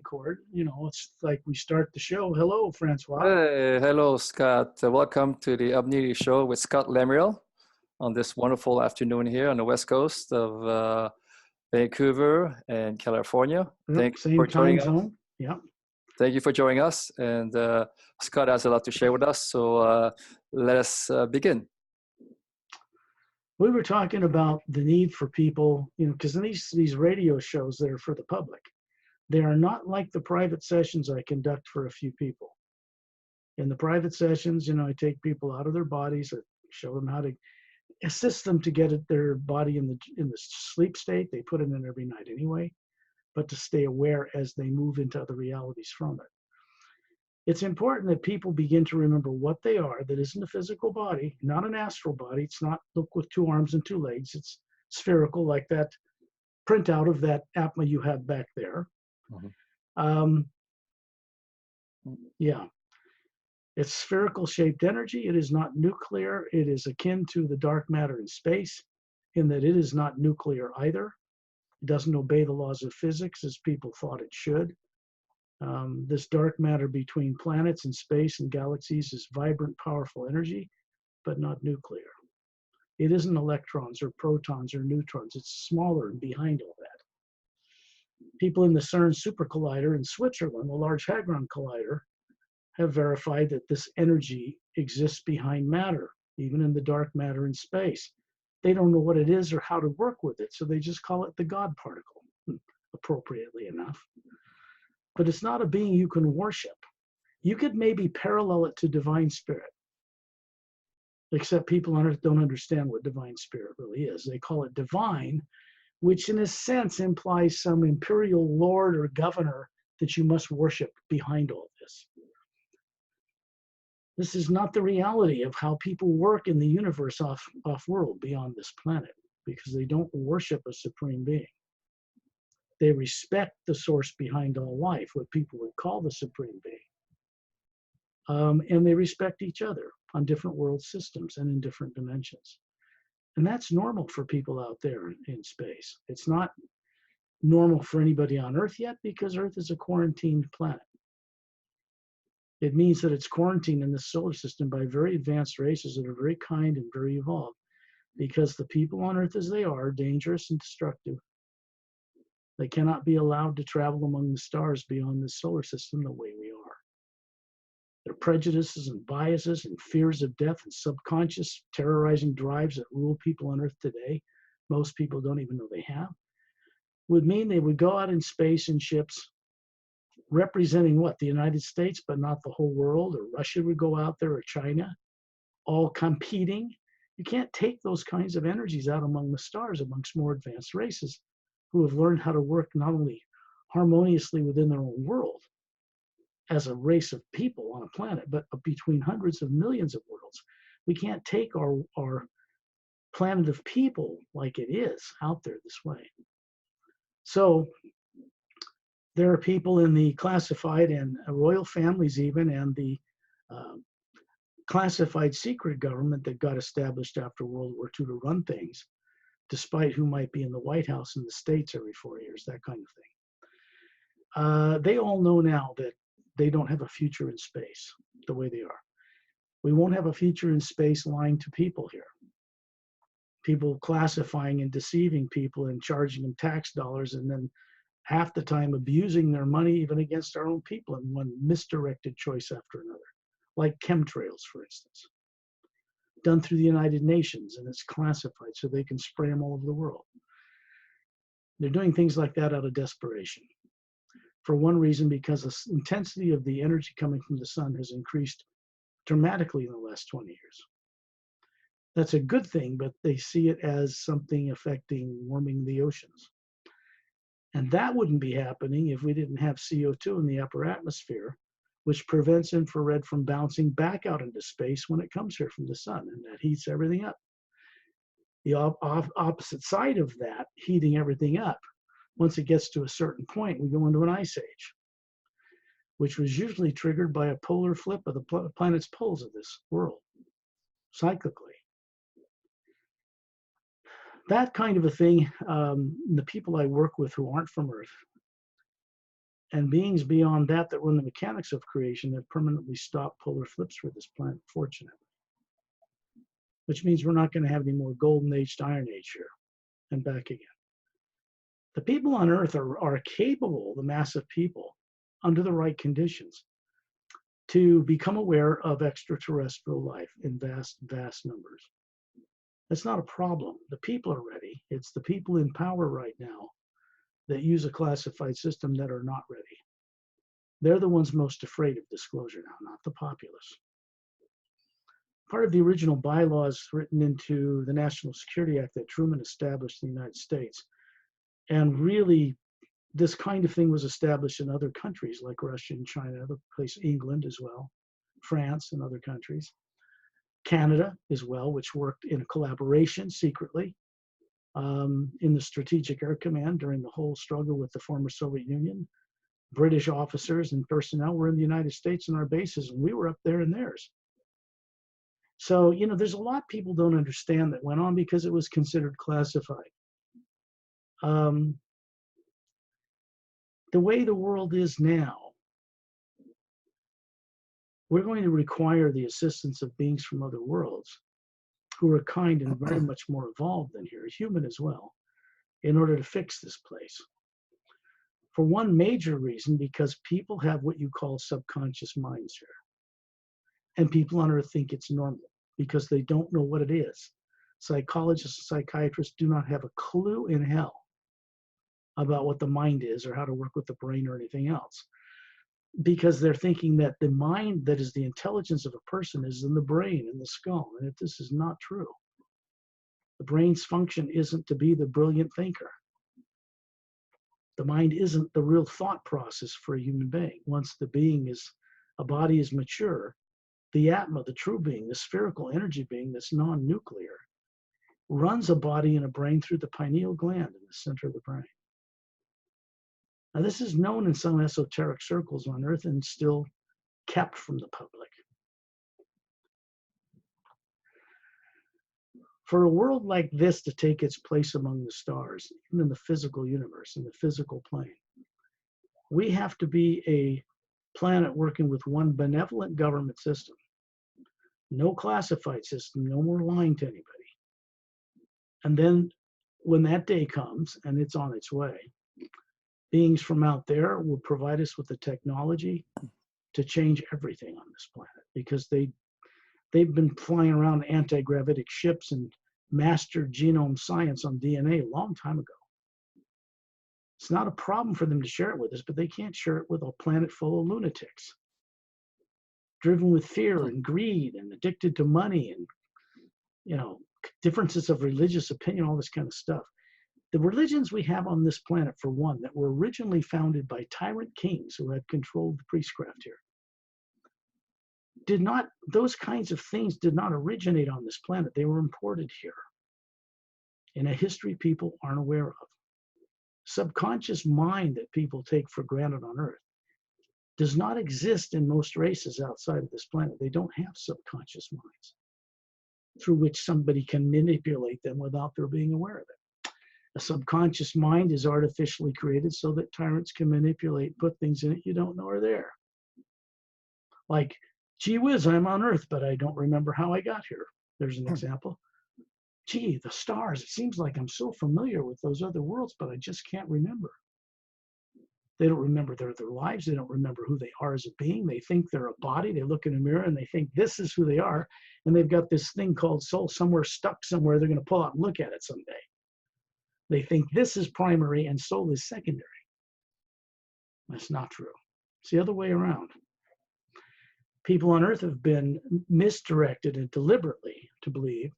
record. You know, it's like we start the show. Hello, Francois. Hey, hello, Scott. Welcome to the Omniverse show with Scott Lemriel on this wonderful afternoon here on the west coast of Vancouver and California. Yep, same time zone. Yeah. Thank you for joining us. And Scott has a lot to share with us. So let us begin. We were talking about the need for people, you know, because in these radio shows that are for the public, they are not like the private sessions I conduct for a few people. In the private sessions, you know, I take people out of their bodies, or show them how to assist them to get their body in the sleep state. They put it in every night anyway, but to stay aware as they move into other realities from it. It's important that people begin to remember what they are, that isn't a physical body, not an astral body. It's not look with 2 arms and 2 legs. It's spherical, like that printout of that Atma you have back there. Mm-hmm. Yeah. It's spherical shaped energy. It is not nuclear. It is akin to the dark matter in space in that it is not nuclear either. It doesn't obey the laws of physics as people thought it should. This dark matter between planets and space and galaxies is vibrant, powerful energy, but not nuclear. It isn't electrons or protons or neutrons. It's smaller and behind all that. People in the CERN Super Collider in Switzerland, the Large Hadron Collider, have verified that this energy exists behind matter, even in the dark matter in space. They don't know what it is or how to work with it, so they just call it the God particle, appropriately enough. But it's not a being you can worship. You could maybe parallel it to divine spirit, except people on earth don't understand what divine spirit really is. They call it divine, which in a sense implies some imperial lord or governor that you must worship behind all this. This is not the reality of how people work in the universe off-world beyond this planet, because they don't worship a supreme being. They respect the source behind all life, what people would call the supreme being. And they respect each other on different world systems and in different dimensions. And that's normal for people out there in space. It's not normal for anybody on Earth yet, because Earth is a quarantined planet. It means that it's quarantined in the solar system by very advanced races that are very kind and very evolved, because the people on Earth as they are dangerous and destructive. They cannot be allowed to travel among the stars beyond the solar system the way we are. Their prejudices and biases and fears of death and subconscious terrorizing drives that rule people on Earth today, most people don't even know they have, would mean they would go out in space in ships representing what? The United States, but not the whole world, or Russia would go out there, or China, all competing. You can't take those kinds of energies out among the stars, amongst more advanced races who have learned how to work not only harmoniously within their own world as a race of people on a planet, but between hundreds of millions of worlds. We can't take our planet of people like it is out there this way. So there are people in the classified and royal families even, and the classified secret government that got established after World War II to run things, despite who might be in the White House in the States every 4 years, that kind of thing. They all know now that they don't have a future in space the way they are. We won't have a future in space lying to people here. People classifying and deceiving people and charging them tax dollars, and then half the time abusing their money even against our own people in one misdirected choice after another, like chemtrails, for instance, done through the United Nations, and it's classified so they can spray them all over the world. They're doing things like that out of desperation. For one reason, because the intensity of the energy coming from the sun has increased dramatically in the last 20 years. That's a good thing, but they see it as something affecting warming the oceans. And that wouldn't be happening if we didn't have CO2 in the upper atmosphere, which prevents infrared from bouncing back out into space when it comes here from the sun, and that heats everything up. The opposite side of that, heating everything up, once it gets to a certain point, we go into an ice age, which was usually triggered by a polar flip of the planet's poles of this world, cyclically. That kind of a thing, the people I work with who aren't from Earth And beings beyond that that run the mechanics of creation have permanently stopped polar flips for this planet, fortunately. Which means we're not going to have any more golden age to iron age here and back again. The people on Earth are capable, the massive people, under the right conditions, to become aware of extraterrestrial life in vast, vast numbers. That's not a problem. The people are ready. It's the people in power right now that use a classified system that are not ready. They're the ones most afraid of disclosure now, not the populace. Part of the original bylaws written into the National Security Act that Truman established in the United States, and really this kind of thing was established in other countries like Russia and China, other place, England as well, France and other countries, Canada as well, which worked in a collaboration secretly in the Strategic Air Command during the whole struggle with the former Soviet Union. British officers and personnel were in the United States in our bases, and we were up there in theirs. So, you know, there's a lot people don't understand that went on because it was considered classified. The way the world is now, we're going to require the assistance of beings from other worlds who are kind and very much more evolved than here, human as well, in order to fix this place. For one major reason, because people have what you call subconscious minds here. And people on Earth think it's normal because they don't know what it is. Psychologists and psychiatrists do not have a clue in hell about what the mind is or how to work with the brain or anything else. Because they're thinking that the mind, that is the intelligence of a person, is in the brain, in the skull. And this is not true. The brain's function isn't to be the brilliant thinker. The mind isn't the real thought process for a human being. Once the being is, a body is mature, the Atma, the true being, the spherical energy being that's non-nuclear, runs a body and a brain through the pineal gland in the center of the brain. Now, this is known in some esoteric circles on Earth and still kept from the public. For a world like this to take its place among the stars, even in the physical universe, in the physical plane, we have to be a planet working with one benevolent government system. No classified system, no more lying to anybody. And then when that day comes, and it's on its way, beings from out there will provide us with the technology to change everything on this planet, because they've been flying around anti-gravitic ships and mastered genome science on DNA a long time ago. It's not a problem for them to share it with us, but they can't share it with a planet full of lunatics, driven with fear and greed and addicted to money and, you know, differences of religious opinion, all this kind of stuff. The religions we have on this planet, for one, that were originally founded by tyrant kings who had controlled the priestcraft here, those kinds of things did not originate on this planet. They were imported here in a history people aren't aware of. Subconscious mind that people take for granted on Earth does not exist in most races outside of this planet. They don't have subconscious minds through which somebody can manipulate them without their being aware of it. A subconscious mind is artificially created so that tyrants can manipulate, put things in it you don't know are there. Like, gee whiz, I'm on Earth, but I don't remember how I got here. There's an example. Gee, the stars, it seems like I'm so familiar with those other worlds, but I just can't remember. They don't remember their lives. They don't remember who they are as a being. They think they're a body. They look in a mirror and they think this is who they are. And they've got this thing called soul somewhere stuck somewhere. They're going to pull out and look at it someday. They think this is primary and soul is secondary. That's not true. It's the other way around. People on Earth have been misdirected and deliberately to believe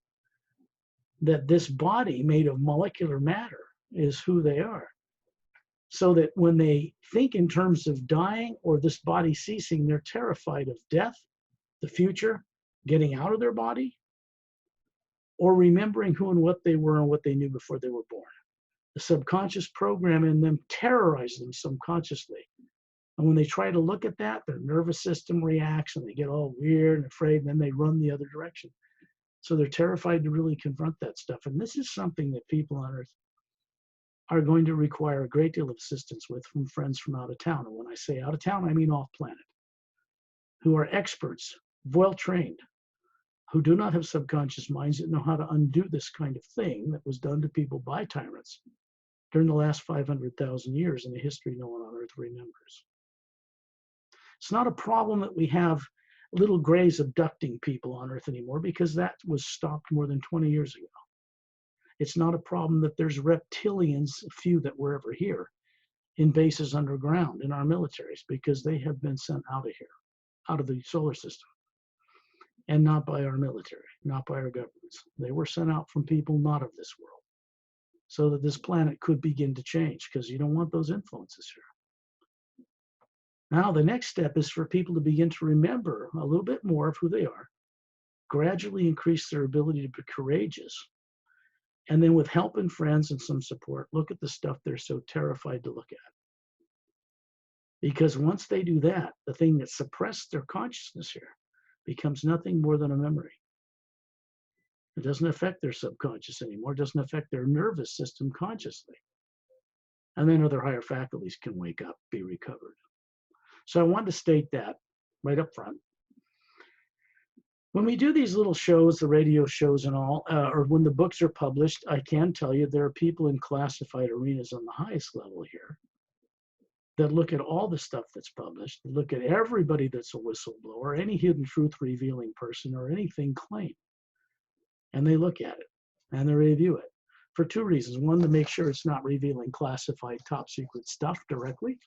that this body made of molecular matter is who they are. So that when they think in terms of dying or this body ceasing, they're terrified of death, the future, getting out of their body, or remembering who and what they were and what they knew before they were born. The subconscious program in them terrorizes them subconsciously. And when they try to look at that, their nervous system reacts and they get all weird and afraid, and then they run the other direction. So they're terrified to really confront that stuff. And this is something that people on Earth are going to require a great deal of assistance with from friends from out of town. And when I say out of town, I mean off planet, who are experts, well trained, who do not have subconscious minds that know how to undo this kind of thing that was done to people by tyrants during the last 500,000 years in the history no one on earth remembers. It's not a problem that we have little grays abducting people on earth anymore, because that was stopped more than 20 years ago. It's not a problem that there's reptilians, few that were ever here, in bases underground in our militaries, because they have been sent out of here, out of the solar system. And not by our military, not by our governments. They were sent out from people not of this world, so that this planet could begin to change, because you don't want those influences here. Now, the next step is for people to begin to remember a little bit more of who they are, gradually increase their ability to be courageous, and then with help and friends and some support, look at the stuff they're so terrified to look at. Because once they do that, the thing that suppressed their consciousness here becomes nothing more than a memory. It doesn't affect their subconscious anymore. It doesn't affect their nervous system consciously. And then other higher faculties can wake up, be recovered. So I wanted to state that right up front. When we do these little shows, the radio shows and all, or when the books are published, I can tell you there are people in classified arenas on the highest level here that look at all the stuff that's published, look at everybody that's a whistleblower, any hidden truth revealing person or anything claimed. And they look at it and they review it for two reasons. One, to make sure it's not revealing classified top secret stuff directly,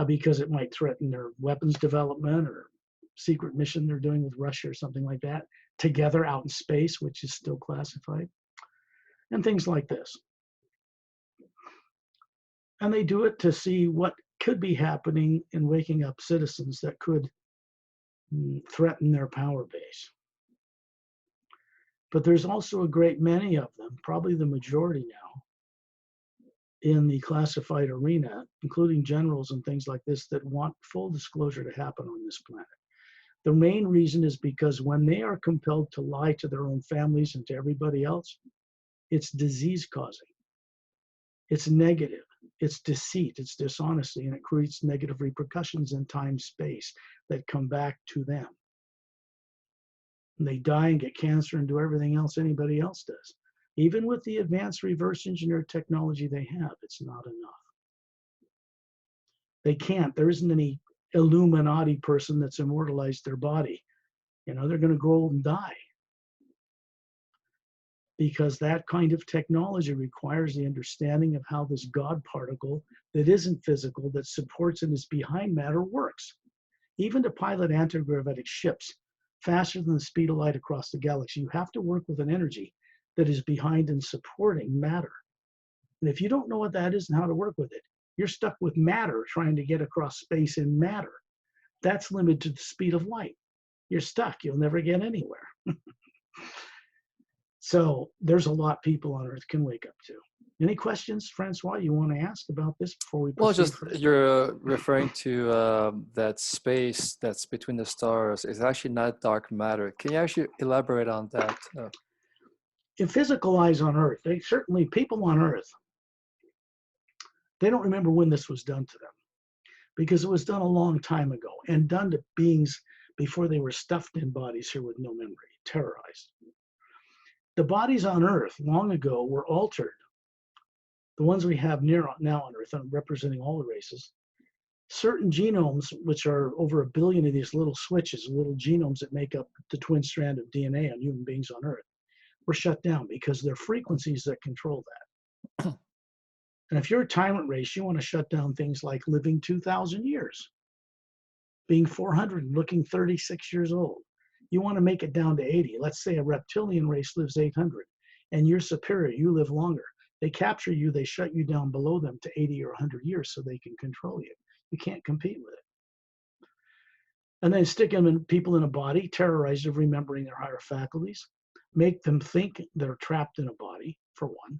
because it might threaten their weapons development or secret mission they're doing with Russia or something like that, together out in space, which is still classified, and things like this. And they do it to see what could be happening in waking up citizens that could threaten their power base. But there's also a great many of them, probably the majority now, in the classified arena, including generals and things like this, that want full disclosure to happen on this planet. The main reason is because when they are compelled to lie to their own families and to everybody else, it's disease causing. It's negative, it's deceit, it's dishonesty, and it creates negative repercussions in time, space that come back to them. And they die and get cancer and do everything else anybody else does. Even with the advanced reverse engineered technology they have, it's not enough. They can't. There isn't any Illuminati person that's immortalized their body. You know, they're going to grow old and die. Because that kind of technology requires the understanding of how this God particle that isn't physical, that supports and is behind matter, works. Even to pilot anti-gravitic ships faster than the speed of light across the galaxy, you have to work with an energy that is behind and supporting matter. And if you don't know what that is and how to work with it, you're stuck with matter trying to get across space in matter. That's limited to the speed of light. You're stuck. You'll never get anywhere. So there's a lot people on Earth can wake up to. Any questions, Francois, you want to ask about this before we proceed? Well, just you're referring to that space that's between the stars is actually not dark matter. Can you actually elaborate on that? In physical eyes on Earth, they certainly, people on Earth, they don't remember when this was done to them, because it was done a long time ago and done to beings before they were stuffed in bodies here with no memory, terrorized. The bodies on Earth long ago were altered. The ones we have now on Earth, representing all the races, certain genomes, which are over 1 billion of these little switches, little genomes that make up the twin strand of DNA on human beings on Earth, were shut down because they're frequencies that control that. And if you're a tyrant race, you want to shut down things like living 2,000 years, being 400 and looking 36 years old. You want to make it down to 80. Let's say a reptilian race lives 800 and you're superior, you live longer. They capture you, they shut you down below them to 80 or 100 years so they can control you. You can't compete with it. And then stick them in, people in a body, terrorize them, remembering their higher faculties, make them think they're trapped in a body, for one,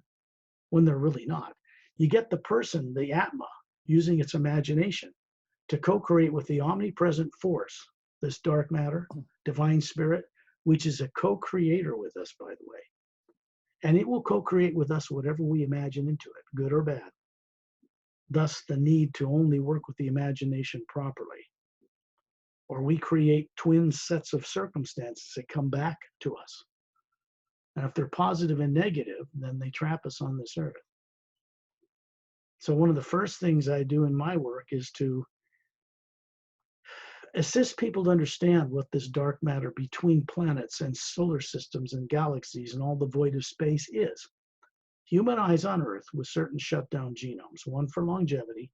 when they're really not. You get the person, the Atma, using its imagination to co-create with the omnipresent force, this dark matter, divine spirit, which is a co-creator with us, by the way. And it will co-create with us whatever we imagine into it, good or bad. Thus, the need to only work with the imagination properly. Or we create twin sets of circumstances that come back to us. And if they're positive and negative, then they trap us on this earth. So one of the first things I do in my work is to assist people to understand what this dark matter between planets and solar systems and galaxies and all the void of space is. Human eyes on Earth with certain shutdown genomes, one for longevity,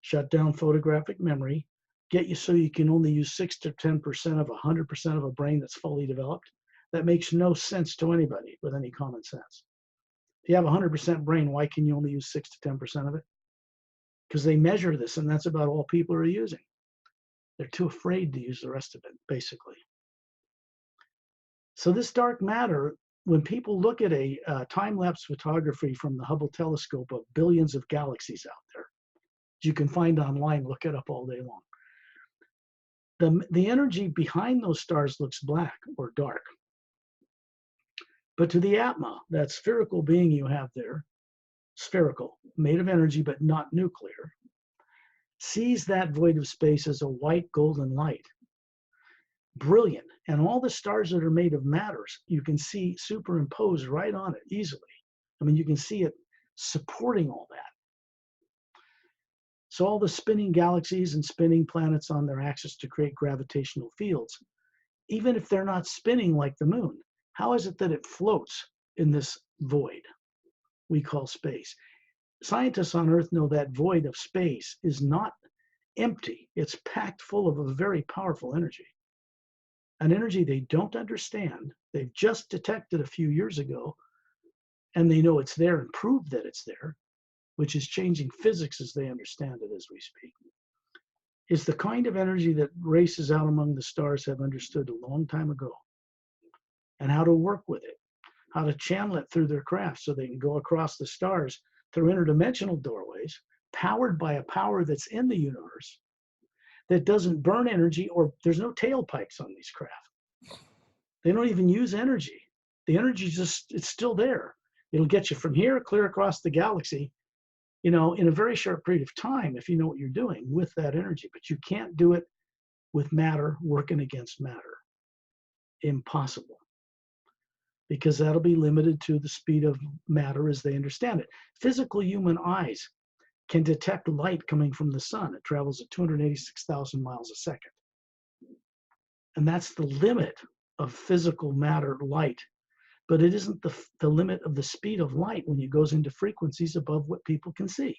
shut down photographic memory, get you so you can only use 6 to 10% of 100% of a brain that's fully developed. That makes no sense to anybody with any common sense. If you have 100% brain, why can you only use 6 to 10% of it? Because they measure this, and that's about all people are using. They're too afraid to use the rest of it, basically. So this dark matter, when people look at a time-lapse photography from the Hubble telescope of billions of galaxies out there, you can find online, look it up all day long. The energy behind those stars looks black or dark. But to the Atma, that spherical being you have there, spherical, made of energy but not nuclear, sees that void of space as a white golden light. Brilliant. And all the stars that are made of matters, you can see superimposed right on it easily. I mean, you can see it supporting all that. So all the spinning galaxies and spinning planets on their axis to create gravitational fields, even if they're not spinning like the moon, how is it that it floats in this void we call space? Scientists on Earth know that void of space is not empty. It's packed full of a very powerful energy. An energy they don't understand. They've just detected a few years ago, and they know it's there and proved that it's there, which is changing physics as they understand it as we speak. Is the kind of energy that races out among the stars have understood a long time ago, and how to work with it, how to channel it through their craft so they can go across the stars through interdimensional doorways, powered by a power that's in the universe that doesn't burn energy, or there's no tailpipes on these craft. They don't even use energy. The energy just, it's still there. It'll get you from here clear across the galaxy, you know, in a very short period of time if you know what you're doing with that energy. But you can't do it with matter working against matter. Impossible. Because that'll be limited to the speed of matter as they understand it. Physical human eyes can detect light coming from the sun. It travels at 286,000 miles a second. And that's the limit of physical matter light. But it isn't the limit of the speed of light when it goes into frequencies above what people can see.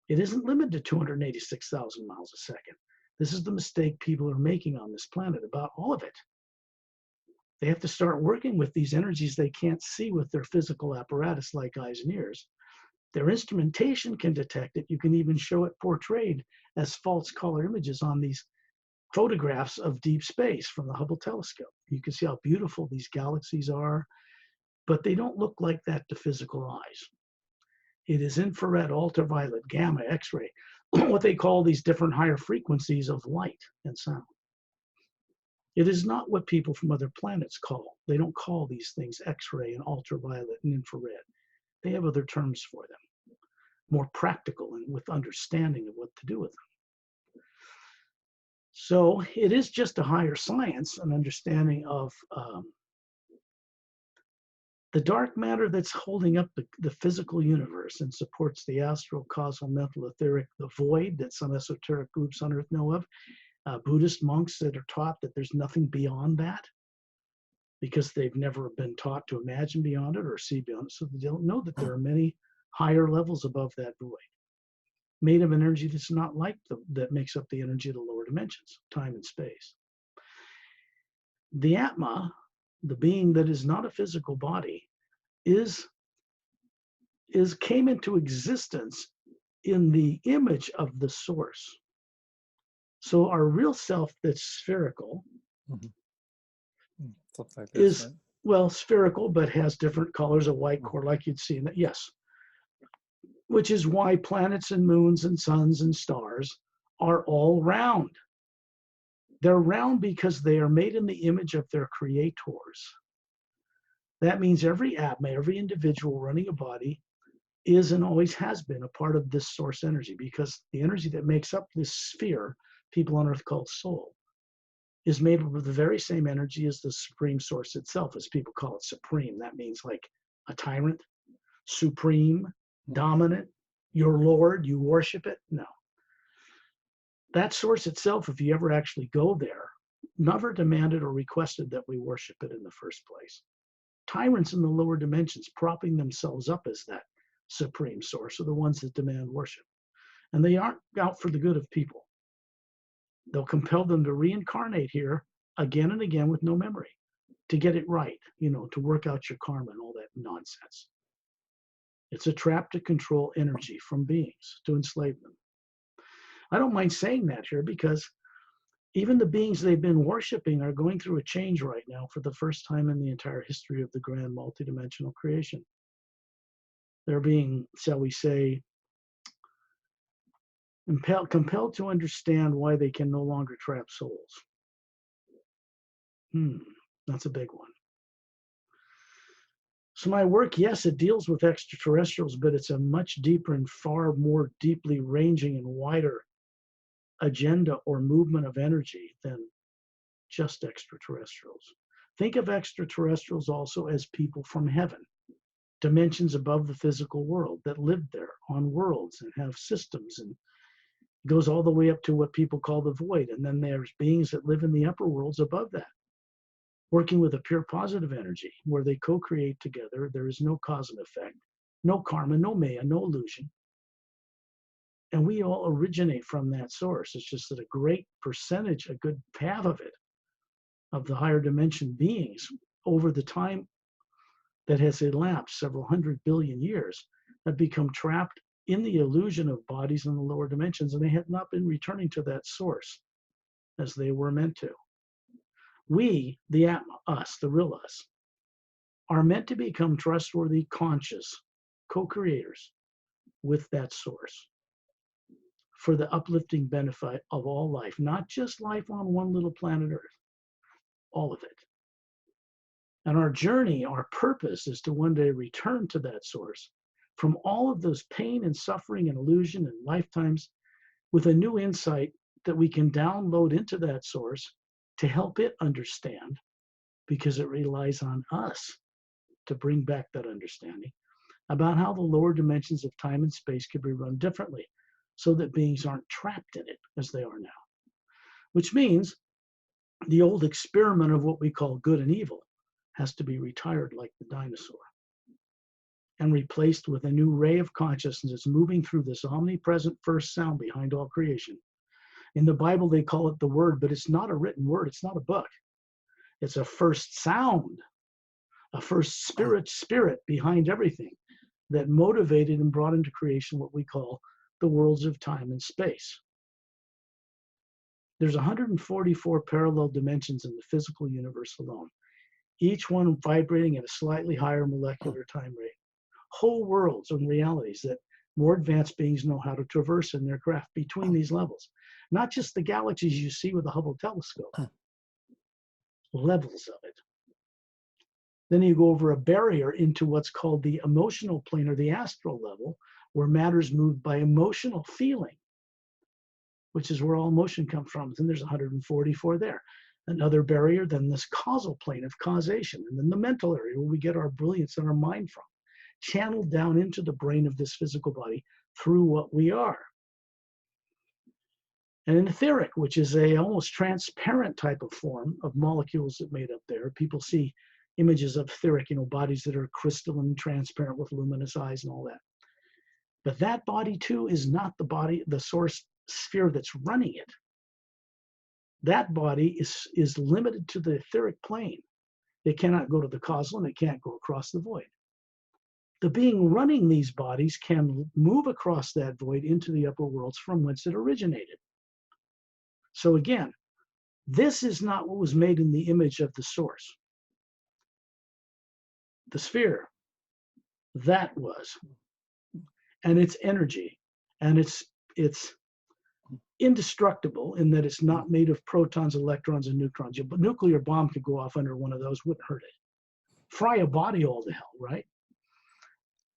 It isn't limited to 286,000 miles a second. This is the mistake people are making on this planet about all of it. They have to start working with these energies they can't see with their physical apparatus like eyes and ears. Their instrumentation can detect it. You can even show it portrayed as false color images on these photographs of deep space from the Hubble telescope. You can see how beautiful these galaxies are, but they don't look like that to physical eyes. It is infrared, ultraviolet, gamma, X-ray, what they call these different higher frequencies of light and sound. It is not what people from other planets call. They don't call these things X-ray and ultraviolet and infrared. They have other terms for them, more practical and with understanding of what to do with them. So it is just a higher science, an understanding of the dark matter that's holding up the physical universe and supports the astral, causal, mental, etheric, the void that some esoteric groups on Earth know of. Buddhist monks that are taught that there's nothing beyond that because they've never been taught to imagine beyond it or see beyond it. So they don't know that there are many higher levels above that void, made of an energy that's not like that makes up the energy of the lower dimensions, time and space. The Atma, the being that is not a physical body, came into existence in the image of the source. So our real self that's spherical like this, is, right? well, spherical, but has different colors, a white core like you'd see in that, yes. Which is why planets and moons and suns and stars are all round. They're round because they are made in the image of their creators. That means every Atma, every individual running a body is and always has been a part of this source energy, because the energy that makes up this sphere, people on earth call soul, is made up of the very same energy as the supreme source itself, as people call it supreme. That means like a tyrant, supreme, dominant, your Lord, you worship it. No. That source itself, if you ever actually go there, never demanded or requested that we worship it in the first place. Tyrants in the lower dimensions propping themselves up as that supreme source are the ones that demand worship. And they aren't out for the good of people. They'll compel them to reincarnate here again and again with no memory, to get it right, to work out your karma and all that nonsense. It's a trap to control energy from beings, to enslave them. I don't mind saying that here, because even the beings they've been worshiping are going through a change right now for the first time in the entire history of the grand multidimensional creation. They're being, shall we say, compelled to understand why they can no longer trap souls. That's a big one. So my work, yes, it deals with extraterrestrials, but it's a much deeper and far more deeply ranging and wider agenda or movement of energy than just extraterrestrials. Think of extraterrestrials also as people from heaven, dimensions above the physical world that live there on worlds and have systems, and goes all the way up to what people call the void. And then there's beings that live in the upper worlds above that, working with a pure positive energy where they co-create together. There is no cause and effect, no karma, no maya, no illusion. And we all originate from that source. It's just that a great percentage, a good half of it, of the higher dimension beings over the time that has elapsed, several 100 billion years, have become trapped in the illusion of bodies in the lower dimensions, and they have not been returning to that source as they were meant to. We, the Atma, us, the real us, are meant to become trustworthy, conscious co-creators with that source for the uplifting benefit of all life, not just life on one little planet Earth, all of it. And our journey, our purpose, is to one day return to that source from all of those pain and suffering and illusion and lifetimes with a new insight that we can download into that source to help it understand, because it relies on us to bring back that understanding about how the lower dimensions of time and space could be run differently so that beings aren't trapped in it as they are now. Which means the old experiment of what we call good and evil has to be retired like the dinosaur and replaced with a new ray of consciousness moving through this omnipresent first sound behind all creation. In the Bible, they call it the word, but it's not a written word. It's not a book. It's a first sound, a first spirit behind everything that motivated and brought into creation what we call the worlds of time and space. There's 144 parallel dimensions in the physical universe alone, each one vibrating at a slightly higher molecular time rate. Whole worlds and realities that more advanced beings know how to traverse in their craft between these levels. Not just the galaxies you see with the Hubble telescope, levels of it. Then you go over a barrier into what's called the emotional plane or the astral level, where matter is moved by emotional feeling, which is where all emotion comes from. And there's 144 there. Another barrier, then this causal plane of causation, and then the mental area where we get our brilliance and our mind from, channeled down into the brain of this physical body through what we are. And an etheric, which is a almost transparent type of form of molecules that made up there. People see images of etheric, bodies that are crystalline, transparent with luminous eyes and all that. But that body too is not the body, the source sphere that's running it. That body is limited to the etheric plane. It cannot go to the causal and it can't go across the void. The being running these bodies can move across that void into the upper worlds from whence it originated. So again, this is not what was made in the image of the source. The sphere, that was. And it's energy. And it's indestructible in that it's not made of protons, electrons, and neutrons. A nuclear bomb could go off under one of those, wouldn't hurt it. fry a body all to hell, right?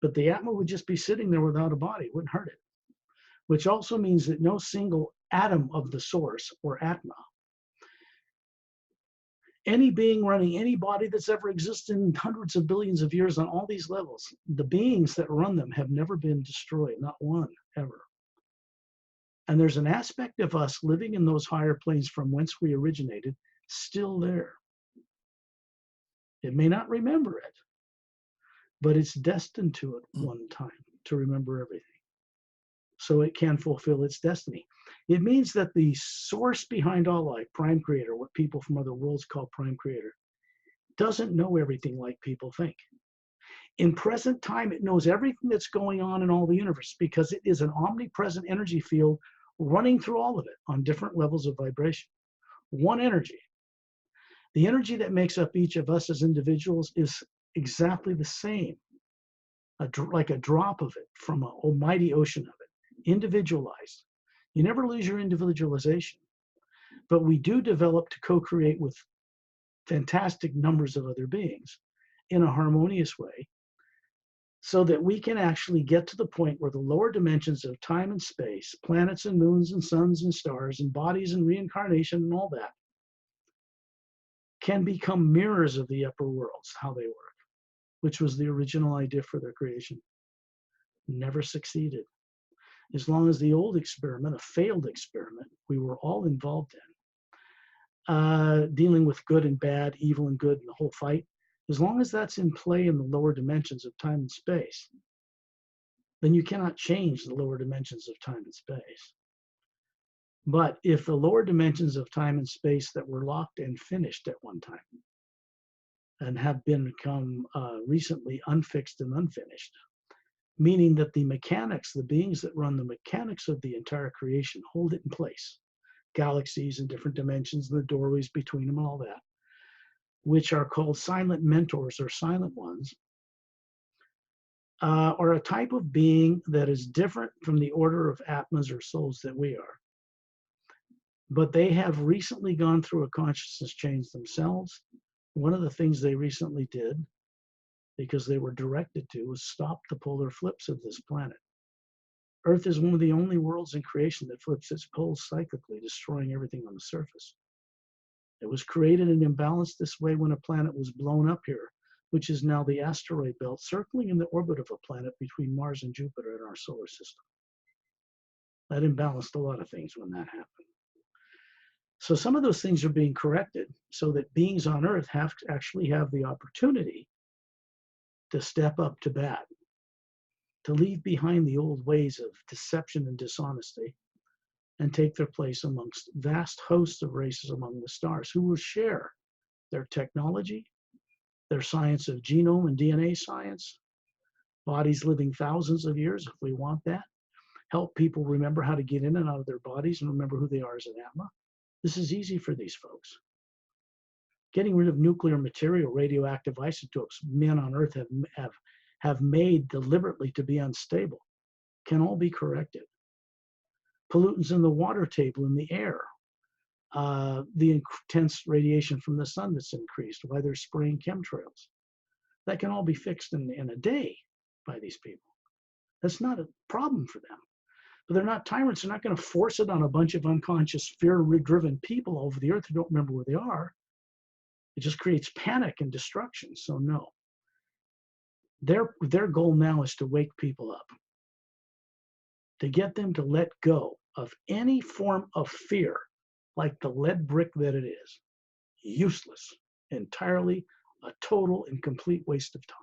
But the Atma would just be sitting there without a body, it wouldn't hurt it. Which also means that no single atom of the source, or Atma, any being running any body that's ever existed in hundreds of billions of years on all these levels, the beings that run them have never been destroyed, not one, ever. And there's an aspect of us living in those higher planes from whence we originated, still there. It may not remember it, but it's destined to at one time to remember everything. So it can fulfill its destiny. It means that the source behind all life, Prime Creator, what people from other worlds call Prime Creator, doesn't know everything like people think. In present time, it knows everything that's going on in all the universe because it is an omnipresent energy field running through all of it on different levels of vibration. One energy. The energy that makes up each of us as individuals is exactly the same, like a drop of it from an almighty ocean of it, individualized. You never lose your individualization, but we do develop to co-create with fantastic numbers of other beings in a harmonious way, so that we can actually get to the point where the lower dimensions of time and space, planets and moons and suns and stars and bodies and reincarnation and all that, can become mirrors of the upper worlds, how they work, which was the original idea for their creation. Never succeeded. As long as the old experiment, a failed experiment, we were all involved in, dealing with good and bad, evil and good, and the whole fight, as long as that's in play in the lower dimensions of time and space, then you cannot change the lower dimensions of time and space. But if the lower dimensions of time and space that were locked and finished at one time and have become recently unfixed and unfinished, meaning that the mechanics, the beings that run the mechanics of the entire creation hold it in place, galaxies and different dimensions and the doorways between them and all that, which are called silent mentors or silent ones, are a type of being that is different from the order of Atmas or souls that we are. But they have recently gone through a consciousness change themselves. One of the things they recently did, because they were directed to, was stop the polar flips of this planet. Earth is one of the only worlds in creation that flips its poles cyclically, destroying everything on the surface. It was created and imbalanced this way when a planet was blown up here, which is now the asteroid belt circling in the orbit of a planet between Mars and Jupiter in our solar system. That imbalanced a lot of things when that happened. So some of those things are being corrected so that beings on Earth actually have the opportunity to step up to bat, to leave behind the old ways of deception and dishonesty, and take their place amongst vast hosts of races among the stars who will share their technology, their science of genome and DNA science, bodies living thousands of years if we want that, help people remember how to get in and out of their bodies and remember who they are as an Atma. This is easy for these folks. Getting rid of nuclear material, radioactive isotopes men on Earth have made deliberately to be unstable can all be corrected. Pollutants in the water table, in the air, the intense radiation from the sun that's increased, why they're spraying chemtrails. That can all be fixed in a day by these people. That's not a problem for them. But they're not tyrants. They're not going to force it on a bunch of unconscious, fear-driven people over the earth who don't remember where they are. It just creates panic and destruction. So no. Their goal now is to wake people up, to get them to let go of any form of fear, like the lead brick that it is. Useless, entirely a total and complete waste of time.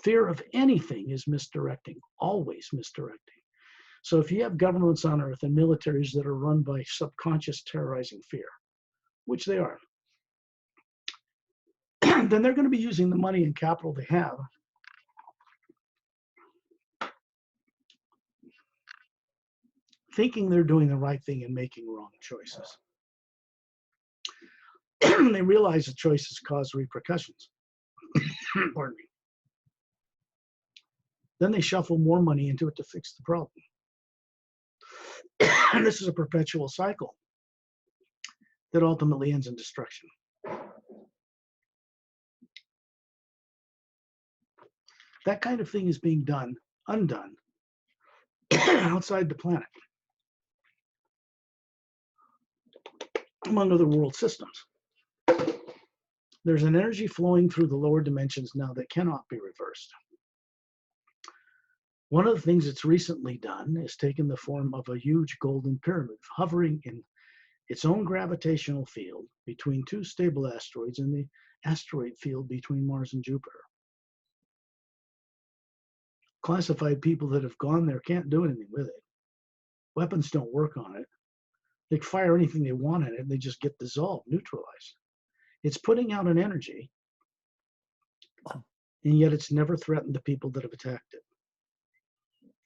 Fear of anything is misdirecting, always misdirecting. So if you have governments on Earth and militaries that are run by subconscious terrorizing fear, which they are, then they're going to be using the money and capital they have thinking they're doing the right thing and making wrong choices. They realize the choices cause repercussions. Pardon me. Then they shuffle more money into it to fix the problem. And this is a perpetual cycle that ultimately ends in destruction. That kind of thing is being undone, outside the planet, among other world systems. There's an energy flowing through the lower dimensions now that cannot be reversed. One of the things it's recently done is taken the form of a huge golden pyramid hovering in its own gravitational field between two stable asteroids in the asteroid field between Mars and Jupiter. Classified people that have gone there can't do anything with it. Weapons don't work on it. They can fire anything they want at it and they just get dissolved, neutralized. It's putting out an energy, and yet it's never threatened the people that have attacked it.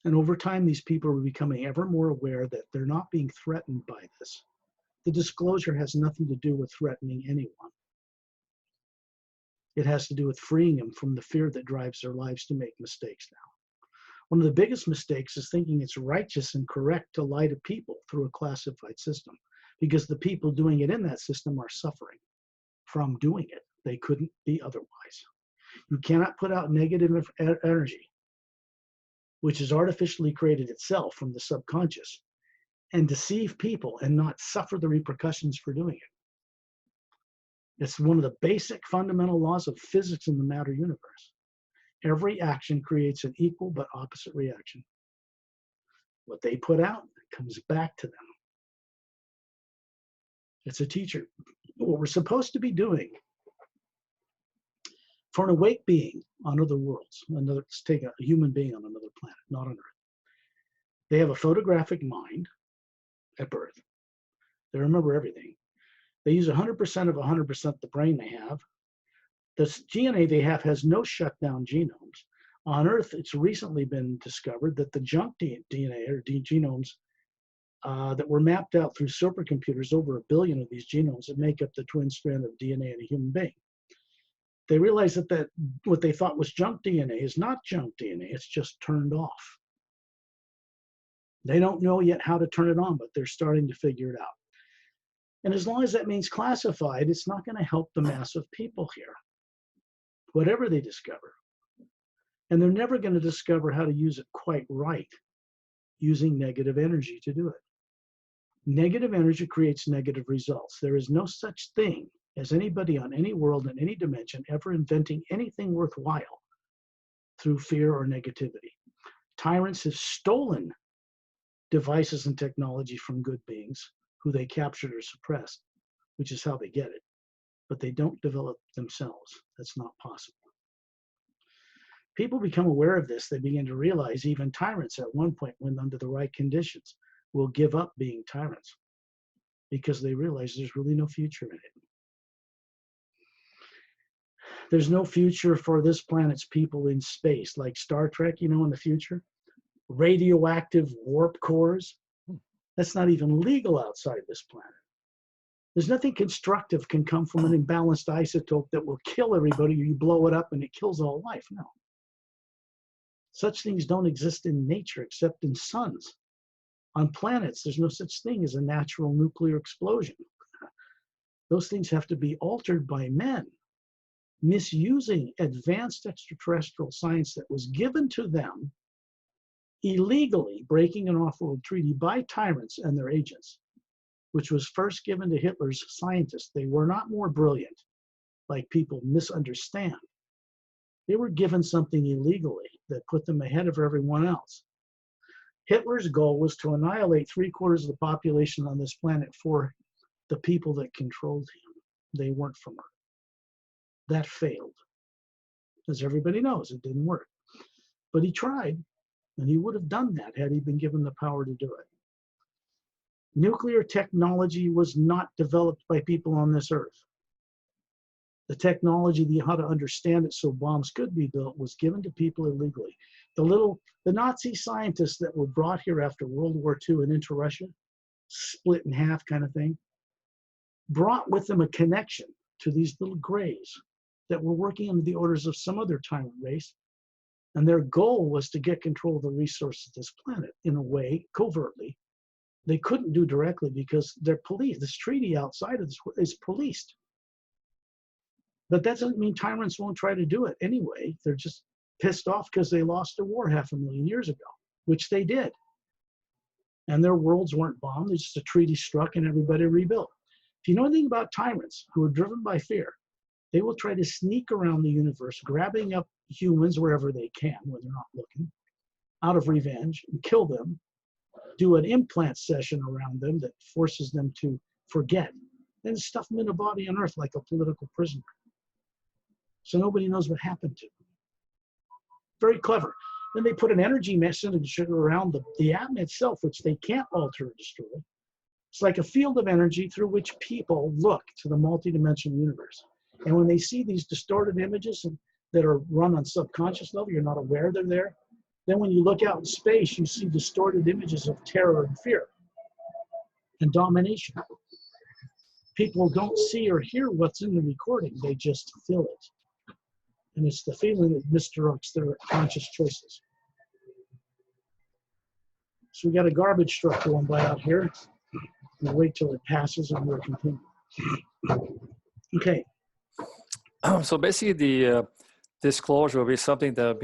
And over time, these people are becoming ever more aware that they're not being threatened by this. The disclosure has nothing to do with threatening anyone. It has to do with freeing them from the fear that drives their lives to make mistakes now. One of the biggest mistakes is thinking it's righteous and correct to lie to people through a classified system, because the people doing it in that system are suffering from doing it. They couldn't be otherwise. You cannot put out negative energy, which has artificially created itself from the subconscious, and deceive people and not suffer the repercussions for doing it. It's one of the basic fundamental laws of physics in the matter universe. Every action creates an equal but opposite reaction. What they put out comes back to them. It's a teacher. What we're supposed to be doing for an awake being on other worlds, let's take a human being on another planet, not on Earth. They have a photographic mind at birth. They remember everything. They use 100% of 100% the brain they have. The DNA they have has no shutdown genomes. On Earth, it's recently been discovered that the junk DNA or genomes that were mapped out through supercomputers, over 1 billion of these genomes that make up the twin strand of DNA in a human being. They realized that what they thought was junk DNA is not junk DNA, it's just turned off. They don't know yet how to turn it on, but they're starting to figure it out. And as long as that means classified, it's not going to help the mass of people here, whatever they discover. And they're never going to discover how to use it quite right, using negative energy to do it. Negative energy creates negative results. There is no such thing as anybody on any world in any dimension ever inventing anything worthwhile through fear or negativity. Tyrants have stolen devices and technology from good beings who they captured or suppressed, which is how they get it. But they don't develop themselves. That's not possible. People become aware of this. They begin to realize even tyrants at one point, when under the right conditions, will give up being tyrants because they realize there's really no future in it. There's no future for this planet's people in space, like Star Trek, in the future. Radioactive warp cores. That's not even legal outside this planet. There's nothing constructive can come from an imbalanced isotope that will kill everybody. You blow it up and it kills all life. No. Such things don't exist in nature except in suns. On planets, there's no such thing as a natural nuclear explosion. Those things have to be altered by men, misusing advanced extraterrestrial science that was given to them illegally, breaking an off-world treaty by tyrants and their agents, which was first given to Hitler's scientists. They were not more brilliant, like people misunderstand. They were given something illegally that put them ahead of everyone else. Hitler's goal was to annihilate 3/4 of the population on this planet for the people that controlled him. They weren't from Earth. That failed. As everybody knows, it didn't work. But he tried, and he would have done that had he been given the power to do it. Nuclear technology was not developed by people on this Earth. The technology, how to understand it so bombs could be built, was given to people illegally. The Nazi scientists that were brought here after World War II and into Russia, split in half kind of thing, brought with them a connection to these little grays that were working under the orders of some other tyrant race. And their goal was to get control of the resources of this planet in a way, covertly, they couldn't do directly because they're policed. This treaty outside of this is policed. But that doesn't mean tyrants won't try to do it anyway. They're just pissed off because they lost a war 500,000 years ago, which they did. And their worlds weren't bombed. It's just a treaty struck and everybody rebuilt. If you know anything about tyrants who are driven by fear, they will try to sneak around the universe, grabbing up humans wherever they can when they're not looking, out of revenge, and kill them, do an implant session around them that forces them to forget, and stuff them in a body on Earth like a political prisoner. So nobody knows what happened to them. Very clever. Then they put an energy signature around the Atma-self, which they can't alter or destroy. It's like a field of energy through which people look to the multidimensional universe. And when they see these distorted images that are run on subconscious level, you're not aware they're there. Then when you look out in space, you see distorted images of terror and fear and domination. People don't see or hear what's in the recording, they just feel it. And it's the feeling that misdirects their conscious choices. So we got a garbage truck going by out here. We'll wait till it passes and we'll continue. Okay. So basically, the disclosure will be something that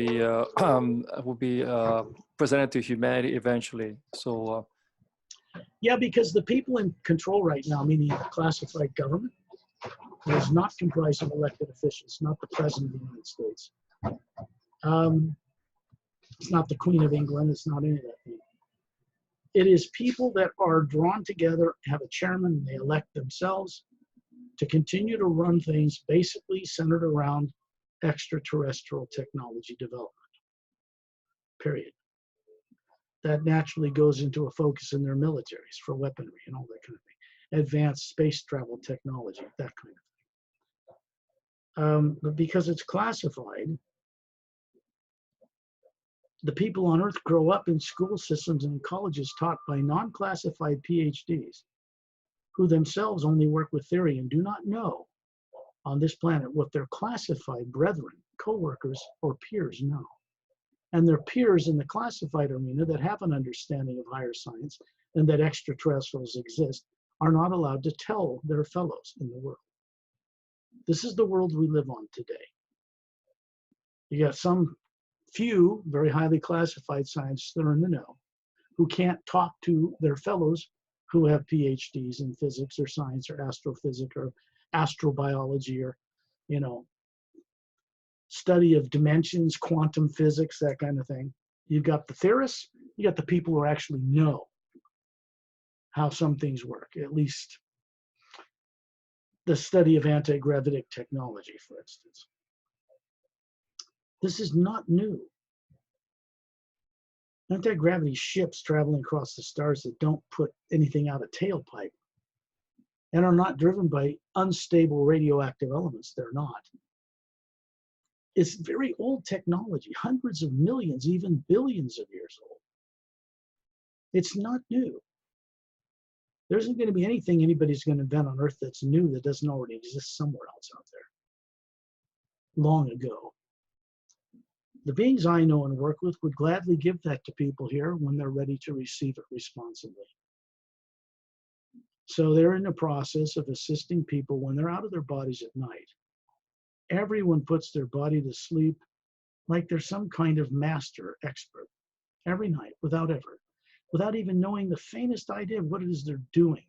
will be presented to humanity eventually. So. Yeah, because the people in control right now, meaning the classified government, is not comprised of elected officials, not the President of the United States. It's not the Queen of England, it's not any of that thing. It is people that are drawn together, have a chairman, and they elect themselves to continue to run things basically centered around extraterrestrial technology development, period. That naturally goes into a focus in their militaries for weaponry and all that kind of thing. Advanced space travel technology, that kind of thing. But because it's classified, the people on Earth grow up in school systems and colleges taught by non-classified PhDs who themselves only work with theory and do not know on this planet what their classified brethren, co-workers, or peers know. And their peers in the classified arena that have an understanding of higher science and that extraterrestrials exist are not allowed to tell their fellows in the world. This is the world we live on today. You got some few very highly classified scientists that are in the know who can't talk to their fellows who have PhDs in physics or science or astrophysics or astrobiology or, you know, study of dimensions, quantum physics, that kind of thing. You've got the theorists, you got the people who actually know how some things work, at least the study of anti-gravitic technology, for instance. This is not new. Anti-gravity ships traveling across the stars that don't put anything out of tailpipe and are not driven by unstable radioactive elements. They're not. It's very old technology, hundreds of millions, even billions of years old. It's not new. There isn't going to be anything anybody's going to invent on Earth that's new that doesn't already exist somewhere else out there, long ago. The beings I know and work with would gladly give that to people here when they're ready to receive it responsibly. So they're in the process of assisting people when they're out of their bodies at night. Everyone puts their body to sleep like they're some kind of master expert every night without even knowing the faintest idea of what it is they're doing.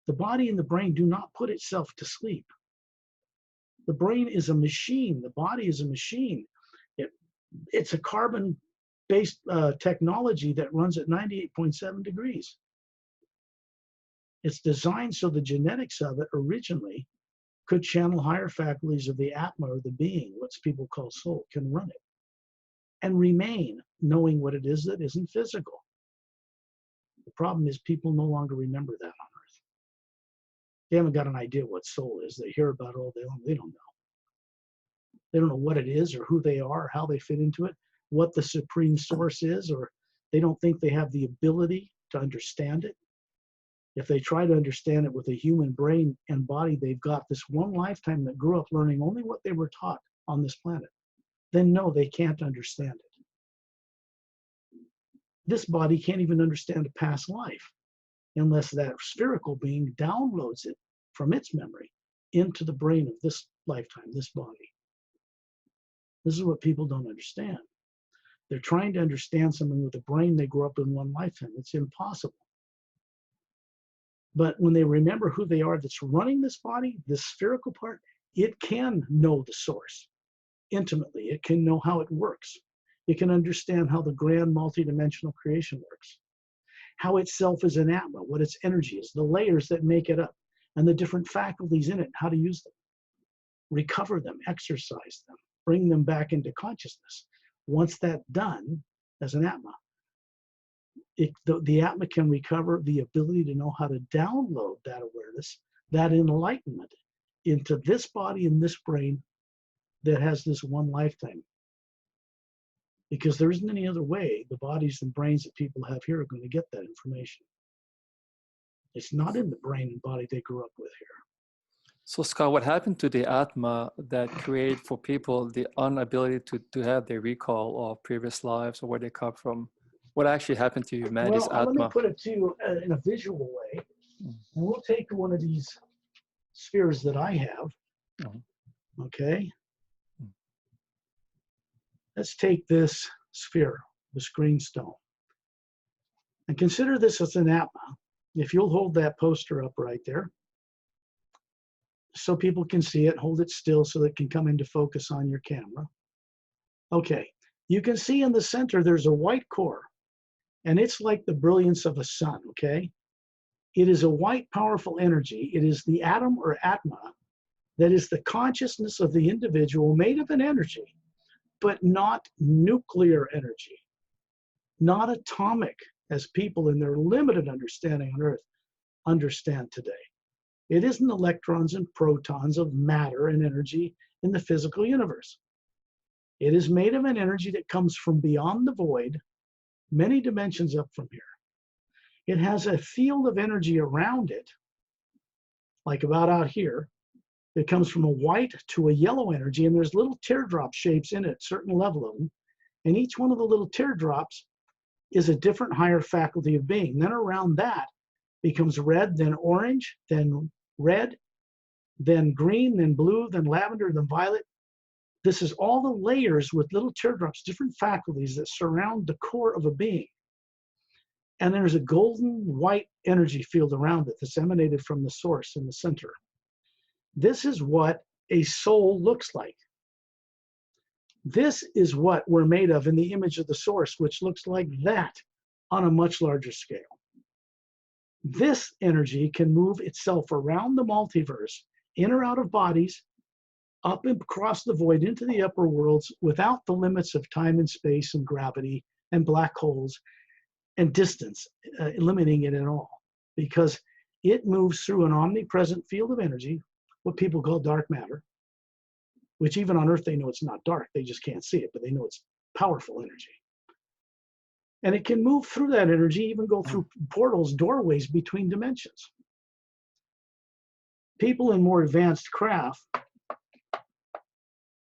The body and the brain do not put itself to sleep. The brain is a machine. The body is a machine. It's a carbon-based technology that runs at 98.7 degrees. It's designed so the genetics of it originally could channel higher faculties of the Atma or the being, what people call soul, can run it and remain knowing what it is that isn't physical. The problem is people no longer remember that on Earth. They haven't got an idea what soul is. They hear about it all day long. They don't know. They don't know what it is or who they are, or how they fit into it, what the supreme source is, or they don't think they have the ability to understand it. If they try to understand it with a human brain and body, they've got this one lifetime that grew up learning only what they were taught on this planet. Then no, they can't understand it. This body can't even understand a past life unless that spherical being downloads it from its memory into the brain of this lifetime, this body. This is what people don't understand. They're trying to understand something with a brain they grew up in one lifetime. It's impossible. But when they remember who they are that's running this body, this spherical part, it can know the source intimately. It can know how it works. It can understand how the grand multidimensional creation works, how itself is an Atma, what its energy is, the layers that make it up, and the different faculties in it, how to use them, recover them, exercise them, bring them back into consciousness. Once that's done as an Atma, the Atma can recover the ability to know how to download that awareness, that enlightenment into this body and this brain that has this one lifetime. Because there isn't any other way the bodies and brains that people have here are going to get that information. It's not in the brain and body they grew up with here. So Scott, what happened to the Atma that create for people the inability to have their recall of previous lives or where they come from? What actually happened to humanity's Well, Atma? let me put it to you in a visual way. And we'll take one of these spheres that I have, okay? Let's take this sphere, this green stone, and consider this as an Atma. If you'll hold that poster up right there, so people can see it, hold it still so that it can come into focus on your camera. Okay, you can see in the center there's a white core, and it's like the brilliance of a sun, okay? It is a white, powerful energy. It is the atom or Atma that is the consciousness of the individual made of an energy, but not nuclear energy, not atomic, as people in their limited understanding on Earth understand today. It isn't electrons and protons of matter and energy in the physical universe. It is made of an energy that comes from beyond the void, many dimensions up from here. It has a field of energy around it, like about out here, that comes from a white to a yellow energy, and there's little teardrop shapes in it, certain level of them, and each one of the little teardrops is a different higher faculty of being. Then around that becomes red, then orange, then red, then green, then blue, then lavender, then violet. This is all the layers with little teardrops, different faculties that surround the core of a being. And there's a golden white energy field around it that's emanated from the source in the center. This is what a soul looks like. This is what we're made of in the image of the source, which looks like that on a much larger scale. This energy can move itself around the multiverse, in or out of bodies, up and across the void into the upper worlds without the limits of time and space and gravity and black holes and distance, limiting it at all. Because it moves through an omnipresent field of energy, what people call dark matter, which even on Earth they know it's not dark, they just can't see it, but they know it's powerful energy. And it can move through that energy, even go through portals, doorways between dimensions. People in more advanced craft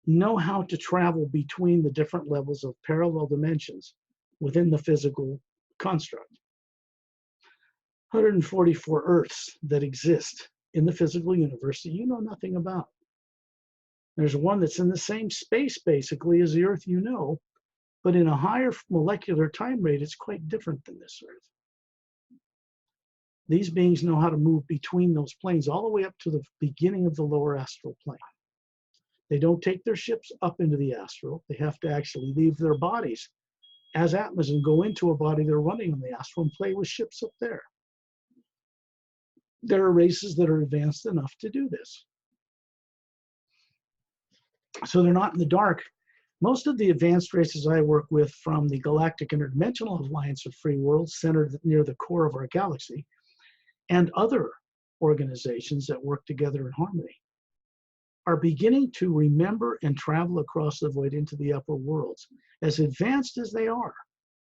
know how to travel between the different levels of parallel dimensions within the physical construct. 144 Earths that exist in the physical universe that you know nothing about. There's one that's in the same space, basically, as the Earth you know, but in a higher molecular time rate, it's quite different than this Earth. These beings know how to move between those planes all the way up to the beginning of the lower astral plane. They don't take their ships up into the astral. They have to actually leave their bodies as Atmas and go into a body they're running on the astral and play with ships up there. There are races that are advanced enough to do this. So they're not in the dark. Most of the advanced races I work with from the Galactic Interdimensional Alliance of Free Worlds, centered near the core of our galaxy, and other organizations that work together in harmony, are beginning to remember and travel across the void into the upper worlds. As advanced as they are,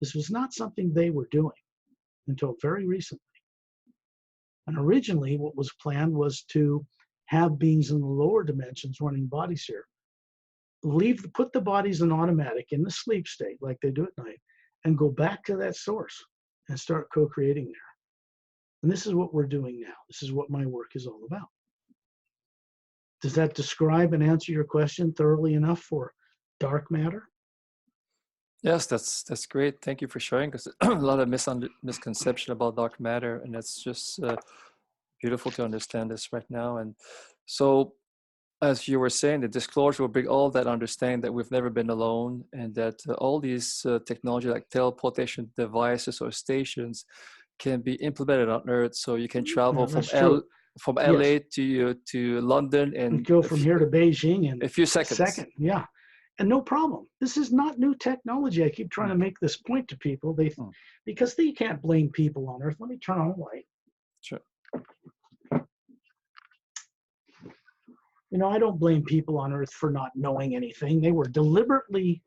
this was not something they were doing until very recently. And originally what was planned was to have beings in the lower dimensions running bodies here, put the bodies in automatic in the sleep state like they do at night, and go back to that source and start co-creating there. And this is what we're doing now. This is what my work is all about. Does that describe and answer your question thoroughly enough for dark matter? Yes, that's great. Thank you for sharing, because a lot of misconception about dark matter, and it's just beautiful to understand this right now. And so, as you were saying, the disclosure will bring all that understanding that we've never been alone, and that all these technology like teleportation devices or stations can be implemented on Earth, so you can travel Yeah, that's true. from Yes. LA to London And in go from here to Beijing in a few a seconds. second. Yeah. And no problem. This is not new technology. I keep trying to make this point to people. Because they can't blame people on Earth. Let me turn on a light. Sure. You know, I don't blame people on Earth for not knowing anything. They were deliberately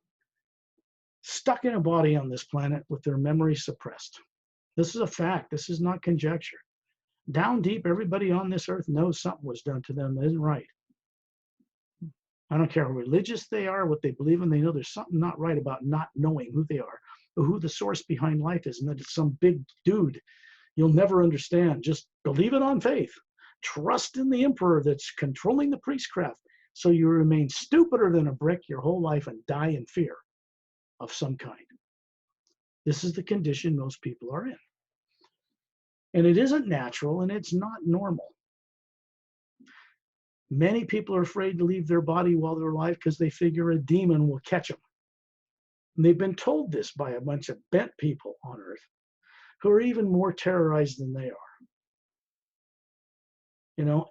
stuck in a body on this planet with their memory suppressed. This is a fact. This is not conjecture. Down deep, everybody on this Earth knows something was done to them that isn't right. I don't care how religious they are, what they believe in, they know there's something not right about not knowing who they are, or who the source behind life is, and that it's some big dude you'll never understand. Just believe it on faith. Trust in the emperor that's controlling the priestcraft, so you remain stupider than a brick your whole life and die in fear of some kind. This is the condition most people are in. And it isn't natural, and it's not normal. Many people are afraid to leave their body while they're alive because they figure a demon will catch them. And they've been told this by a bunch of bent people on Earth who are even more terrorized than they are. You know,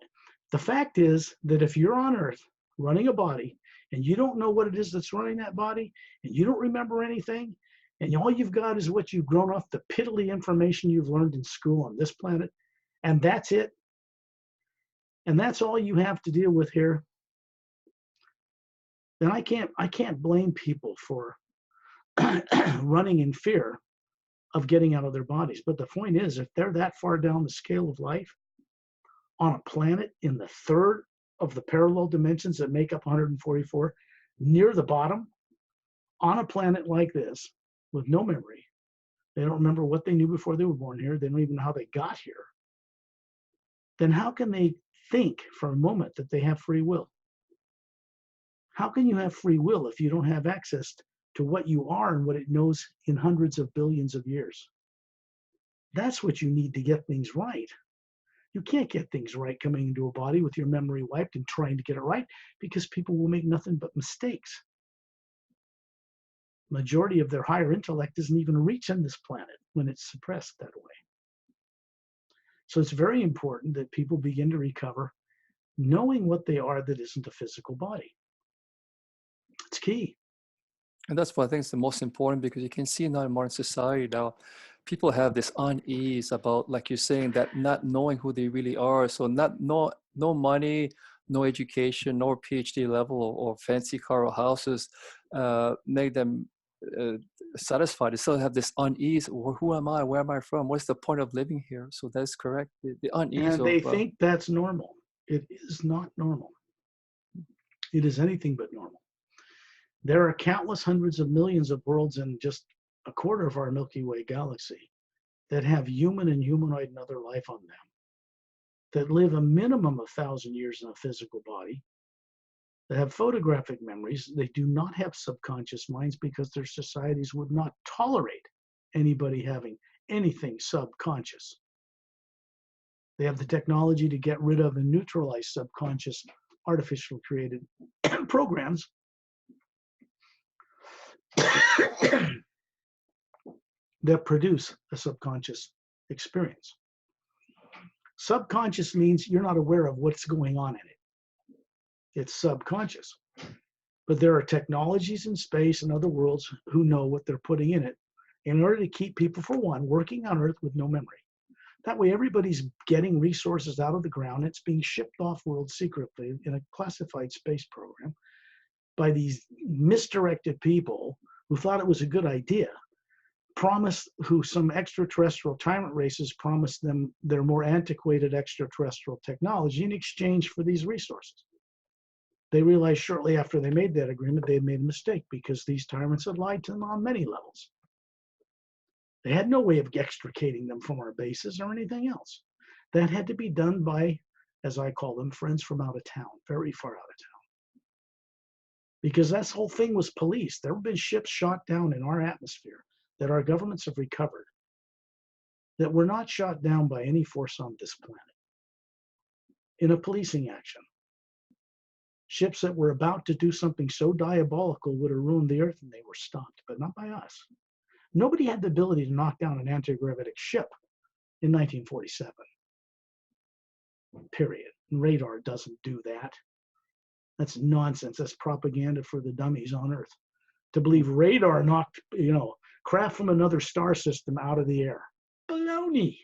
the fact is that if you're on Earth running a body and you don't know what it is that's running that body, and you don't remember anything, and all you've got is what you've grown off the piddly information you've learned in school on this planet, and that's it, and that's all you have to deal with here, then I can't blame people for running in fear of getting out of their bodies. But the point is, if they're that far down the scale of life, on a planet in the third of the parallel dimensions that make up 144, near the bottom, on a planet like this, with no memory, they don't remember what they knew before they were born here, they don't even know how they got here, then how can they think for a moment that they have free will? How can you have free will if you don't have access to what you are and what it knows in hundreds of billions of years? That's what you need to get things right. You can't get things right coming into a body with your memory wiped and trying to get it right, because people will make nothing but mistakes. Majority of their higher intellect doesn't even reach on this planet when it's suppressed that way. So it's very important that people begin to recover knowing what they are that isn't a physical body. It's key. And that's what I think is the most important, because you can see now in modern society now, people have this unease about, like you're saying, that not knowing who they really are. So no money, no education, no PhD level or fancy car or houses make them satisfied. They still have this unease. Well, who am I? Where am I from? What's the point of living here? So that's correct. The unease And they think that's normal. It is not normal. It is anything but normal. There are countless hundreds of millions of worlds in just a quarter of our Milky Way galaxy that have human and humanoid and other life on them, that live a minimum of 1,000 years in a physical body, that have photographic memories. They do not have subconscious minds because their societies would not tolerate anybody having anything subconscious. They have the technology to get rid of and neutralize subconscious, artificial created programs that produce a subconscious experience. Subconscious means you're not aware of what's going on in it. It's subconscious. But there are technologies in space and other worlds who know what they're putting in it in order to keep people, for one, working on Earth with no memory. That way everybody's getting resources out of the ground. It's being shipped off world secretly in a classified space program by these misdirected people who thought it was a good idea, who some extraterrestrial tyrant races promised them their more antiquated extraterrestrial technology in exchange for these resources. They realized shortly after they made that agreement, they had made a mistake, because these tyrants had lied to them on many levels. They had no way of extricating them from our bases or anything else. That had to be done by, as I call them, friends from out of town, very far out of town. because that whole thing was policed. There have been ships shot down in our atmosphere that our governments have recovered that were not shot down by any force on this planet in a policing action. Ships that were about to do something so diabolical would have ruined the earth, and they were stopped, but not by us. Nobody had the ability to knock down an anti-gravitic ship in 1947, period. And radar doesn't do that. That's nonsense. That's propaganda for the dummies on Earth. To believe radar knocked, craft from another star system out of the air. Baloney.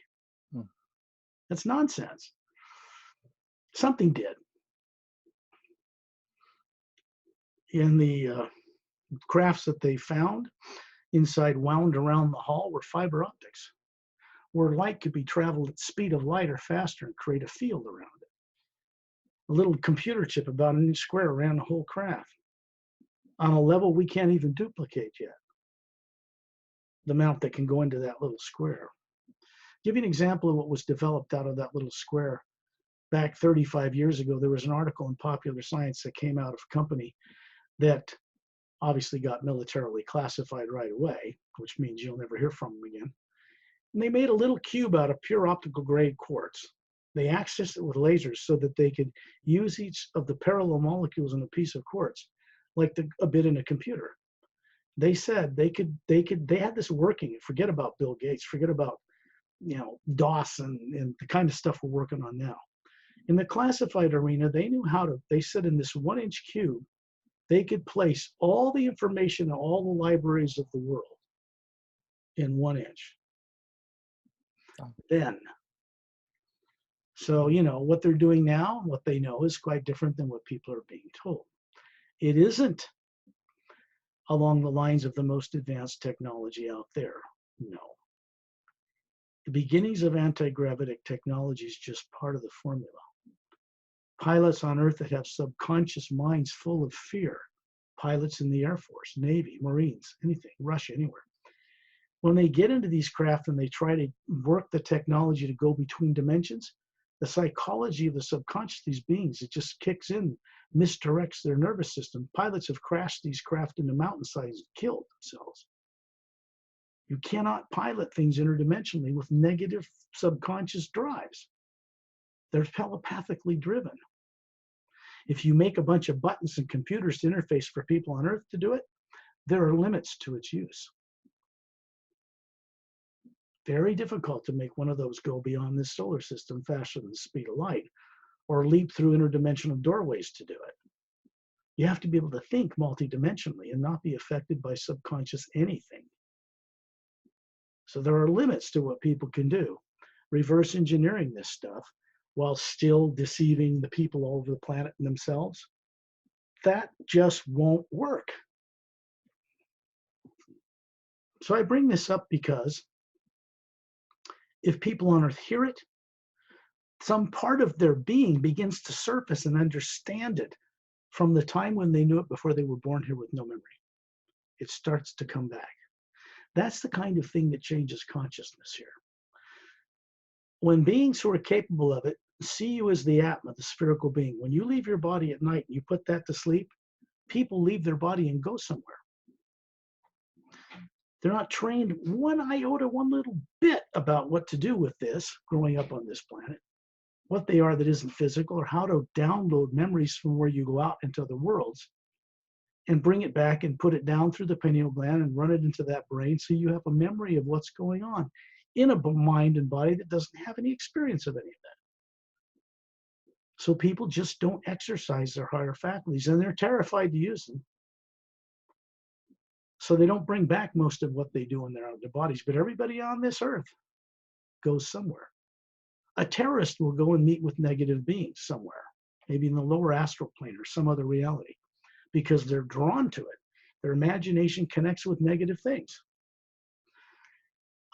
That's nonsense. Something did. In the crafts that they found, inside wound around the hull were fiber optics, where light could be traveled at speed of light or faster and create a field around it. A little computer chip about an inch square ran the whole craft on a level we can't even duplicate yet. The amount that can go into that little square. Give you an example of what was developed out of that little square. Back 35 years ago, there was an article in Popular Science that came out of a company that obviously got militarily classified right away, which means you'll never hear from them again. And they made a little cube out of pure optical grade quartz. They accessed it with lasers so that they could use each of the parallel molecules in a piece of quartz, like a bit in a computer. They said they had this working. Forget about Bill Gates, forget about DOS and the kind of stuff we're working on now. In the classified arena, they knew how to, they said in this 1-inch cube, they could place all the information in all the libraries of the world in 1 inch. Then, so, what they're doing now, what they know is quite different than what people are being told. It isn't along the lines of the most advanced technology out there. No. The beginnings of anti-gravitic technology is just part of the formula. Pilots on Earth that have subconscious minds full of fear, pilots in the Air Force, Navy, Marines, anything, Russia, anywhere. When they get into these craft and they try to work the technology to go between dimensions, the psychology of the subconscious, these beings, it just kicks in, misdirects their nervous system. Pilots have crashed these craft into mountainsides and killed themselves. You cannot pilot things interdimensionally with negative subconscious drives. They're telepathically driven. If you make a bunch of buttons and computers to interface for people on Earth to do it, there are limits to its use. Very difficult to make one of those go beyond this solar system faster than the speed of light, or leap through interdimensional doorways to do it. You have to be able to think multidimensionally and not be affected by subconscious anything. So there are limits to what people can do. Reverse engineering this stuff while still deceiving the people all over the planet and themselves, that just won't work. So I bring this up because if people on Earth hear it, some part of their being begins to surface and understand it from the time when they knew it before they were born here with no memory. It starts to come back. That's the kind of thing that changes consciousness here. When beings who are capable of it see you as the Atma, the spherical being, when you leave your body at night and you put that to sleep, people leave their body and go somewhere. They're not trained one iota, one little bit about what to do with this growing up on this planet, what they are that isn't physical, or how to download memories from where you go out into other worlds and bring it back and put it down through the pineal gland and run it into that brain so you have a memory of what's going on in a mind and body that doesn't have any experience of any of that. So people just don't exercise their higher faculties, and they're terrified to use them. So they don't bring back most of what they do in their bodies. But everybody on this earth goes somewhere. A terrorist will go and meet with negative beings somewhere, maybe in the lower astral plane or some other reality, because they're drawn to it. Their imagination connects with negative things.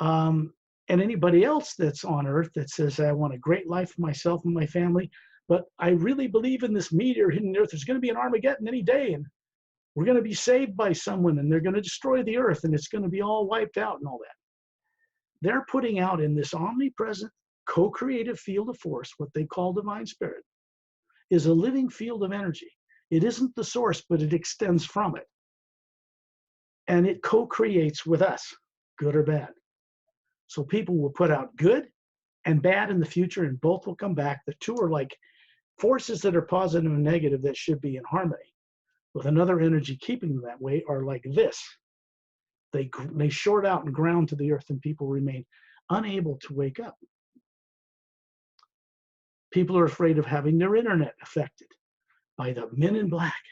And anybody else that's on Earth that says, I want a great life for myself and my family, but I really believe in this meteor hitting the Earth. There's going to be an Armageddon any day, and we're going to be saved by someone, and they're going to destroy the Earth, and it's going to be all wiped out and all that. They're putting out in this omnipresent, co-creative field of force, what they call divine spirit, is a living field of energy. It isn't the source, but it extends from it. And it co-creates with us, good or bad. So people will put out good and bad in the future, and both will come back. The two are like forces that are positive and negative that should be in harmony, with another energy keeping them that way, are like this. They short out and ground to the earth, and people remain unable to wake up. People are afraid of having their internet affected by the men in black.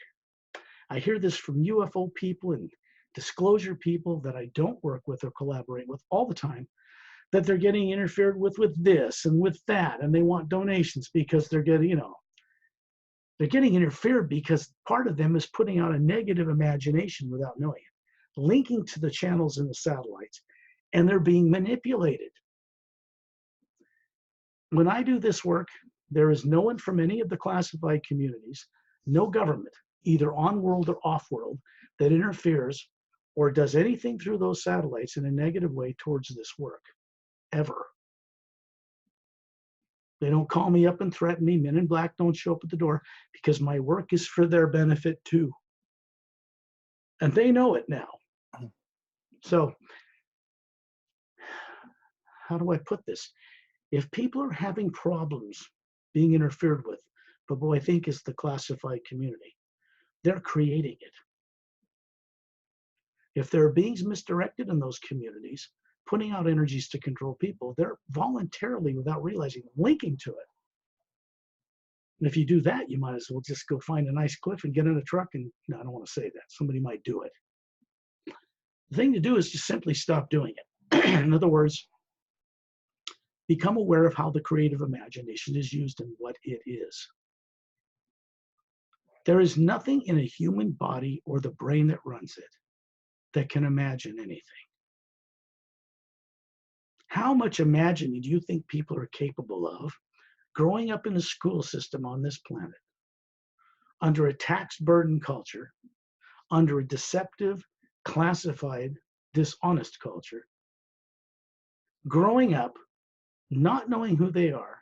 I hear this from UFO people and disclosure people that I don't work with or collaborate with all the time, that they're getting interfered with this and with that, and they want donations because they're getting, they're getting interfered because part of them is putting out a negative imagination without knowing it, linking to the channels in the satellites, and they're being manipulated. When I do this work, there is no one from any of the classified communities, no government, either on world or off world, that interferes or does anything through those satellites in a negative way towards this work, ever. They don't call me up and threaten me. Men in black don't show up at the door, because my work is for their benefit too. And they know it now. So how do I put this? If people are having problems being interfered with, but what I think is the classified community, they're creating it. If there are beings misdirected in those communities, putting out energies to control people, they're voluntarily, without realizing, linking to it. And if you do that, you might as well just go find a nice cliff and get in a truck and, no, I don't want to say that. Somebody might do it. The thing to do is just simply stop doing it. In other words, become aware of how the creative imagination is used and what it is. There is nothing in a human body or the brain that runs it that can imagine anything. How much imagining do you think people are capable of growing up in the school system on this planet, under a tax-burdened culture, under a deceptive, classified, dishonest culture, growing up, not knowing who they are,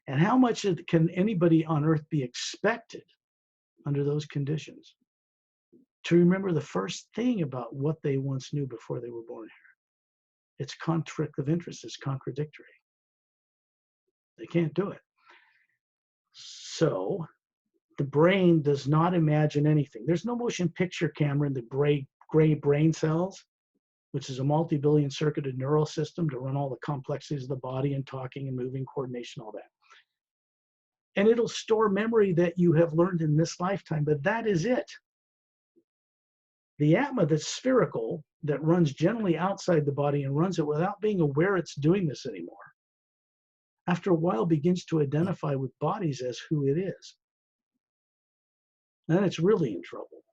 and how much can anybody on earth be expected under those conditions to remember the first thing about what they once knew before they were born here? It's conflict of interest, it's contradictory. They can't do it. So the brain does not imagine anything. There's no motion picture camera in the gray brain cells, which is a multi-billion circuited neural system to run all the complexities of the body and talking and moving, coordination, all that. And it'll store memory that you have learned in this lifetime, but that is it. The Atma that's spherical, that runs generally outside the body and runs it without being aware it's doing this anymore, after a while begins to identify with bodies as who it is. Then it's really in trouble,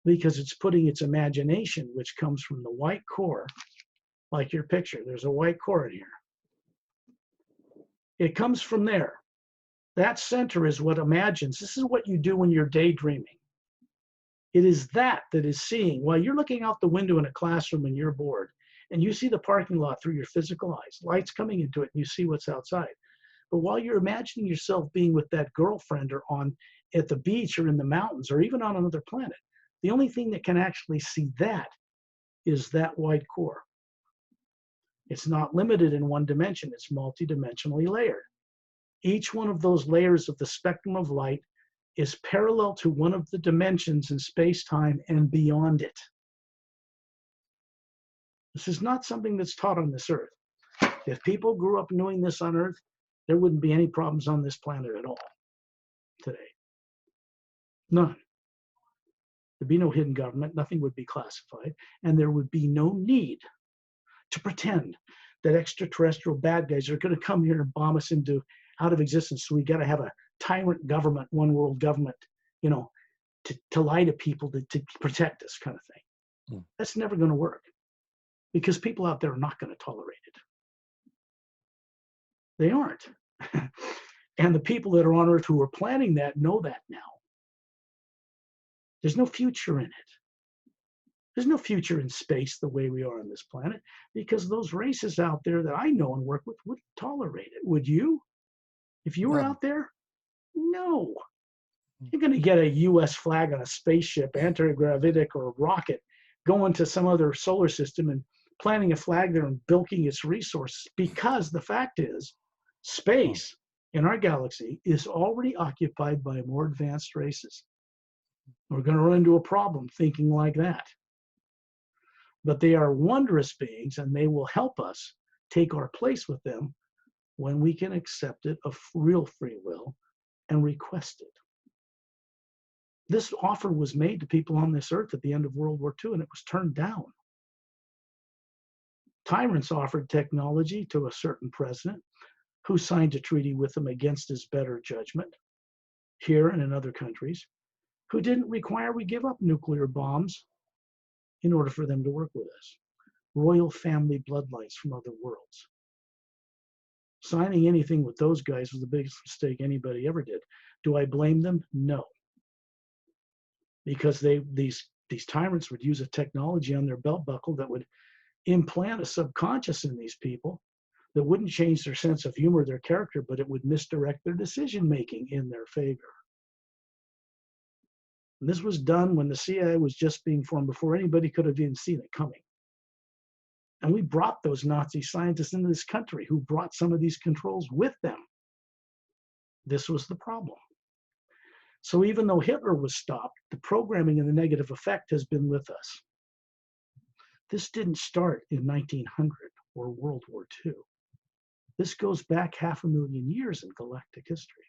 because it's putting its imagination, which comes from the white core, like your picture. There's a white core in here. It comes from there. That center is what imagines. This is what you do when you're daydreaming. It is that is seeing. While you're looking out the window in a classroom and you're bored, and you see the parking lot through your physical eyes, lights coming into it, and you see what's outside. But while you're imagining yourself being with that girlfriend or at the beach or in the mountains or even on another planet, the only thing that can actually see that is that white core. It's not limited in one dimension, it's multidimensionally layered. Each one of those layers of the spectrum of light is parallel to one of the dimensions in space-time and beyond it. This is not something that's taught on this earth. If people grew up knowing this on earth, there wouldn't be any problems on this planet at all today. None. There'd be no hidden government, nothing would be classified, and there would be no need to pretend that extraterrestrial bad guys are going to come here and bomb us out of existence. So we got to have a tyrant government, one world government, to lie to people to protect us, kind of thing. That's never going to work, because people out there are not going to tolerate it. They aren't. And the people that are on earth who are planning that know that now. There's no future in it. There's no future in space the way we are on this planet, because those races out there that I know and work with wouldn't tolerate it. Would you? If you were out there? No. You're going to get a US flag on a spaceship, anti-gravitic or a rocket, going to some other solar system and planting a flag there and bilking its resources, because the fact is, space in our galaxy is already occupied by more advanced races. We're going to run into a problem thinking like that. But they are wondrous beings, and they will help us take our place with them when we can accept it of real free will and request it. This offer was made to people on this earth at the end of World War II, and it was turned down. Tyrants offered technology to a certain president who signed a treaty with them against his better judgment, here and in other countries, who didn't require we give up nuclear bombs in order for them to work with us. Royal family bloodlines from other worlds. Signing anything with those guys was the biggest mistake anybody ever did. Do I blame them? No. Because these tyrants would use a technology on their belt buckle that would implant a subconscious in these people that wouldn't change their sense of humor, their character, but it would misdirect their decision-making in their favor. And this was done when the CIA was just being formed, before anybody could have even seen it coming. And we brought those Nazi scientists into this country who brought some of these controls with them. This was the problem. So even though Hitler was stopped, the programming and the negative effect has been with us. This didn't start in 1900 or World War II. This goes back 500,000 years in galactic history.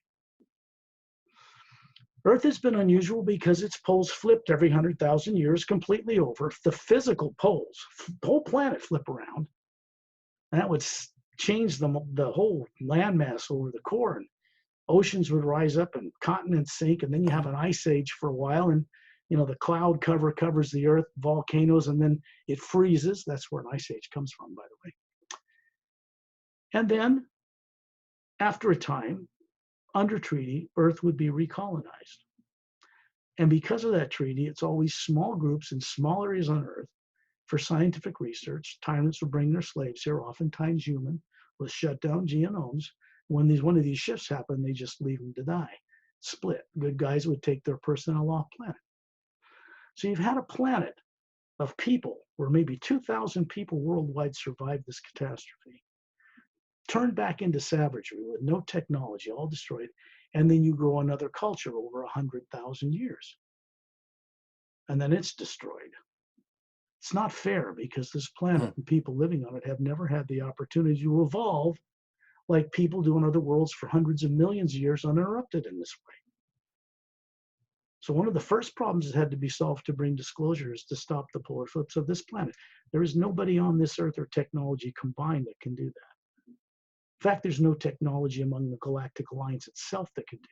Earth has been unusual because its poles flipped every 100,000 years completely over. The physical poles, the whole planet flip around, and that would change the whole landmass over the core, and oceans would rise up and continents sink, and then you have an ice age for a while, and the cloud cover covers the earth, volcanoes, and then it freezes. That's where an ice age comes from, by the way. And then, after a time, under treaty, Earth would be recolonized. And because of that treaty, it's always small groups in small areas on Earth for scientific research. Tyrants would bring their slaves here, oftentimes human, with shut down genomes. When one of these shifts happen, they just leave them to die. Split. Good guys would take their personnel off planet. So you've had a planet of people where maybe 2,000 people worldwide survived this catastrophe, turned back into savagery with no technology, all destroyed, and then you grow another culture over 100,000 years. And then it's destroyed. It's not fair, because this planet and people living on it have never had the opportunity to evolve like people do in other worlds for hundreds of millions of years uninterrupted in this way. So one of the first problems that had to be solved to bring disclosure is to stop the polar flips of this planet. There is nobody on this earth or technology combined that can do that. In fact, there's no technology among the Galactic Alliance itself that can do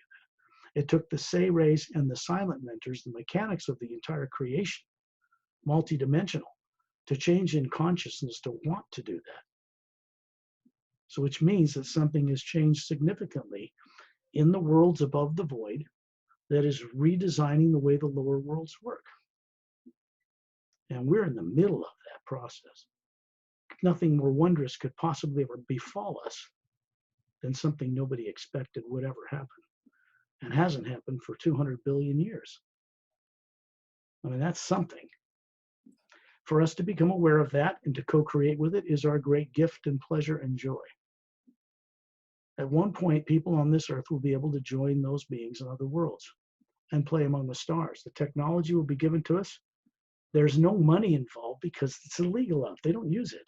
that. It took the Say rays and the silent mentors, the mechanics of the entire creation, multidimensional, to change in consciousness to want to do that. So which means that something has changed significantly in the worlds above the void that is redesigning the way the lower worlds work. And we're in the middle of that process. Nothing more wondrous could possibly ever befall us than something nobody expected would ever happen, and hasn't happened for 200 billion years. I mean, that's something. For us to become aware of that and to co-create with it is our great gift and pleasure and joy. At one point, people on this earth will be able to join those beings in other worlds and play among the stars. The technology will be given to us. There's no money involved because it's illegal out. They don't use it.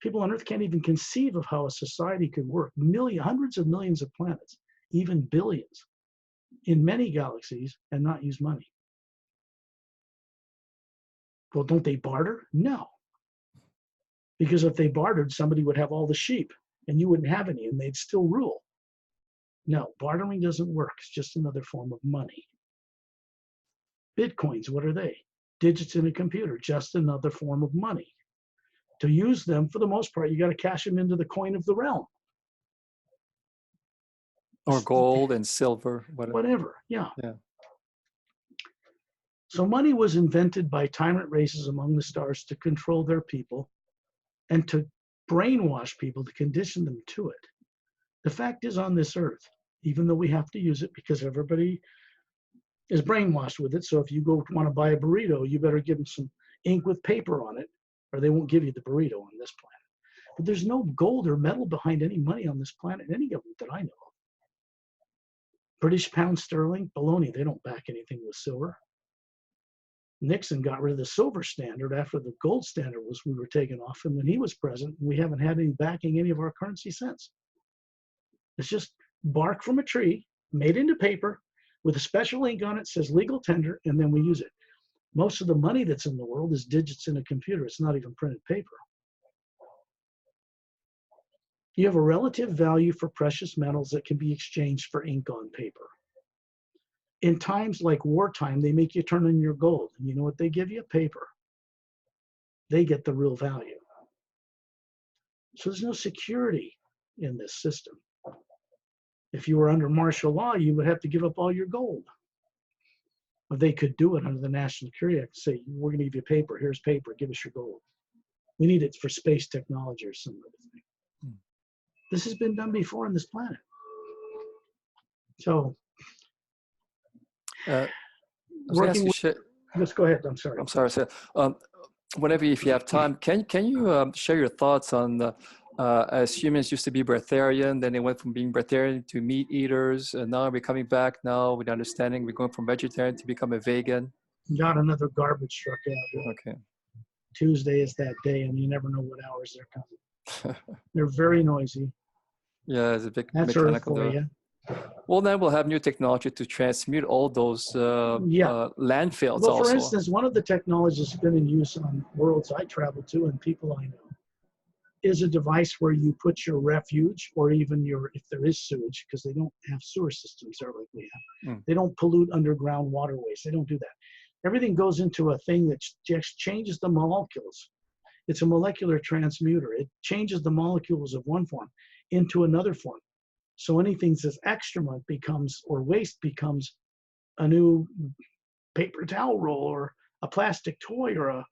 People on Earth can't even conceive of how a society could work. Hundreds of millions of planets, even billions, in many galaxies, and not use money. Well, don't they barter? No. Because if they bartered, somebody would have all the sheep, and you wouldn't have any, and they'd still rule. No, bartering doesn't work. It's just another form of money. Bitcoins, what are they? Digits in a computer, just another form of money. To use them, for the most part, you got to cash them into the coin of the realm. Or gold and silver, whatever. Yeah. So money was invented by tyrant races among the stars to control their people and to brainwash people, to condition them to it. The fact is, on this earth, even though we have to use it because everybody is brainwashed with it. So if you go want to buy a burrito, you better give them some ink with paper on it, or they won't give you the burrito on this planet. But there's no gold or metal behind any money on this planet, any government that I know of. British pound sterling, baloney, they don't back anything with silver. Nixon got rid of the silver standard after the gold standard we were taken off him when he was president. We haven't had any backing any of our currency since. It's just bark from a tree made into paper with a special ink on it, says legal tender, and then we use it. Most of the money that's in the world is digits in a computer. It's not even printed paper. You have a relative value for precious metals that can be exchanged for ink on paper. In times like wartime, they make you turn in your gold. And you know what they give you? Paper. They get the real value. So there's no security in this system. If you were under martial law, you would have to give up all your gold. But they could do it under the National Security Act, say, we're going to give you paper. Here's paper. Give us your gold. We need it for space technology or some other thing. This has been done before on this planet. So, working with, let's go ahead. I'm sorry. I'm sorry, sir. Whenever, if you have time, can you share your thoughts on as humans used to be breatharian, then they went from being breatharian to meat eaters, and now we're coming back now with understanding. We're going from vegetarian to become a vegan. Got another garbage truck out. Okay. Tuesday is that day, and you never know what hours they're coming. They're very noisy. Yeah, it's a big That's mechanical. Earth for you. Well, then we'll have new technology to transmute all those landfills. Well, also. for instance, one of the technologies that's been in use on worlds I travel to and people I know is a device where you put your refuge, or even if there is sewage, because they don't have sewer systems there like we have. They don't pollute underground waterways. They don't do that. Everything goes into a thing that just changes the molecules. It's a molecular transmuter. It changes the molecules of one form into another form. So anything that's excrement becomes, or waste becomes, a new paper towel roll or a plastic toy, or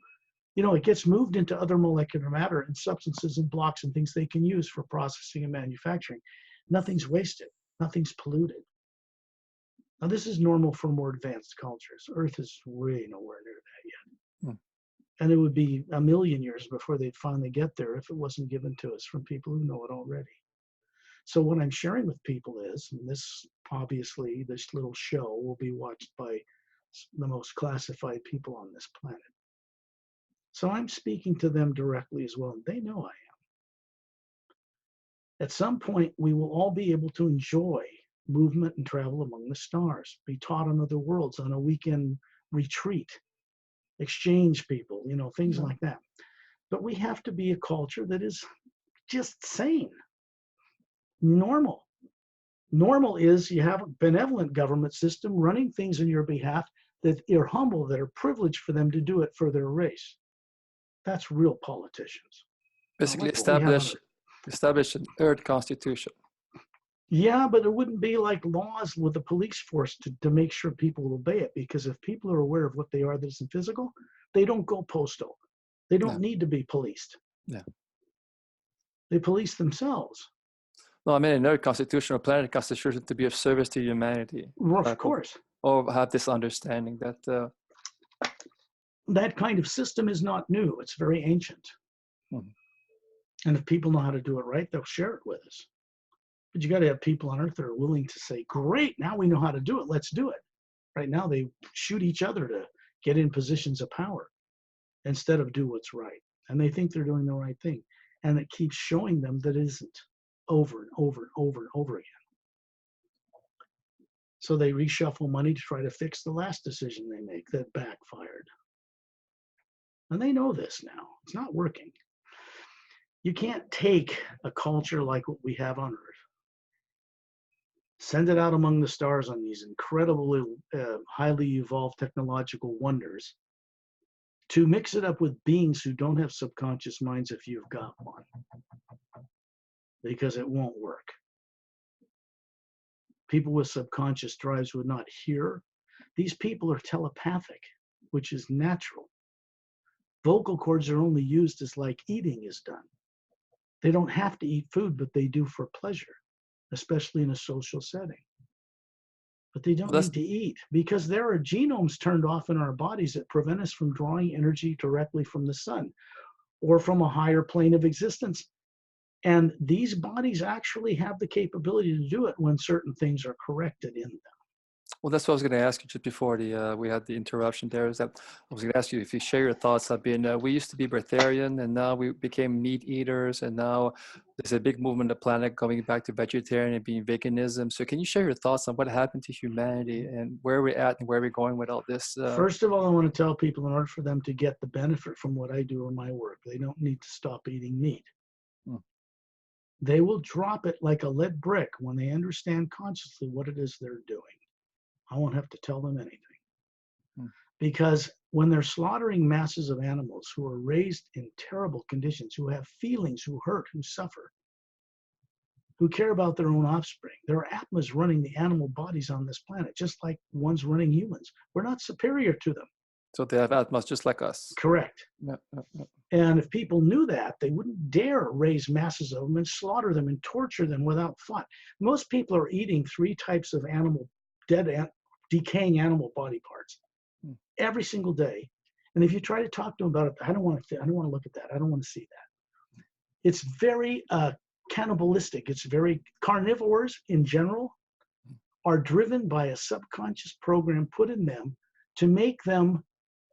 it gets moved into other molecular matter and substances and blocks and things they can use for processing and manufacturing. Nothing's wasted. Nothing's polluted. Now, this is normal for more advanced cultures. Earth is way nowhere near that yet. And it would be a million years before they'd finally get there if it wasn't given to us from people who know it already. So what I'm sharing with people is, and this, obviously, this little show will be watched by the most classified people on this planet. So I'm speaking to them directly as well, and they know I am. At some point, we will all be able to enjoy movement and travel among the stars, be taught on other worlds on a weekend retreat, exchange people, things like that. But we have to be a culture that is just sane. Normal. Normal is you have a benevolent government system running things on your behalf that are humble, that are privileged for them to do it for their race. That's real politicians. Basically, establish an Earth Constitution. Yeah, but it wouldn't be like laws with the police force to make sure people will obey it, because if people are aware of what they are that isn't physical, they don't go postal. They don't need to be policed. Yeah. They police themselves. No, I mean an Earth Constitution or planet Constitution to be of service to humanity. Of course. Or have this understanding that... that kind of system is not new. It's very ancient. And if people know how to do it right, they'll share it with us. But you got to have people on Earth that are willing to say, great, now we know how to do it. Let's do it. Right now, they shoot each other to get in positions of power instead of do what's right. And they think they're doing the right thing. And it keeps showing them that it isn't, over and over and over and over again. So they reshuffle money to try to fix the last decision they make that backfired. And they know this now. It's not working. You can't take a culture like what we have on Earth, send it out among the stars on these incredibly highly evolved technological wonders, to mix it up with beings who don't have subconscious minds if you've got one, because it won't work. People with subconscious drives would not hear. These people are telepathic, which is natural. Vocal cords are only used as like eating is done. They don't have to eat food, but they do for pleasure. especially in a social setting. But they don't Well, need to eat because there are genomes turned off in our bodies that prevent us from drawing energy directly from the sun or from a higher plane of existence. And these bodies actually have the capability to do it when certain things are corrected in them. that's what I was going to ask you just before we had the interruption there. Is that I was going to ask you if you share your thoughts. We used to be breatharian, and now we became meat eaters, and now there's a big movement on the planet going back to vegetarian and being veganism. So can you share your thoughts on what happened to humanity and where we're at and where we're going with all this? First of all, I want to tell people in order for them to get the benefit from what I do or my work, they don't need to stop eating meat. They will drop it like a lead brick when they understand consciously what it is they're doing. I won't have to tell them anything. Because when they're slaughtering masses of animals who are raised in terrible conditions, who have feelings, who hurt, who suffer, who care about their own offspring, there are Atmas running the animal bodies on this planet, just like ones running humans. We're not superior to them. So they have Atmas just like us. Correct. Yeah. And if people knew that, they wouldn't dare raise masses of them and slaughter them and torture them without thought. Most people are eating 3 types of decaying animal body parts every single day. And if you try to talk to them about it, I don't want to look at that. I don't want to see that. It's very cannibalistic. It's very carnivores in general are driven by a subconscious program put in them to make them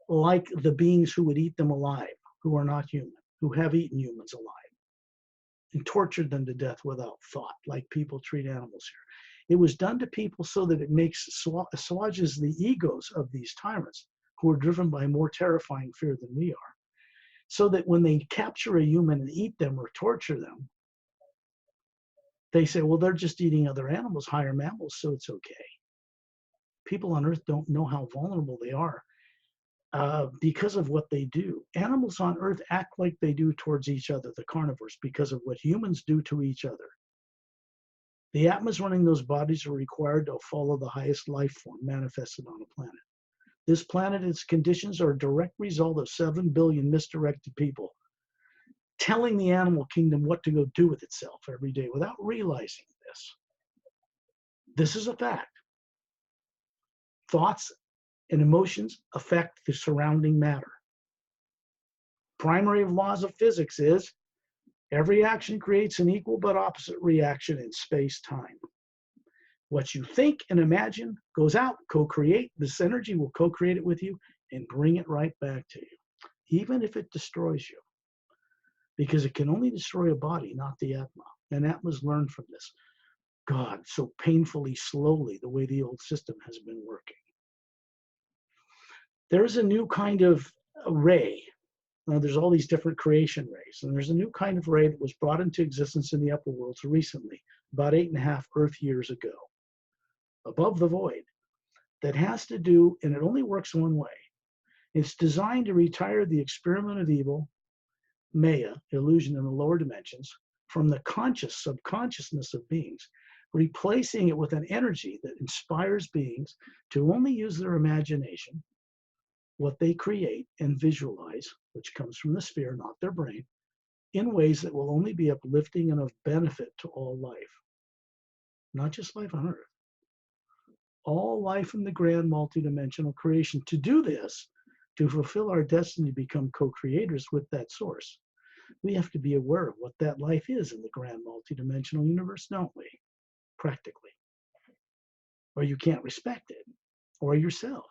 like the beings who would eat them alive, who are not human, who have eaten humans alive and tortured them to death without thought, like people treat animals here. It was done to people so that it assuages the egos of these tyrants who are driven by more terrifying fear than we are, so that when they capture a human and eat them or torture them, they say, well, they're just eating other animals, higher mammals, so it's okay. People on Earth don't know how vulnerable they are because of what they do. Animals on Earth act like they do towards each other, the carnivores, because of what humans do to each other. The Atmas running those bodies are required to follow the highest life form manifested on a planet. This planet, its conditions are a direct result of 7 billion misdirected people telling the animal kingdom what to go do with itself every day without realizing this. This is a fact. Thoughts and emotions affect the surrounding matter. Primary laws of physics is every action creates an equal but opposite reaction in space-time. What you think and imagine goes out, co-create. This energy will co-create it with you and bring it right back to you, even if it destroys you. Because it can only destroy a body, not the Atma. And Atmas learned from this. God, so painfully slowly, the way the old system has been working. There's a new kind of ray. There's all these different creation rays. And there's a new kind of ray that was brought into existence in the upper worlds recently, about 8.5 Earth years ago, above the void, that has to do, and it only works one way. It's designed to retire the experiment of evil, Maya, illusion in the lower dimensions, from the conscious subconsciousness of beings, replacing it with an energy that inspires beings to only use their imagination, what they create and visualize, which comes from the sphere, not their brain, in ways that will only be uplifting and of benefit to all life. Not just life on Earth. All life in the grand multidimensional creation. To do this, to fulfill our destiny to become co-creators with that source, we have to be aware of what that life is in the grand multidimensional universe, don't we? Practically. Or you can't respect it, or yourself.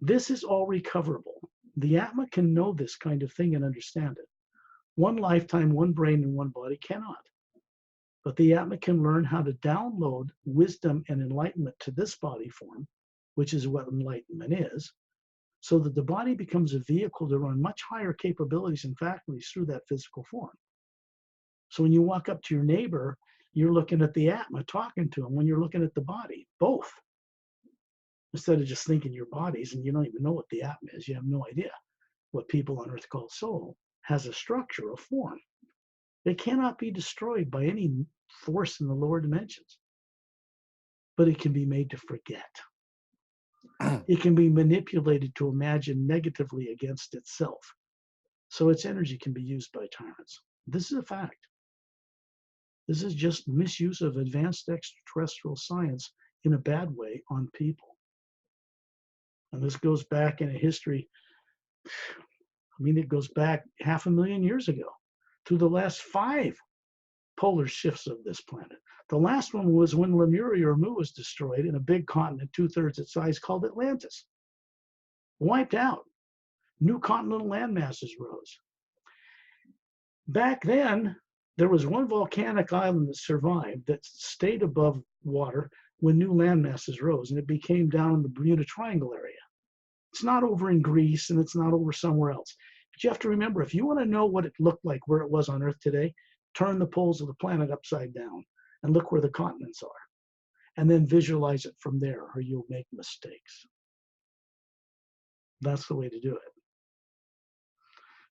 This is all recoverable. The Atma can know this kind of thing and understand it. One lifetime, one brain, and one body cannot. But the Atma can learn how to download wisdom and enlightenment to this body form, which is what enlightenment is, so that the body becomes a vehicle to run much higher capabilities and faculties through that physical form. So when you walk up to your neighbor, you're looking at the Atma, talking to him. When you're looking at the body, both. Instead of just thinking your bodies, and you don't even know what the Atma is, you have no idea. What people on Earth call soul has a structure, a form. It cannot be destroyed by any force in the lower dimensions. But it can be made to forget. It can be manipulated to imagine negatively against itself. So its energy can be used by tyrants. This is a fact. This is just misuse of advanced extraterrestrial science in a bad way on people. And this goes back in a history, I mean, it goes back 500,000 years ago to the last 5 polar shifts of this planet. The last one was when Lemriel or Mu was destroyed in a big continent 2/3 its size called Atlantis. Wiped out. New continental landmasses rose. Back then, there was one volcanic island that survived that stayed above water when new landmasses rose, and it became down in the Bermuda Triangle area. It's not over in Greece, and it's not over somewhere else. But you have to remember, if you want to know what it looked like where it was on Earth today, turn the poles of the planet upside down and look where the continents are. And then visualize it from there, or you'll make mistakes. That's the way to do it.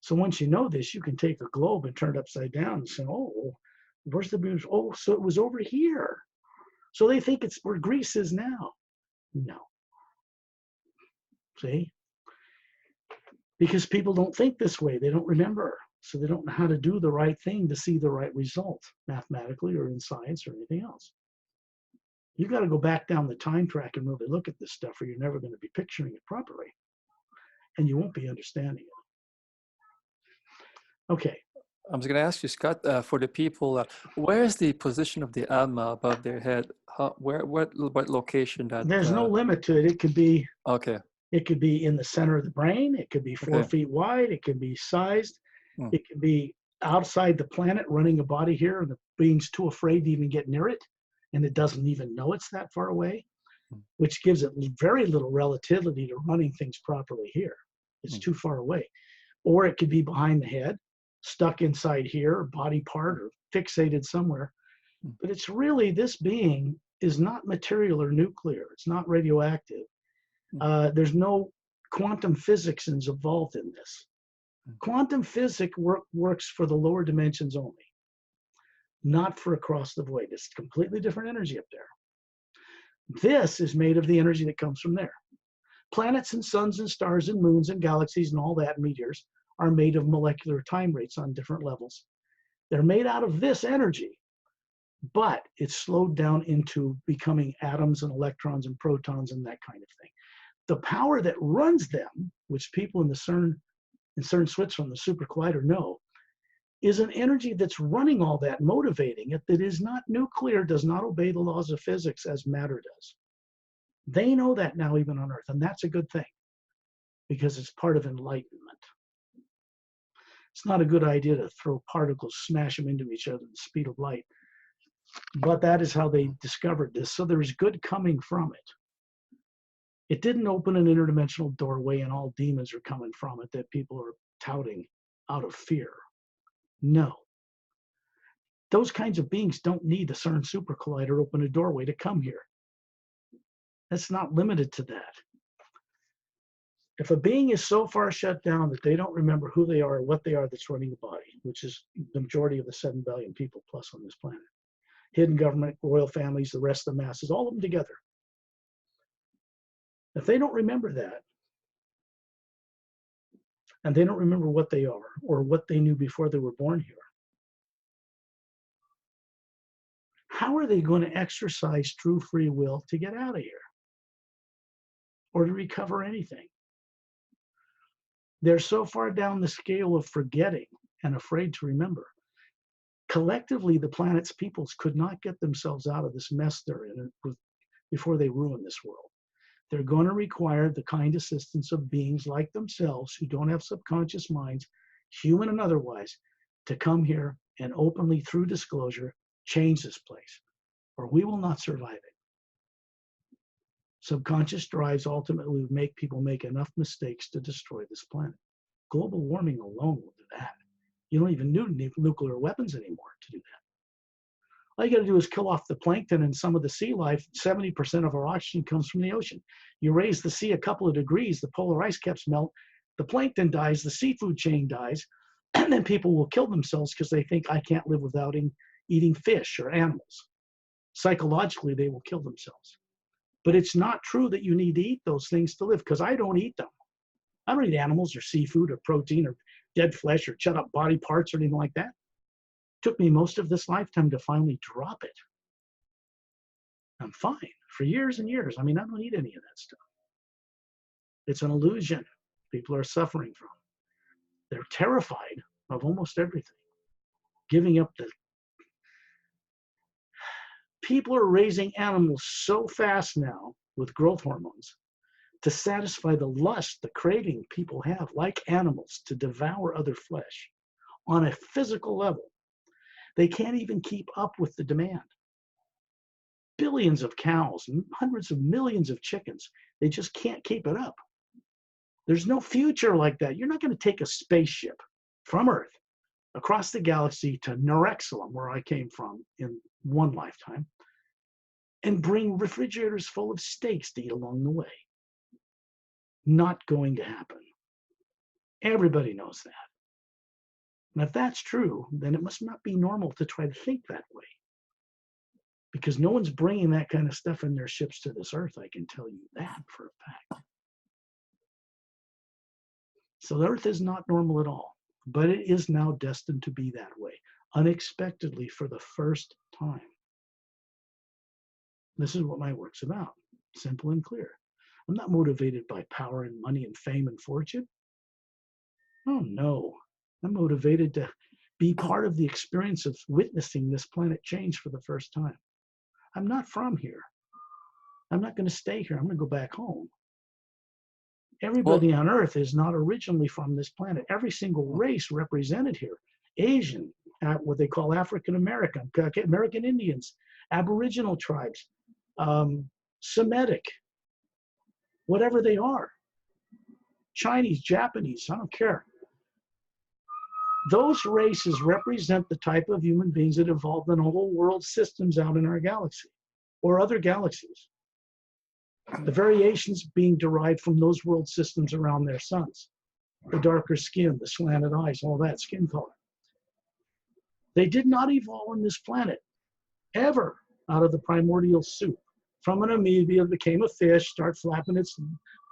So once you know this, you can take a globe and turn it upside down and say, oh, where's the Bermuda? Oh, so it was over here. So they think it's where Greece is now. No. See? Because people don't think this way. They don't remember. So they don't know how to do the right thing to see the right result, mathematically or in science or anything else. You got to go back down the time track and really look at this stuff, or you're never going to be picturing it properly. And you won't be understanding it. Okay. I was going to ask you, Scott, for the people, where is the position of the Atma above their head? What location? There's no limit to it. It could be. Okay. It could be in the center of the brain. It could be 4 feet wide. It could be sized. It could be outside the planet, running a body here, and the being's too afraid to even get near it, and it doesn't even know it's that far away, which gives it very little relativity to running things properly here. It's too far away. Or it could be behind the head, stuck inside here, or body part, or fixated somewhere. But it's really, this being is not material or nuclear. It's not radioactive. There's no quantum physics involved in this. Quantum physics works for the lower dimensions only, not for across the void. It's completely different energy up there. This is made of the energy that comes from there. Planets and suns and stars and moons and galaxies and all that, meteors, are made of molecular time rates on different levels. They're made out of this energy, but it's slowed down into becoming atoms and electrons and protons and that kind of thing. The power that runs them, which people in the CERN Switzerland, the super collider, know, is an energy that's running all that, motivating it, that is not nuclear, does not obey the laws of physics as matter does. They know that now, even on Earth, and that's a good thing, because it's part of enlightenment. It's not a good idea to throw particles, smash them into each other at the speed of light, but that is how they discovered this. So there's good coming from it. It didn't open an interdimensional doorway and all demons are coming from it that people are touting out of fear. No. Those kinds of beings don't need the CERN super collider to open a doorway to come here. That's not limited to that. If a being is so far shut down that they don't remember who they are or what they are that's running the body, which is the majority of the 7 billion people plus on this planet, hidden government, royal families, the rest of the masses, all of them together. If they don't remember that, and they don't remember what they are or what they knew before they were born here, how are they going to exercise true free will to get out of here or to recover anything? They're so far down the scale of forgetting and afraid to remember. Collectively, the planet's peoples could not get themselves out of this mess they're in before they ruin this world. They're going to require the kind assistance of beings like themselves who don't have subconscious minds, human and otherwise, to come here and openly, through disclosure, change this place, or we will not survive it. Subconscious drives ultimately make people make enough mistakes to destroy this planet. Global warming alone will do that. You don't even need nuclear weapons anymore to do that. All you got to do is kill off the plankton and some of the sea life. 70% of our oxygen comes from the ocean. You raise the sea a couple of degrees, the polar ice caps melt, the plankton dies, the seafood chain dies, and then people will kill themselves because they think, I can't live without eating fish or animals. Psychologically, they will kill themselves. But it's not true that you need to eat those things to live, because I don't eat them. I don't eat animals or seafood or protein or dead flesh or shut up body parts or anything like that. Took me most of this lifetime to finally drop it. I'm fine for years and years. I mean, I don't need any of that stuff. It's an illusion people are suffering from. They're terrified of almost everything. Giving up the... People are raising animals so fast now with growth hormones to satisfy the lust, the craving people have, like animals, to devour other flesh on a physical level. They can't even keep up with the demand. Billions of cows and hundreds of millions of chickens. They just can't keep it up. There's no future like that. You're not going to take a spaceship from Earth across the galaxy to Namaste, where I came from in one lifetime, and bring refrigerators full of steaks to eat along the way. Not going to happen. Everybody knows that. And if that's true, then it must not be normal to try to think that way. Because no one's bringing that kind of stuff in their ships to this Earth, I can tell you that for a fact. So the Earth is not normal at all, but it is now destined to be that way, unexpectedly for the first time. This is what my work's about, simple and clear. I'm not motivated by power and money and fame and fortune. Oh no, I'm motivated to be part of the experience of witnessing this planet change for the first time. I'm not from here. I'm not going to stay here. I'm going to go back home. Everybody on Earth is not originally from this planet. Every single race represented here, Asian, what they call African American, American Indians, Aboriginal tribes, Semitic, whatever they are, Chinese, Japanese, I don't care. Those races represent the type of human beings that evolved in whole world systems out in our galaxy or other galaxies. The variations being derived from those world systems around their suns. The darker skin, the slanted eyes, all that skin color. They did not evolve on this planet ever out of the primordial soup. From an amoeba, it became a fish, started flapping its,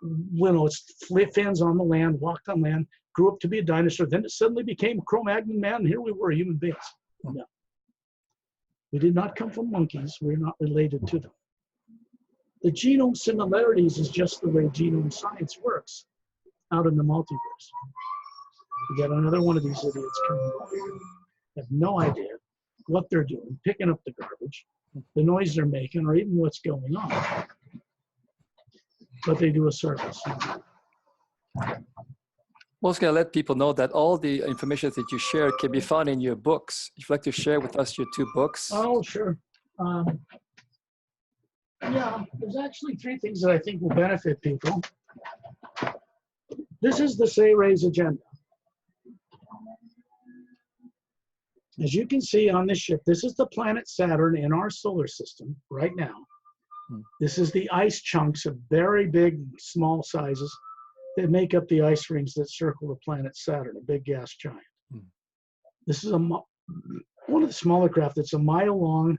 its fins on the land, walked on land, grew up to be a dinosaur. Then it suddenly became a Cro-Magnon man, and here we were, human beings. No. We did not come from monkeys. We're not related to them. The genome similarities is just the way genome science works out in the multiverse. You got another one of these idiots coming by here. Have no idea what they're doing, picking up the garbage, the noise they're making, or even what's going on. But they do a service. Well, I was going to let people know that all the information that you share can be found in your books. If you'd like to share with us your 2 books. Oh, sure. Yeah, there's actually 3 things that I think will benefit people. This is the Sayre's agenda. As you can see on this ship, this is the planet Saturn in our solar system right now. This is the ice chunks of very big, small sizes that make up the ice rings that circle the planet Saturn, a big gas giant. This is one of the smaller craft. It's a mile-long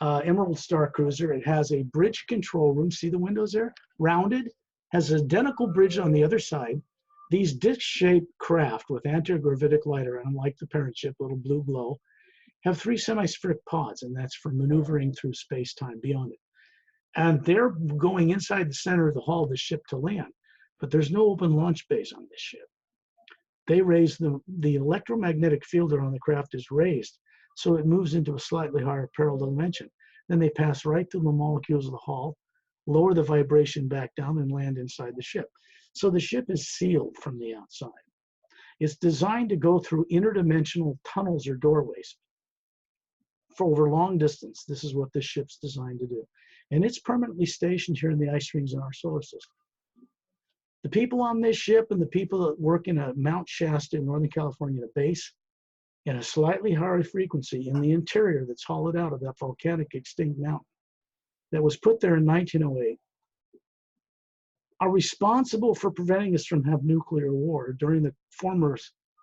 Emerald Star cruiser. It has a bridge control room. See the windows there? Rounded. Has an identical bridge on the other side. These disc-shaped craft with anti-gravitic lighter, and like the parent ship, little blue glow, have 3 semi-spheric pods, and that's for maneuvering through space-time beyond it. And they're going inside the center of the hull of the ship to land, but there's no open launch bays on this ship. They raise the electromagnetic field around the craft is raised, so it moves into a slightly higher parallel dimension. Then they pass right through the molecules of the hull, lower the vibration back down, and land inside the ship. So the ship is sealed from the outside. It's designed to go through interdimensional tunnels or doorways for over long distance. This is what this ship's designed to do. And it's permanently stationed here in the ice rings in our solar system. The people on this ship and the people that work in a Mount Shasta in Northern California, the base, in a slightly higher frequency in the interior that's hollowed out of that volcanic extinct mountain that was put there in 1908, are responsible for preventing us from having nuclear war during the former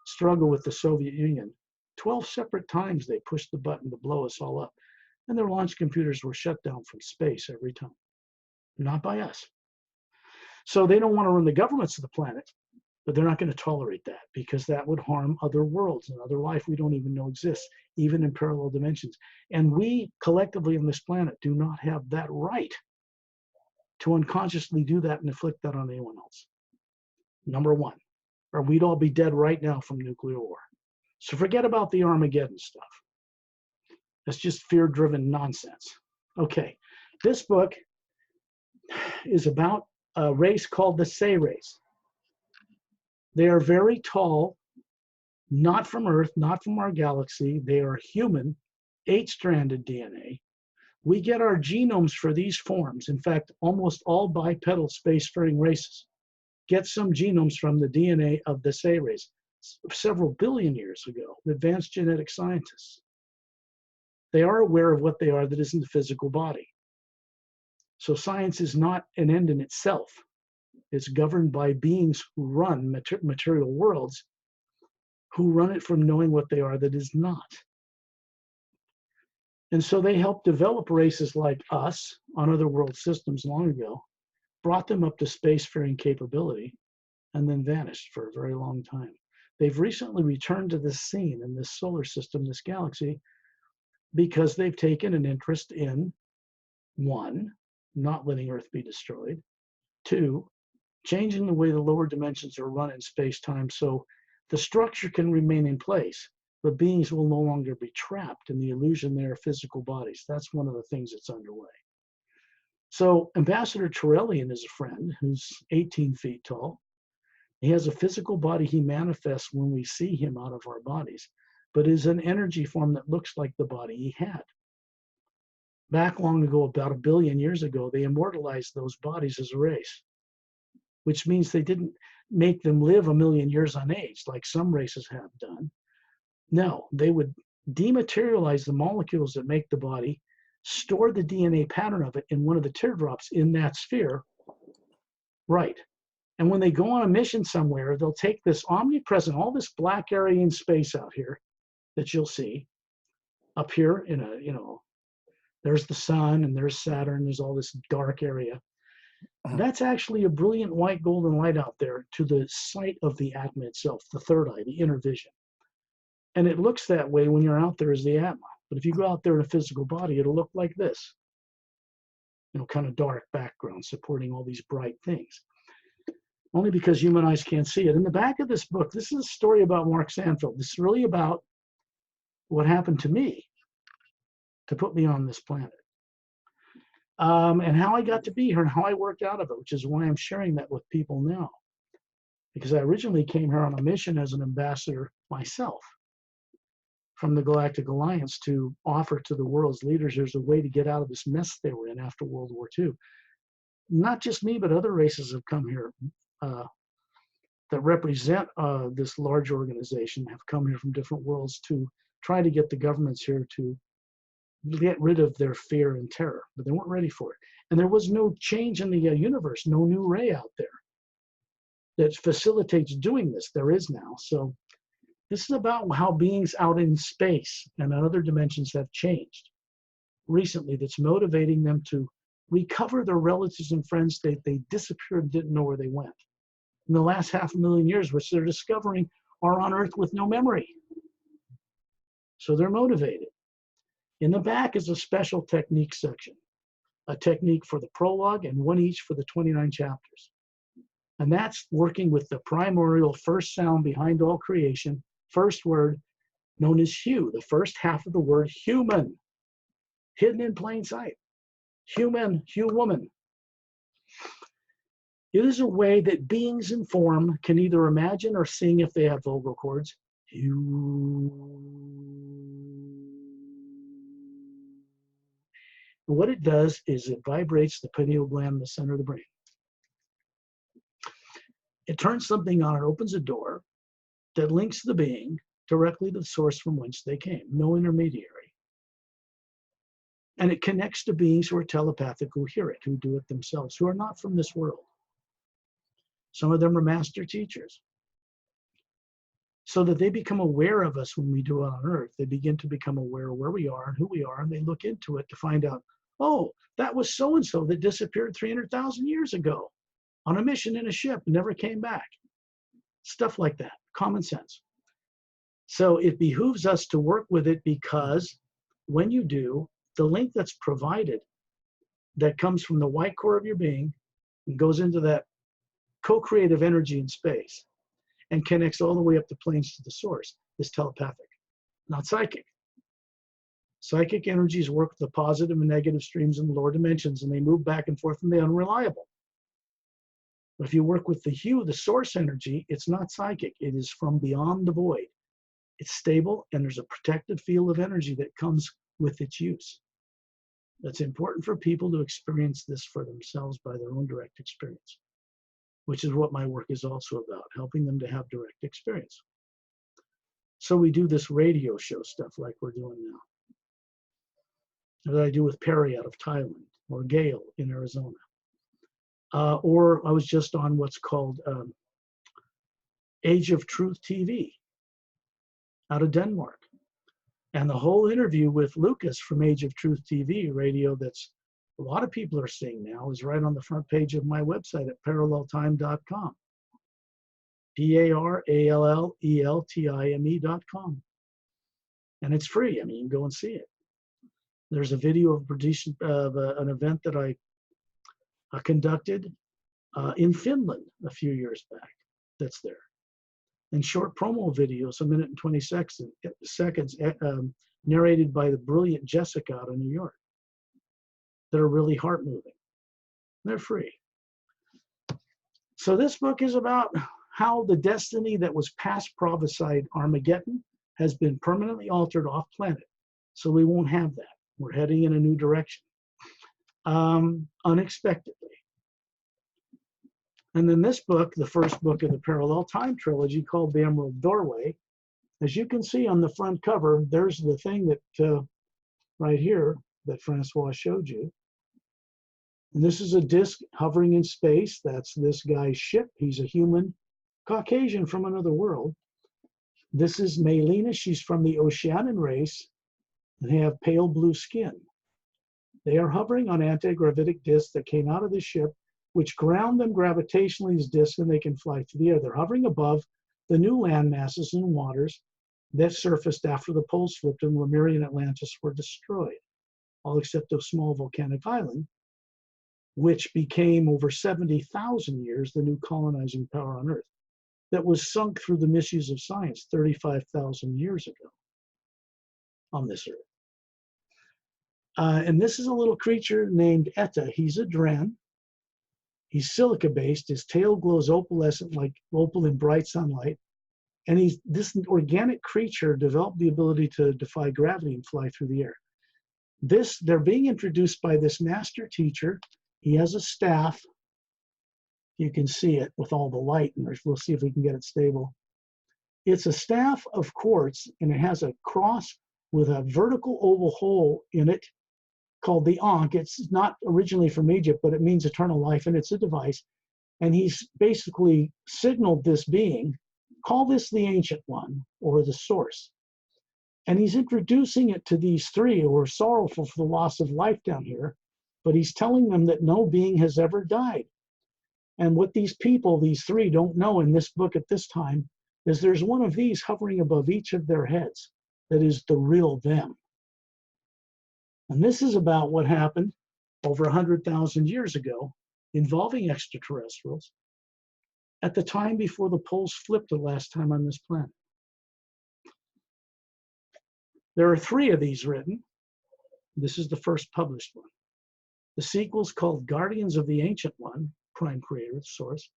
struggle with the Soviet Union. 12 separate times they pushed the button to blow us all up. And their launch computers were shut down from space every time. Not by us. So they don't want to run the governments of the planet. But they're not going to tolerate that because that would harm other worlds and other life we don't even know exists, even in parallel dimensions. And we collectively on this planet do not have that right to unconsciously do that and inflict that on anyone else. Number one, or we'd all be dead right now from nuclear war. So forget about the Armageddon stuff. That's just fear-driven nonsense. Okay, this book is about a race called the Say race. They are very tall, not from Earth, not from our galaxy. They are human, 8-stranded DNA. We get our genomes for these forms. In fact, almost all bipedal spacefaring races get some genomes from the DNA of the Say race several billion years ago, advanced genetic scientists. They are aware of what they are that isn't the physical body. So science is not an end in itself. It's governed by beings who run material worlds, who run it from knowing what they are that is not. And so they helped develop races like us on other world systems long ago, brought them up to spacefaring capability, and then vanished for a very long time. They've recently returned to this scene in this solar system, this galaxy, because they've taken an interest in, 1, not letting Earth be destroyed, 2, changing the way the lower dimensions are run in space-time so the structure can remain in place, but beings will no longer be trapped in the illusion they are physical bodies. That's one of the things that's underway. So Ambassador Terrellian is a friend who's 18 feet tall. He has a physical body he manifests when we see him out of our bodies, but is an energy form that looks like the body he had. Back long ago, about 1 billion years ago, they immortalized those bodies as a race, which means they didn't make them live 1 million years unaged like some races have done. No, they would dematerialize the molecules that make the body, store the DNA pattern of it in one of the teardrops in that sphere. Right. And when they go on a mission somewhere, they'll take this omnipresent, all this black area in space out here that you'll see up here in a, there's the sun and there's Saturn, there's all this dark area. That's actually a brilliant white golden light out there to the sight of the Atma itself, the third eye, the inner vision. And it looks that way when you're out there as the Atma. But if you go out there in a physical body, it'll look like this. Kind of dark background supporting all these bright things. Only because human eyes can't see it. In the back of this book, this is a story about Mark Sanfield. This is really about what happened to me to put me on this planet. And how I got to be here and how I worked out of it, which is why I'm sharing that with people now. Because I originally came here on a mission as an ambassador myself from the Galactic Alliance to offer to the world's leaders there's a way to get out of this mess they were in after World War II. Not just me, but other races have come here that represent this large organization, have come here from different worlds to try to get the governments here to get rid of their fear and terror, but they weren't ready for it. And there was no change in the universe, no new ray out there that facilitates doing this. There is now. So this is about how beings out in space and in other dimensions have changed recently, that's motivating them to recover their relatives and friends that they disappeared and didn't know where they went. In the last 500,000 years, which they're discovering are on Earth with no memory. So they're motivated. In the back is a special technique section, a technique for the prologue and one each for the 29 chapters. And that's working with the primordial first sound behind all creation, first word known as Hu, the first half of the word human, hidden in plain sight. Human, Hu woman. It is a way that beings in form can either imagine or sing if they have vocal cords. What it does is it vibrates the pineal gland in the center of the brain. It turns something on, it opens a door that links the being directly to the source from whence they came, no intermediary. And it connects to beings who are telepathic, who hear it, who do it themselves, who are not from this world. Some of them are master teachers. So that they become aware of us when we do it on Earth. They begin to become aware of where we are and who we are, and they look into it to find out, oh, that was so-and-so that disappeared 300,000 years ago on a mission in a ship and never came back. Stuff like that, common sense. So it behooves us to work with it, because when you do, the link that's provided that comes from the white core of your being and goes into that co-creative energy in space and connects all the way up the planes to the source is telepathic, not psychic. Psychic energies work with the positive and negative streams in the lower dimensions, and they move back and forth, and they're unreliable. But if you work with the hue, the source energy, it's not psychic. It is from beyond the void. It's stable, and there's a protected field of energy that comes with its use. That's important for people to experience this for themselves by their own direct experience, which is what my work is also about, helping them to have direct experience. So we do this radio show stuff like we're doing now, that I do with Perry out of Thailand, or Gail in Arizona. Or I was just on what's called Age of Truth TV out of Denmark. And the whole interview with Lucas from Age of Truth TV radio, that's a lot of people are seeing now, is right on the front page of my website at paralleltime.com. PARALLELTIME.com. And it's free. I mean, you can go and see it. There's a video of an event that I conducted in Finland a few years back that's there. And short promo videos, 1 minute and 20 seconds, narrated by the brilliant Jessica out of New York, that are really heart-moving. They're free. So this book is about how the destiny that was past prophesied, Armageddon, has been permanently altered off planet. So we won't have that. We're heading in a new direction, unexpectedly. And then this book, the first book of the Parallel Time trilogy, called The Emerald Doorway, as you can see on the front cover, there's the thing that right here that Francois showed you. And this is a disc hovering in space. That's this guy's ship. He's a human Caucasian from another world. This is Melina. She's from the Oceanian race, and they have pale blue skin. They are hovering on anti-gravitic discs that came out of the ship, which ground them gravitationally as discs, and they can fly through the air. They're hovering above the new land masses and waters that surfaced after the poles flipped and Lemriel and Atlantis were destroyed, all except a small volcanic island, which became over 70,000 years the new colonizing power on Earth, that was sunk through the misuse of science 35,000 years ago on this Earth. And this is a little creature named Etta. He's a Dren. He's silica-based. His tail glows opalescent, like opal in bright sunlight. And this organic creature developed the ability to defy gravity and fly through the air. They're being introduced by this master teacher. He has a staff. You can see it with all the light, and we'll see if we can get it stable. It's a staff of quartz, and it has a cross with a vertical oval hole in it called the Ankh. It's not originally from Egypt, but it means eternal life, and it's a device. And he's basically signaled this being, call this the Ancient One, or the Source. And he's introducing it to these three who are sorrowful for the loss of life down here, but he's telling them that no being has ever died. And what these people, these three, don't know in this book at this time is there's one of these hovering above each of their heads that is the real them. And this is about what happened over 100,000 years ago involving extraterrestrials at the time before the poles flipped the last time on this planet. There are 3 of these written. This is the first published one. The sequel's called Guardians of the Ancient One, Prime Creator, Source.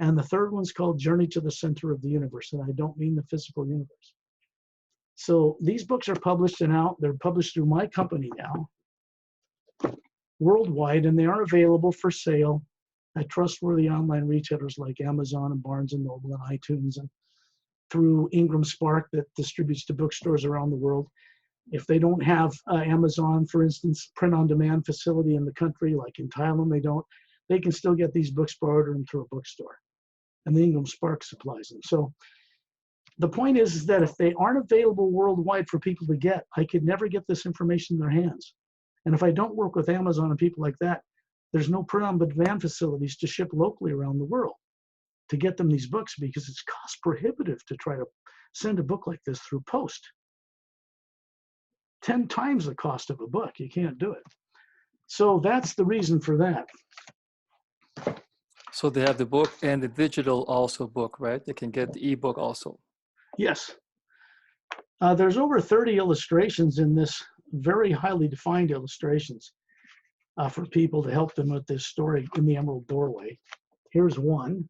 And the third one's called Journey to the Center of the Universe. And I don't mean the physical universe. So these books are published and out. They're published through my company now, worldwide, and they are available for sale at trustworthy online retailers like Amazon and Barnes & Noble and iTunes, and through Ingram Spark that distributes to bookstores around the world. If they don't have Amazon, for instance, print-on-demand facility in the country, like in Thailand, they can still get these books by ordering through a bookstore. And the Ingram Spark supplies them. So the point is that if they aren't available worldwide for people to get, I could never get this information in their hands. And if I don't work with Amazon and people like that, there's no print-on-demand facilities to ship locally around the world. to get them these books because it's cost prohibitive to try to send a book like this through post. 10 times the cost of a book. You can't do it. So that's the reason for that. So they have the book and the digital also book, right? They can get the ebook also. Yes. There's over 30 illustrations in this, very highly defined illustrations for people to help them with this story in the Emerald Doorway. Here's one.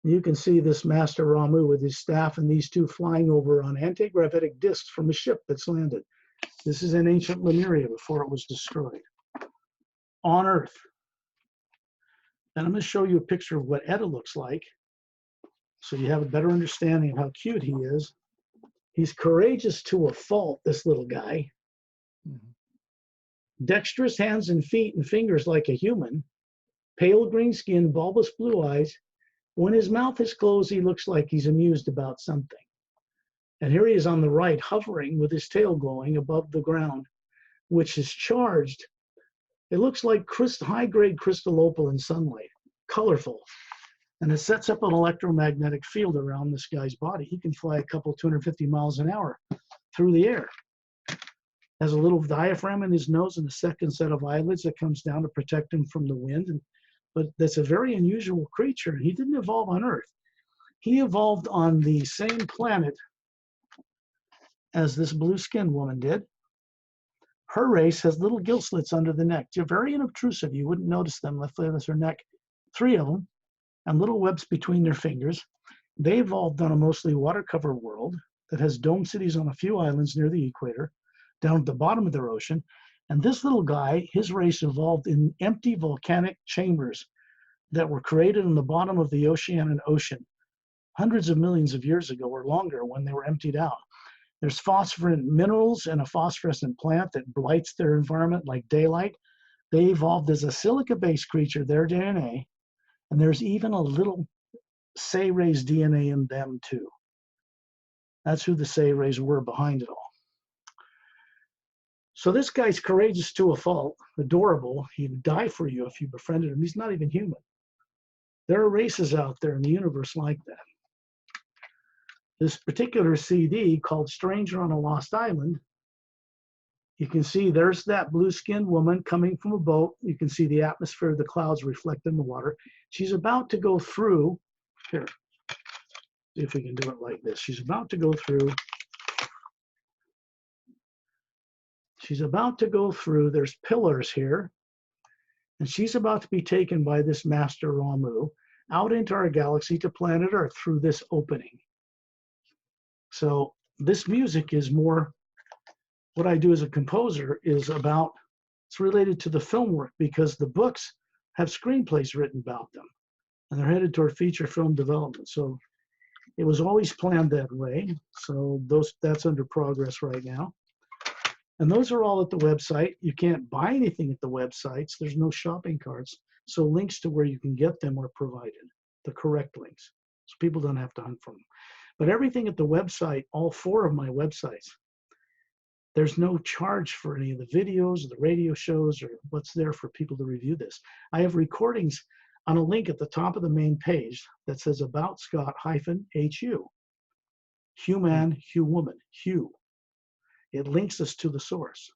You can see this Master Ramu with his staff and these two flying over on anti-gravitic discs from a ship that's landed. This is in ancient Lemuria before it was destroyed. On Earth. And I'm going to show you a picture of what Etta looks like so you have a better understanding of how cute he is. He's courageous to a fault, this little guy. Mm-hmm. Dexterous hands and feet and fingers like a human. Pale green skin, bulbous blue eyes. When his mouth is closed, he looks like he's amused about something. And here he is on the right, hovering with his tail glowing above the ground, which is charged. It looks like high-grade crystal opal in sunlight, colorful. And it sets up an electromagnetic field around this guy's body. He can fly a couple 250 miles an hour through the air. Has a little diaphragm in his nose and a second set of eyelids that comes down to protect him from the wind. But that's a very unusual creature. He didn't evolve on Earth. He evolved on the same planet as this blue-skinned woman did. Her race has little gill slits under the neck. They're very unobtrusive. You wouldn't notice them if it was her neck. 3 of them, and little webs between their fingers. They evolved on a mostly water-covered world that has dome cities on a few islands near the equator, down at the bottom of their ocean. And this little guy, his race evolved in empty volcanic chambers that were created in the bottom of the Oceanian Ocean hundreds of millions of years ago or longer when they were emptied out. There's phosphorant minerals and a phosphorescent plant that blights their environment like daylight. They evolved as a silica-based creature, their DNA, and there's even a little Say Rays DNA in them too. That's who the Say Rays were behind it all. So this guy's courageous to a fault, adorable. He'd die for you if you befriended him. He's not even human. There are races out there in the universe like that. This particular CD called Stranger on a Lost Island, you can see there's that blue-skinned woman coming from a boat. You can see the atmosphere of the clouds reflect in the water. She's about to go through, here, see if we can do it like this. She's about to go through. She's about to go through, there's pillars here, and she's about to be taken by this Master Ramu out into our galaxy to planet Earth through this opening. So this music is more, what I do as a composer is about, it's related to the film work because the books have screenplays written about them and they're headed toward feature film development. So it was always planned that way. So that's under progress right now. And those are all at the website. You can't buy anything at the websites. There's no shopping carts. So links to where you can get them are provided, the correct links. So people don't have to hunt for them. But everything at the website, all 4 of my websites, there's no charge for any of the videos or the radio shows or what's there for people to review this. I have recordings on a link at the top of the main page that says about Scott-HU. Human, Hugh woman, Hugh. It links us to the source.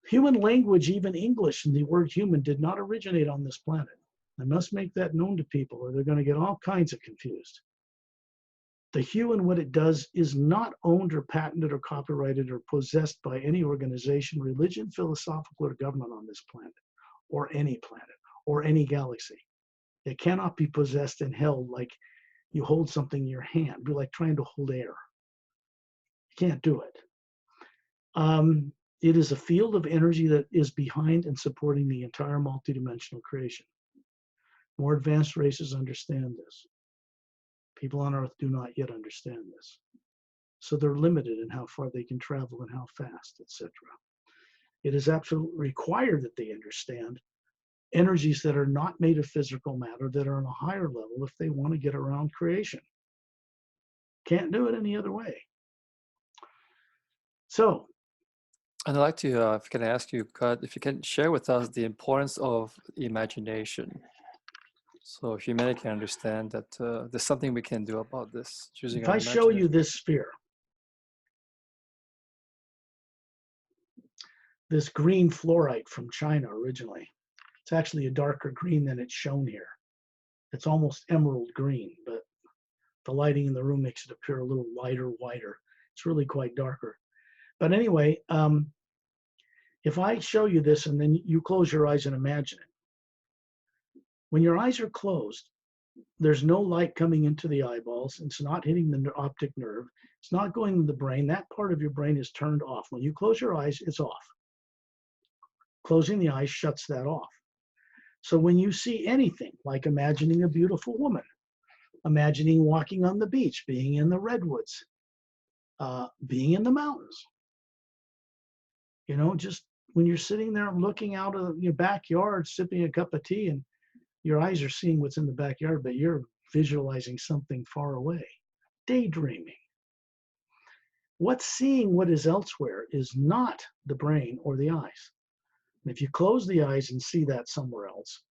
Human language, even English, and the word human did not originate on this planet. I must make that known to people or they're going to get all kinds of confused. The hue and what it does is not owned or patented or copyrighted or possessed by any organization, religion, philosophical, or government on this planet, or any galaxy. It cannot be possessed and held like you hold something in your hand. It'd be like trying to hold air. You can't do it. It is a field of energy that is behind and supporting the entire multidimensional creation. More advanced races understand this. People on Earth do not yet understand this. So they're limited in how far they can travel and how fast, etc. It is absolutely required that they understand energies that are not made of physical matter, that are on a higher level if they want to get around creation. Can't do it any other way. So And I'd like to, if I can ask you, Kat, if you can share with us the importance of imagination, so humanity can understand that there's something we can do about this using If our I show you imagination. this sphere, this green fluorite from China originally, it's actually a darker green than it's shown here. It's almost emerald green, but the lighting in the room makes it appear a little lighter, whiter. It's really quite darker. But anyway, if I show you this and then you close your eyes and imagine it, when your eyes are closed, there's no light coming into the eyeballs. It's not hitting the optic nerve. It's not going to the brain. That part of your brain is turned off. When you close your eyes, it's off. Closing the eyes shuts that off. So when you see anything, like imagining a beautiful woman, imagining walking on the beach, being in the redwoods, being in the mountains, just when you're sitting there looking out of your backyard, sipping a cup of tea, and your eyes are seeing what's in the backyard, but you're visualizing something far away, daydreaming. What's seeing what is elsewhere is not the brain or the eyes. And if you close the eyes and see that somewhere else,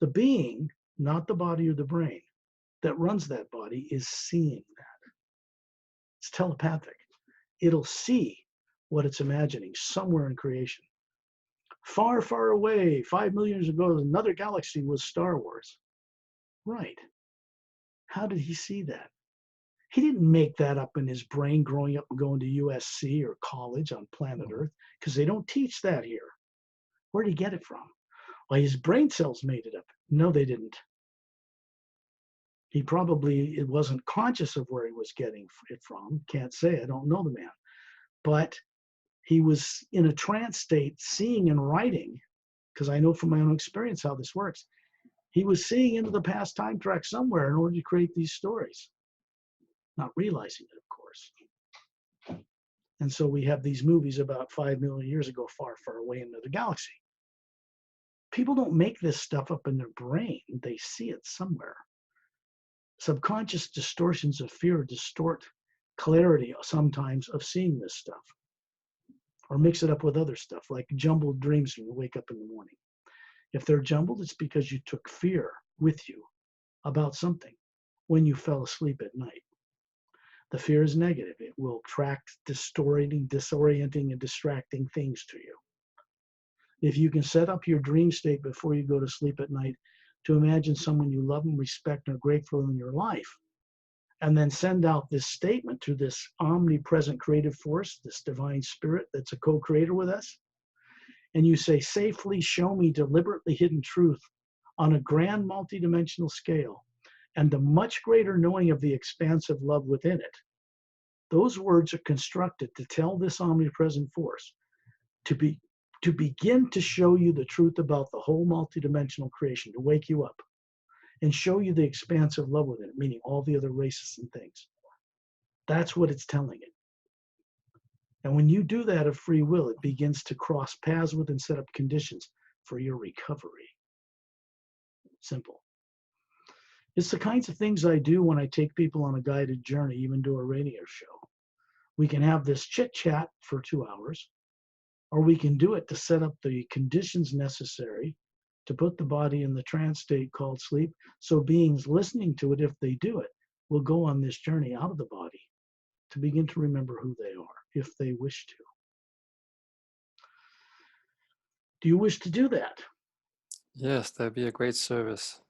the being, not the body or the brain, that runs that body is seeing that. It's telepathic. It'll see what it's imagining somewhere in creation. Far, far away, 5 million years ago, another galaxy was Star Wars. Right. How did he see that? He didn't make that up in his brain growing up and going to USC or college on planet Earth, because they don't teach that here. Where did he get it from? Well, his brain cells made it up. No, they didn't. He probably wasn't conscious of where he was getting it from. Can't say, I don't know the man. But he was in a trance state, seeing and writing, because I know from my own experience how this works. He was seeing into the past time track somewhere in order to create these stories, not realizing it, of course. And so we have these movies about 5 million years ago, far, far away into the galaxy. People don't make this stuff up in their brain. They see it somewhere. Subconscious distortions of fear distort clarity sometimes of seeing this stuff, or mix it up with other stuff, like jumbled dreams when you wake up in the morning. If they're jumbled, it's because you took fear with you about something when you fell asleep at night. The fear is negative. It will attract disorienting, and distracting things to you. If you can set up your dream state before you go to sleep at night to imagine someone you love and respect and are grateful in your life, and then send out this statement to this omnipresent creative force, this divine spirit that's a co-creator with us, and you say, safely show me deliberately hidden truth on a grand multidimensional scale and the much greater knowing of the expansive love within it. Those words are constructed to tell this omnipresent force to begin to show you the truth about the whole multidimensional creation, to wake you up and show you the expansive love within it, meaning all the other races and things. That's what it's telling it. And when you do that of free will, it begins to cross paths with and set up conditions for your recovery. Simple. It's the kinds of things I do when I take people on a guided journey, even do a radio show. We can have this chit chat for 2 hours, or we can do it to set up the conditions necessary to put the body in the trance state called sleep. So beings listening to it, if they do it, will go on this journey out of the body to begin to remember who they are, if they wish to. Do you wish to do that? Yes, that'd be a great service.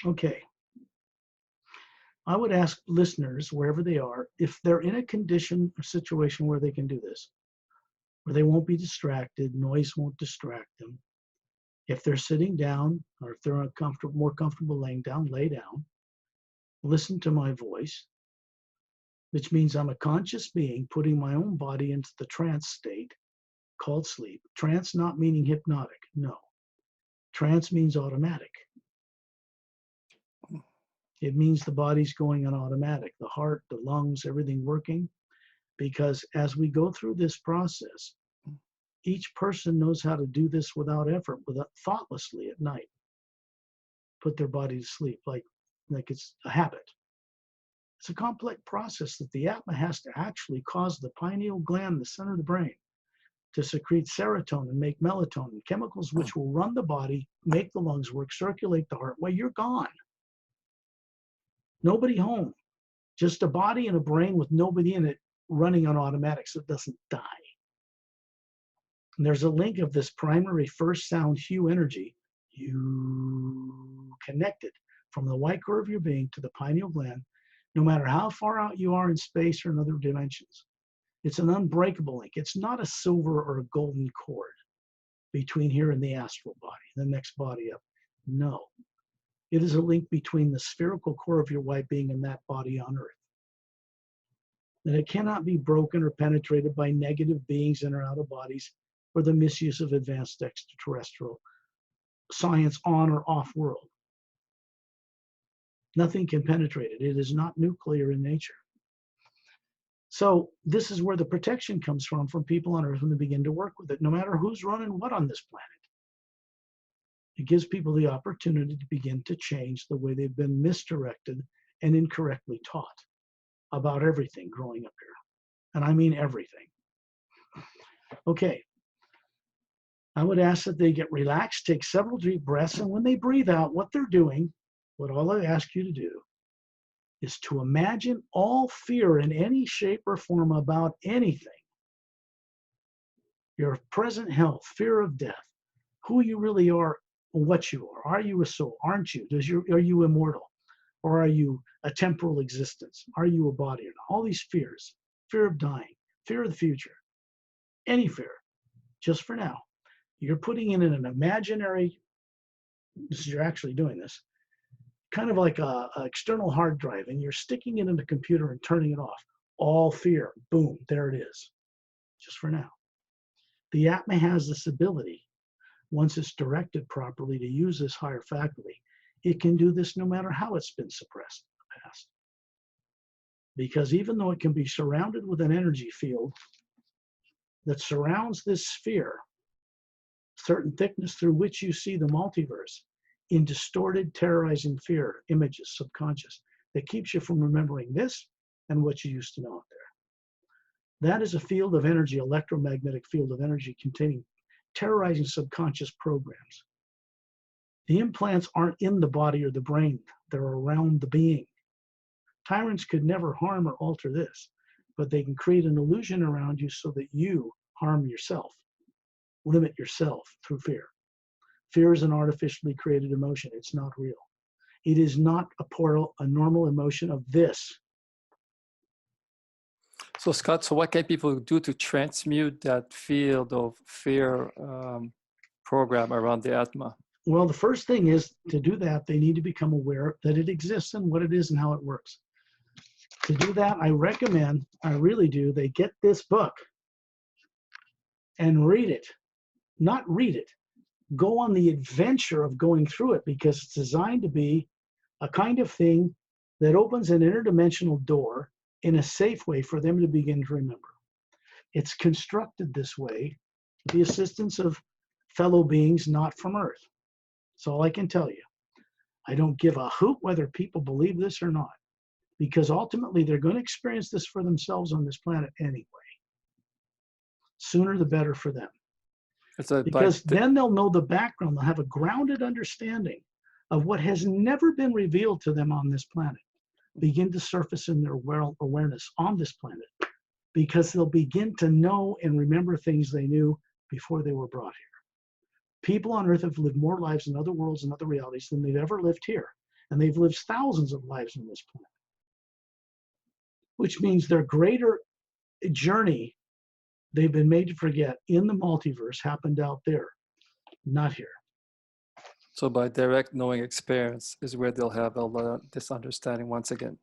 Okay. I would ask listeners, wherever they are, if they're in a condition or situation where they can do this, where they won't be distracted, noise won't distract them. If they're sitting down, or if they're more comfortable laying down, lay down. Listen to my voice, which means I'm a conscious being putting my own body into the trance state called sleep. Trance not meaning hypnotic, no. Trance means automatic. It means the body's going on automatic, the heart, the lungs, everything working. Because as we go through this process, each person knows how to do this without effort, thoughtlessly at night. Put their body to sleep like it's a habit. It's a complex process that the Atma has to actually cause the pineal gland, the center of the brain, to secrete serotonin, make melatonin, chemicals which will run the body, make the lungs work, circulate the heart. Well, you're gone. Nobody home. Just a body and a brain with nobody in it running on automatic so it doesn't die. And there's a link of this primary first sound hue energy, you connected from the white core of your being to the pineal gland, no matter how far out you are in space or in other dimensions. It's an unbreakable link. It's not a silver or a golden cord between here and the astral body, the next body up. No. It is a link between the spherical core of your white being and that body on Earth. That it cannot be broken or penetrated by negative beings in or out of bodies or the misuse of advanced extraterrestrial science on or off world. Nothing can penetrate it. It is not nuclear in nature. So this is where the protection comes from people on Earth when they begin to work with it, no matter who's running what on this planet. It gives people the opportunity to begin to change the way they've been misdirected and incorrectly taught about everything growing up here. And I mean everything. Okay. I would ask that they get relaxed, take several deep breaths, and when they breathe out, what they're doing, what all I ask you to do, is to imagine all fear in any shape or form about anything. Your present health, fear of death, who you really are, what you are. Are you a soul? Aren't you? Are you immortal? Or are you a temporal existence? Are you a body? All these fears, fear of dying, fear of the future, any fear, just for now. You're putting in an imaginary, you're actually doing this, kind of like an external hard drive, and you're sticking it in the computer and turning it off. All fear, boom, there it is, just for now. The Atma has this ability, once it's directed properly, to use this higher faculty. It can do this no matter how it's been suppressed in the past. Because even though it can be surrounded with an energy field that surrounds this sphere, certain thickness through which you see the multiverse, in distorted, terrorizing fear, images, subconscious, that keeps you from remembering this and what you used to know out there. That is a field of energy, electromagnetic field of energy containing terrorizing subconscious programs. The implants aren't in the body or the brain, they're around the being. Tyrants could never harm or alter this, but they can create an illusion around you so that you harm yourself, limit yourself through fear. Fear is an artificially created emotion. It's not real. It is not a normal emotion of this. So Scott, so what can people do to transmute that field of fear program around the Atma? Well, the first thing is to do that, they need to become aware that it exists and what it is and how it works. To do that, I recommend, I really do, they get this book and read it. Not read it. Go on the adventure of going through it, because it's designed to be a kind of thing that opens an interdimensional door in a safe way for them to begin to remember. It's constructed this way with the assistance of fellow beings not from Earth. That's all I can tell you. I don't give a hoot whether people believe this or not, because ultimately they're going to experience this for themselves on this planet anyway. Sooner the better for them. Because then they'll know the background, they'll have a grounded understanding of what has never been revealed to them on this planet, begin to surface in their awareness on this planet, because they'll begin to know and remember things they knew before they were brought here. People on Earth have lived more lives in other worlds and other realities than they've ever lived here, and they've lived thousands of lives on this planet, which means their greater journey they've been made to forget in the multiverse happened out there, not here. So by direct knowing experience is where they'll have all this understanding once again.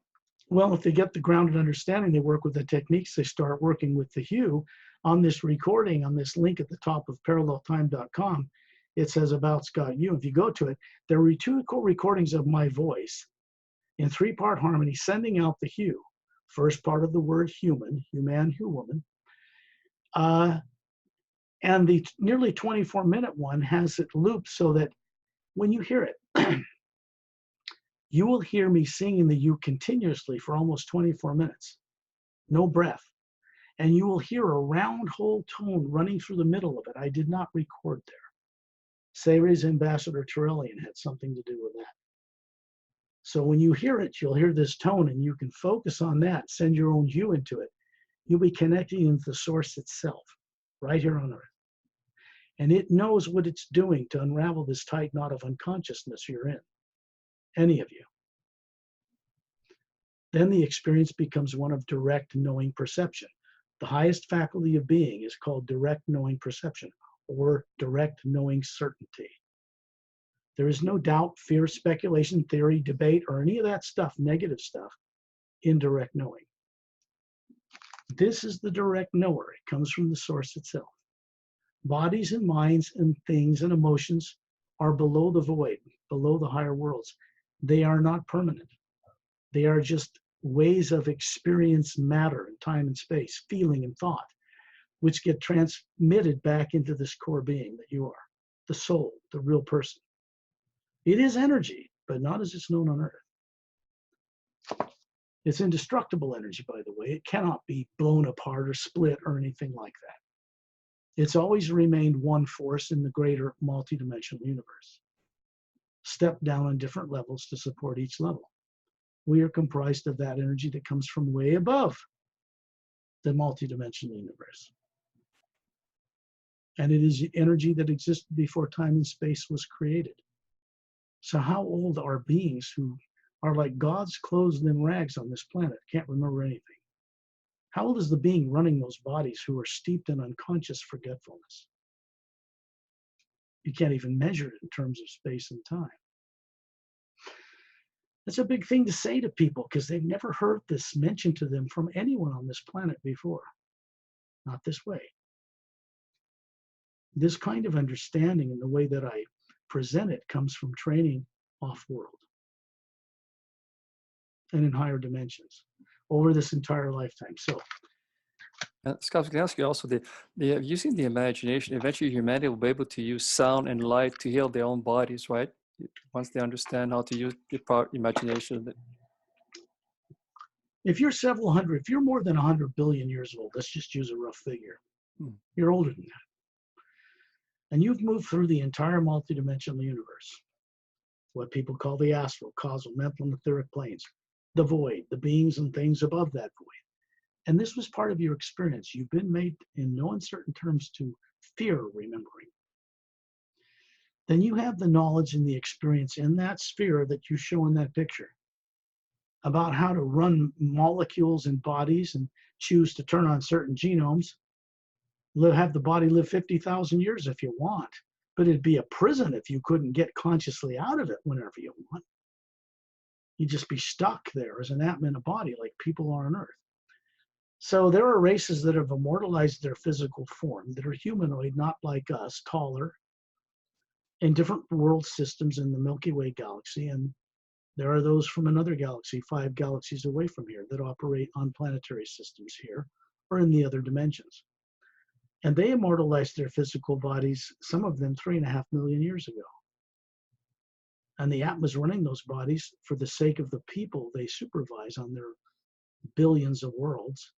Well, if they get the grounded understanding, they work with the techniques, they start working with the hue. On this recording, on this link at the top of paralleltime.com, it says about Scott Yu. If you go to it, there are two recordings of my voice in 3-part harmony, sending out the hue. First part of the word human, human, woman. And the nearly 24-minute one has it looped so that when you hear it, you will hear me singing the you continuously for almost 24 minutes. No breath. and you will hear a round hole tone running through the middle of it. I did not record there. Sayre's ambassador Terrellian had something to do with that. So when you hear it, you'll hear this tone, and you can focus on that, send your own you into it. You'll be connecting into the source itself, right here on Earth. And it knows what it's doing to unravel this tight knot of unconsciousness you're in, any of you. Then the experience becomes one of direct knowing perception. The highest faculty of being is called direct knowing perception, or direct knowing certainty. There is no doubt, fear, speculation, theory, debate, or any of that stuff, negative stuff, in direct knowing. This is the direct knower. It comes from the source itself. Bodies and minds and things and emotions are below the void, below the higher worlds. They are not permanent. They are just ways of experience matter in time and space, feeling and thought, which get transmitted back into this core being that you are, the soul, the real person. It is energy, but not as it's known on Earth. It's indestructible energy, by the way. It cannot be blown apart or split or anything like that. It's always remained one force in the greater multidimensional universe, stepped down on different levels to support each level. We are comprised of that energy that comes from way above the multidimensional universe. And it is the energy that existed before time and space was created. So how old are beings who are like gods clothed in rags on this planet, can't remember anything? How old is the being running those bodies who are steeped in unconscious forgetfulness? You can't even measure it in terms of space and time. That's a big thing to say to people because they've never heard this mentioned to them from anyone on this planet before. Not this way. This kind of understanding in the way that I present it comes from training off-world and in higher dimensions over this entire lifetime. So, Scott, can I ask you also, using the imagination, eventually humanity will be able to use sound and light to heal their own bodies, right? Once they understand how to use the imagination. if you're if you're more than 100 billion years old, let's just use a rough figure. You're older than that. And you've moved through the entire multidimensional universe, what people call the astral, causal, mental, and etheric planes, the void, the beings and things above that void. And this was part of your experience. You've been made in no uncertain terms to fear remembering. Then you have the knowledge and the experience in that sphere that you show in that picture about how to run molecules in bodies and choose to turn on certain genomes. Have the body live 50,000 years if you want, but it'd be a prison if you couldn't get consciously out of it whenever you want. You'd just be stuck there as an Atma in a body like people are on Earth. So there are races that have immortalized their physical form that are humanoid, not like us, taller, in different world systems in the Milky Way galaxy. And there are those from another galaxy, 5 galaxies away from here, that operate on planetary systems here or in the other dimensions. And they immortalized their physical bodies, some of them 3.5 million years ago. And the Atma's running those bodies for the sake of the people they supervise on their billions of worlds.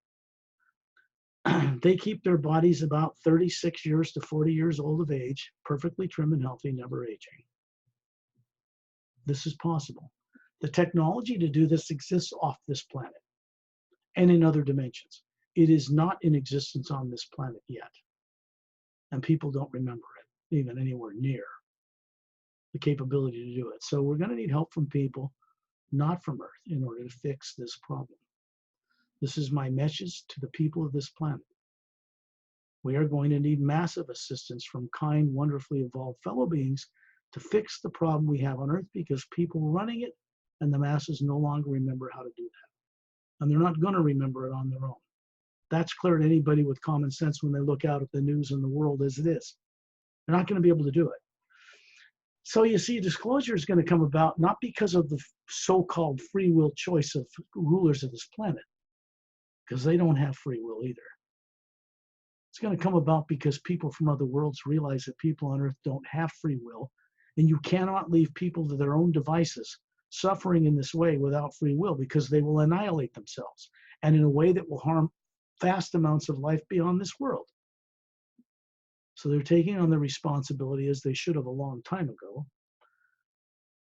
They keep their bodies about 36 years to 40 years old of age, perfectly trim and healthy, never aging. This is possible. The technology to do this exists off this planet and in other dimensions. It is not in existence on this planet yet. And people don't remember it, even anywhere near the capability to do it. So we're going to need help from people, not from Earth, in order to fix this problem. This is my message to the people of this planet. We are going to need massive assistance from kind, wonderfully evolved fellow beings to fix the problem we have on Earth, because people running it and the masses no longer remember how to do that. And they're not going to remember it on their own. That's clear to anybody with common sense when they look out at the news and the world as it is. They're not going to be able to do it. So you see, disclosure is going to come about not because of the so-called free will choice of rulers of this planet, because they don't have free will either. It's going to come about because people from other worlds realize that people on Earth don't have free will, and you cannot leave people to their own devices suffering in this way without free will, because they will annihilate themselves, and in a way that will harm vast amounts of life beyond this world. So they're taking on the responsibility, as they should have a long time ago,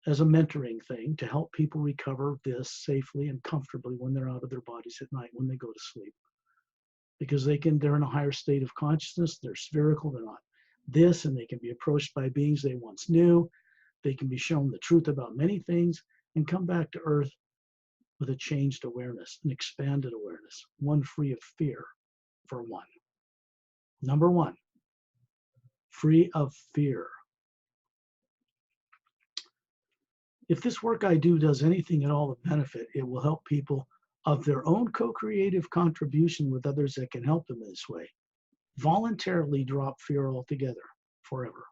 as a mentoring thing to help people recover this safely and comfortably when they're out of their bodies at night, when they go to sleep. Because they're in a higher state of consciousness, they're spherical, they're not this, and they can be approached by beings they once knew. They can be shown the truth about many things and come back to Earth with a changed awareness, an expanded awareness, one free of fear, for one. Number one, free of fear. If this work I do does anything at all of benefit, it will help people of their own co-creative contribution with others that can help them in this way voluntarily drop fear altogether, forever,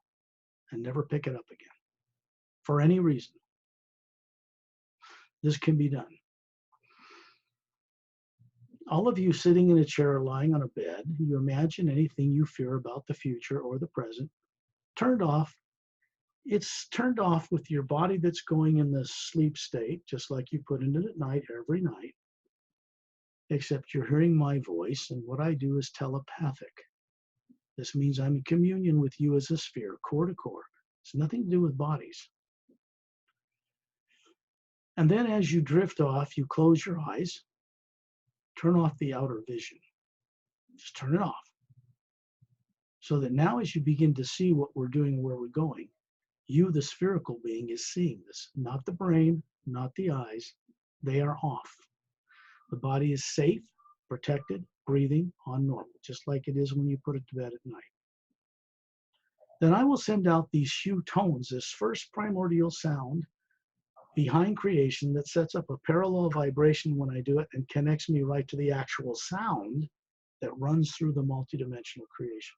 and never pick it up again, for any reason. This can be done. All of you sitting in a chair or lying on a bed, you imagine anything you fear about the future or the present, turned off. It's turned off with your body that's going in the sleep state, just like you put into it at night, every night, except you're hearing my voice, and what I do is telepathic. This means I'm in communion with you as a sphere, core to core. It's nothing to do with bodies. And then as you drift off, you close your eyes, turn off the outer vision. Just turn it off. So that now as you begin to see what we're doing and where we're going, you, the spherical being, is seeing this. Not the brain, not the eyes. They are off. The body is safe, protected, breathing on normal, just like it is when you put it to bed at night. Then I will send out these few tones, this first primordial sound behind creation that sets up a parallel vibration when I do it and connects me right to the actual sound that runs through the multidimensional creation.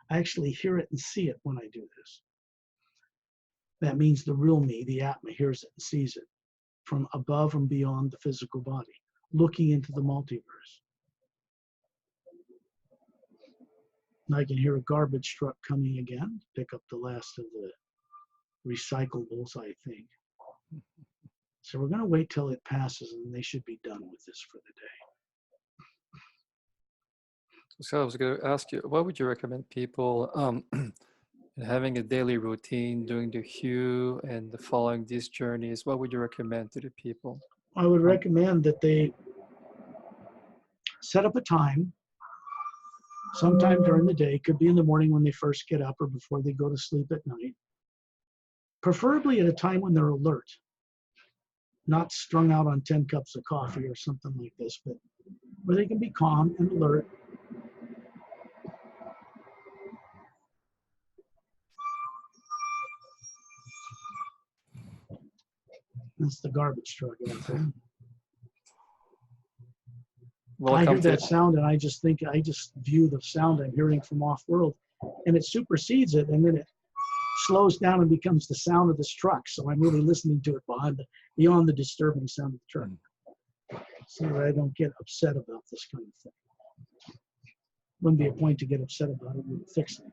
I actually hear it and see it when I do this. That means the real me, the Atma, hears it and sees it from above and beyond the physical body, looking into the multiverse. And I can hear a garbage truck coming again, pick up the last of the recyclables, I think. So we're going to wait till it passes, and they should be done with this for the day. So I was going to ask you, what would you recommend people having a daily routine, doing the hue and following these journeys? What would you recommend to the people? I would recommend that they set up a time sometime during the day. Could be in the morning when they first get up or before they go to sleep at night. Preferably at a time when they're alert, not strung out on 10 cups of coffee or something like this, but where they can be calm and alert. That's the garbage truck out there. I hear that sound and I just view the sound I'm hearing from off-world, and it supersedes it, and then it slows down and becomes the sound of this truck. So I'm really listening to it beyond the disturbing sound of the truck. So that I don't get upset about this kind of thing. Wouldn't be a point to get upset about it, we would fix it.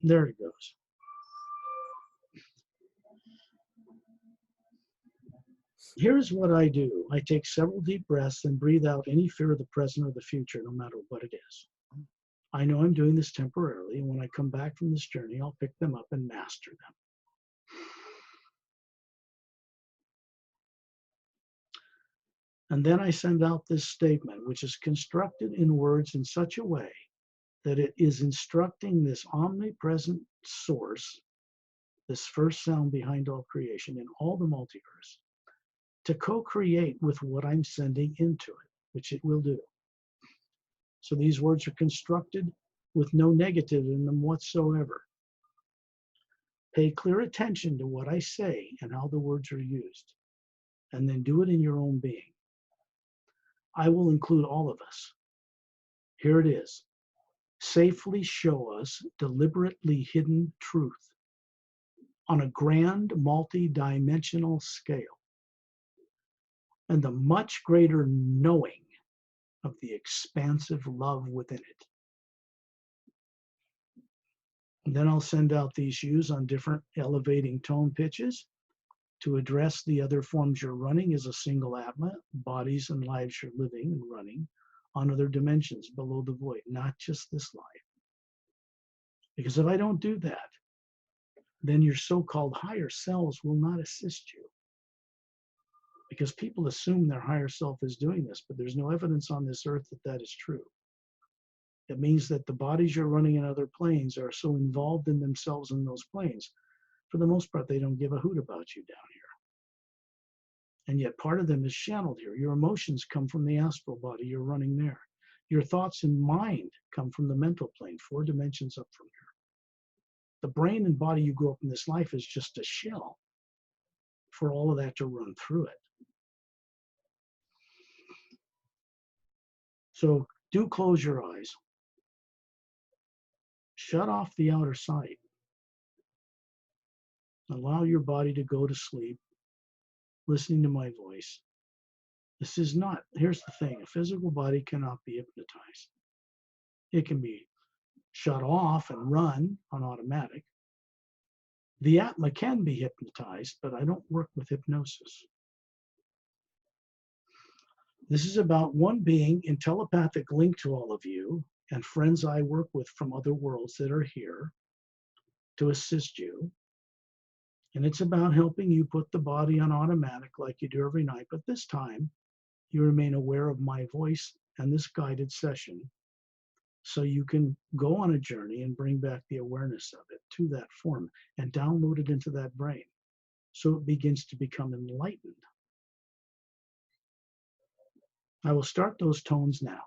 There it goes. Here's what I do. I take several deep breaths and breathe out any fear of the present or the future, no matter what it is. I know I'm doing this temporarily, and when I come back from this journey, I'll pick them up and master them. And then I send out this statement, which is constructed in words in such a way that it is instructing this omnipresent source, this first sound behind all creation in all the multiverse, to co-create with what I'm sending into it, which it will do. So these words are constructed with no negative in them whatsoever. Pay clear attention to what I say and how the words are used, and then do it in your own being. I will include all of us. Here it is. Safely show us deliberately hidden truth on a grand multi-dimensional scale, and the much greater knowing of the expansive love within it. And then I'll send out these hues on different elevating tone pitches to address the other forms you're running as a single Atma, bodies and lives you're living and running on other dimensions below the void, not just this life. Because if I don't do that, then your so-called higher selves will not assist you. Because people assume their higher self is doing this, but there's no evidence on this earth that that is true. It means that the bodies you're running in other planes are so involved in themselves in those planes, for the most part, they don't give a hoot about you down here. And yet part of them is channeled here. Your emotions come from the astral body, you're running there. Your thoughts and mind come from the mental plane, 4 dimensions up from here. The brain and body you grew up in this life is just a shell for all of that to run through it. So do close your eyes. Shut off the outer sight. Allow your body to go to sleep, listening to my voice. This is not, here's the thing, a physical body cannot be hypnotized. It can be shut off and run on automatic. The Atma can be hypnotized, but I don't work with hypnosis. This is about one being in telepathic link to all of you and friends I work with from other worlds that are here to assist you. And it's about helping you put the body on automatic like you do every night, but this time you remain aware of my voice and this guided session so you can go on a journey and bring back the awareness of it to that form and download it into that brain so it begins to become enlightened. I will start those tones now.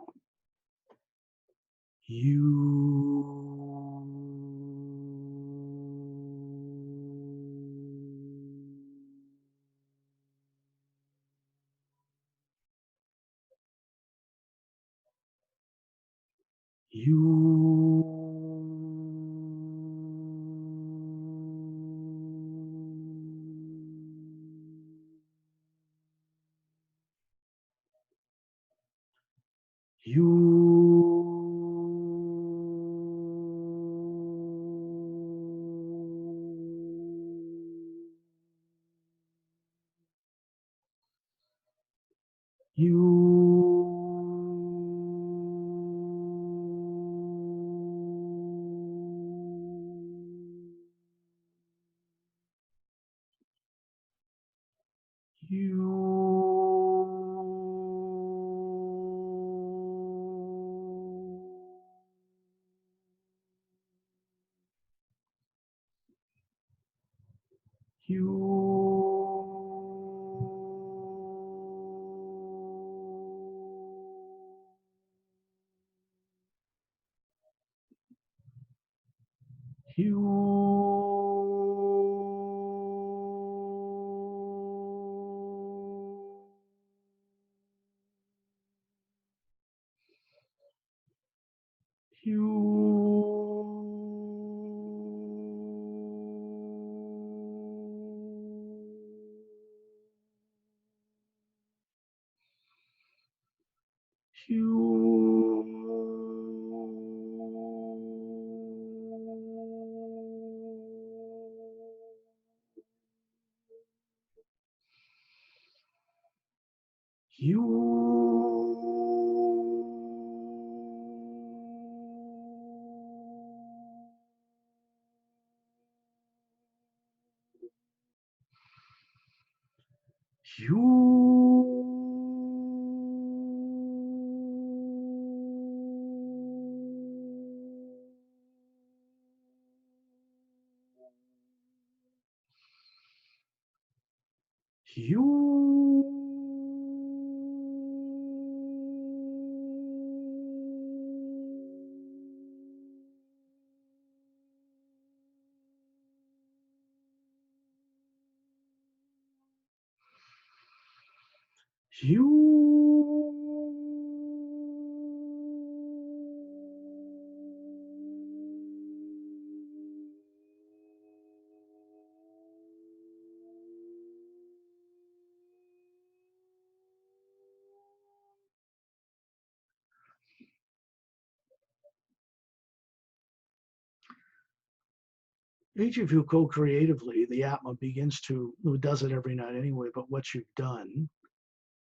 Each of you co-creatively, the Atma begins to, who does it every night anyway, but what you've done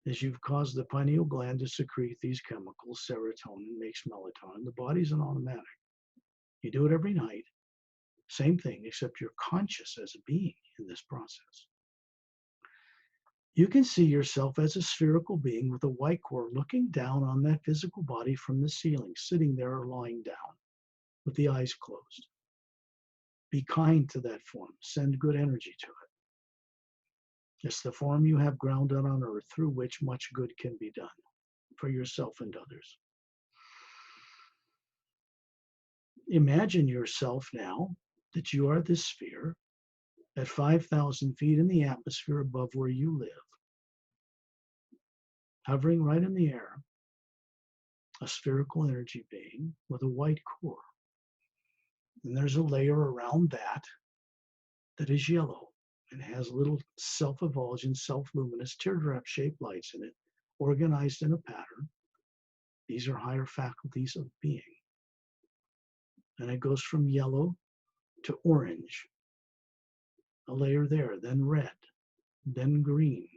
is you've caused the pineal gland to secrete these chemicals, serotonin makes melatonin. The body's an automatic. You do it every night. Same thing, except you're conscious as a being in this process. You can see yourself as a spherical being with a white core looking down on that physical body from the ceiling, sitting there or lying down with the eyes closed. Be kind to that form. Send good energy to it. It's the form you have grounded on earth through which much good can be done for yourself and others. Imagine yourself now that you are this sphere at 5,000 feet in the atmosphere above where you live, hovering right in the air, a spherical energy being with a white core. And there's a layer around that that is yellow and has little self-effulgent, self-luminous, teardrop-shaped lights in it, organized in a pattern. These are higher faculties of being. And it goes from yellow to orange, a layer there, then red, then green,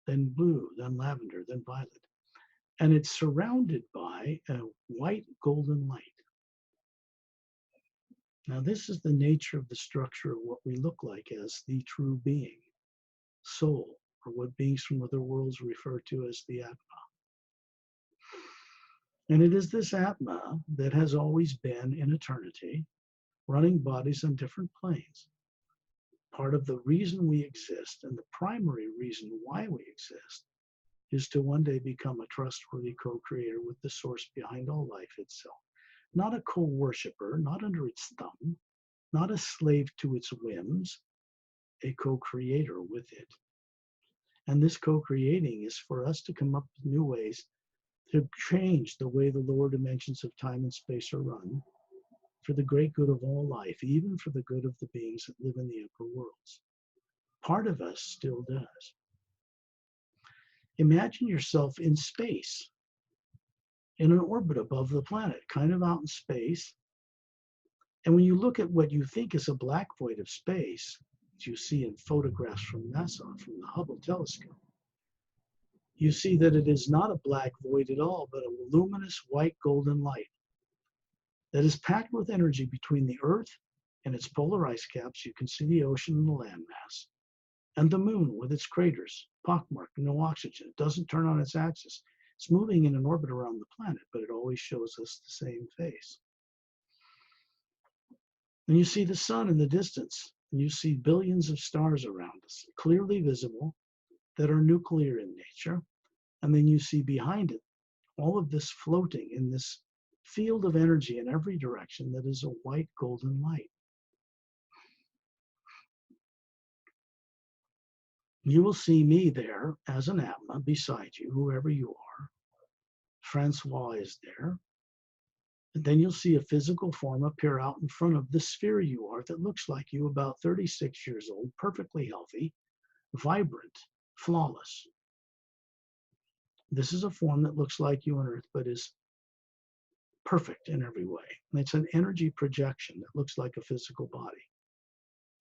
then blue, then lavender, then violet. And it's surrounded by a white golden light. Now, this is the nature of the structure of what we look like as the true being, soul, or what beings from other worlds refer to as the Atma. And it is this Atma that has always been in eternity, running bodies on different planes. Part of the reason we exist, and the primary reason why we exist, is to one day become a trustworthy co-creator with the source behind all life itself. Not a co-worshipper, not under its thumb, not a slave to its whims, a co-creator with it. And this co-creating is for us to come up with new ways to change the way the lower dimensions of time and space are run for the great good of all life, even for the good of the beings that live in the upper worlds. Part of us still does. Imagine yourself in space, in an orbit above the planet, kind of out in space. And when you look at what you think is a black void of space, as you see in photographs from NASA, from the Hubble telescope, you see that it is not a black void at all, but a luminous white golden light that is packed with energy between the Earth and its polar ice caps. You can see the ocean and the landmass, and the moon with its craters, pockmarked, no oxygen. It doesn't turn on its axis. It's moving in an orbit around the planet, but it always shows us the same face. And you see the sun in the distance, and you see billions of stars around us, clearly visible, that are nuclear in nature. And then you see behind it all of this floating in this field of energy in every direction that is a white golden light. You will see me there as an Atma beside you, whoever you are. Francois is there. And then you'll see a physical form appear out in front of the sphere you are that looks like you, about 36 years old, perfectly healthy, vibrant, flawless. This is a form that looks like you on Earth, but is perfect in every way. And it's an energy projection that looks like a physical body.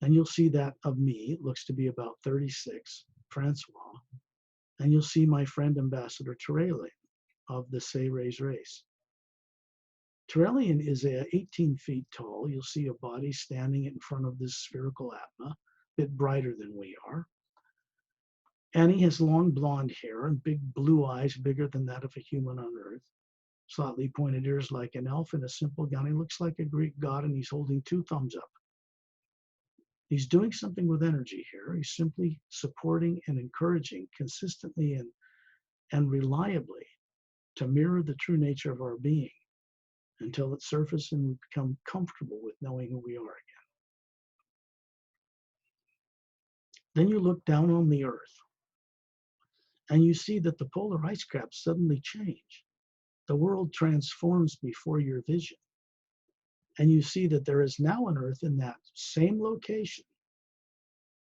And you'll see that of me, it looks to be about 36, Francois. And you'll see my friend Ambassador Terrellian of the Sayres race. Terrellian is 18 feet tall. You'll see a body standing in front of this spherical Atma, a bit brighter than we are. And he has long blonde hair and big blue eyes, bigger than that of a human on Earth. Slightly pointed ears like an elf in a simple gown. He looks like a Greek god, and he's holding 2 thumbs up. He's doing something with energy here. He's simply supporting and encouraging consistently and reliably to mirror the true nature of our being until it surfaces and we become comfortable with knowing who we are again. Then you look down on the Earth and you see that the polar ice caps suddenly change. The world transforms before your vision. And you see that there is now an Earth in that same location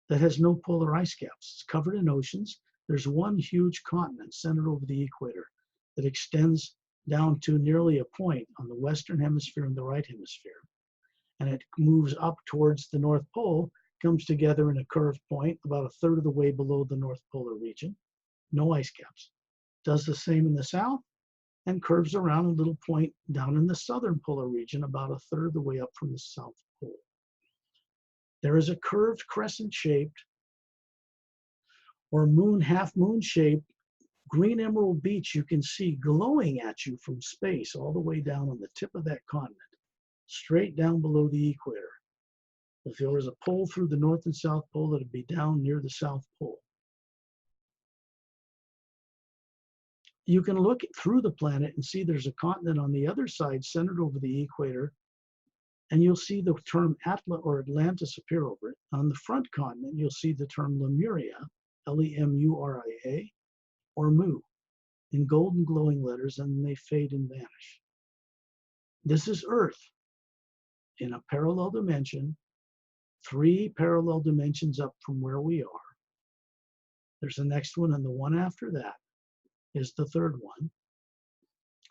that has no polar ice caps. It's covered in oceans. There's one huge continent centered over the equator that extends down to nearly a point on the Western Hemisphere and the right hemisphere. and it moves up towards the North Pole, comes together in a curved point about a third of the way below the North Polar region, no ice caps. Does the same in the south and curves around a little point down in the southern polar region about a third of the way up from the South Pole. There is a curved crescent-shaped or half moon shaped green emerald beach you can see glowing at you from space all the way down on the tip of that continent, straight down below the equator. If there was a pole through the North and South Pole, it'd be down near the South Pole. You can look through the planet and see there's a continent on the other side centered over the equator, and you'll see the term Atla or Atlantis appear over it. On the front continent, you'll see the term Lemuria, Lemuria, or Mu, in golden glowing letters, and they fade and vanish. This is Earth in a parallel dimension, 3 parallel dimensions up from where we are. There's the next one, and the one after that is the third one.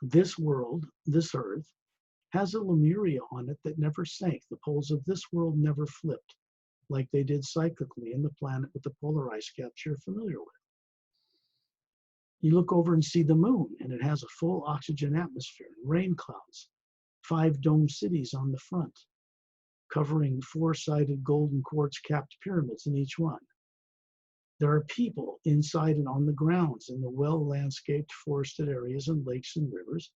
This world, this Earth, has a Lemuria on it that never sank. The poles of this world never flipped like they did cyclically in the planet with the polar ice caps you're familiar with. You look over and see the moon, and it has a full oxygen atmosphere, rain clouds, 5 domed cities on the front, covering 4-sided golden quartz capped pyramids in each one. There are people inside and on the grounds in the well-landscaped forested areas and lakes and rivers.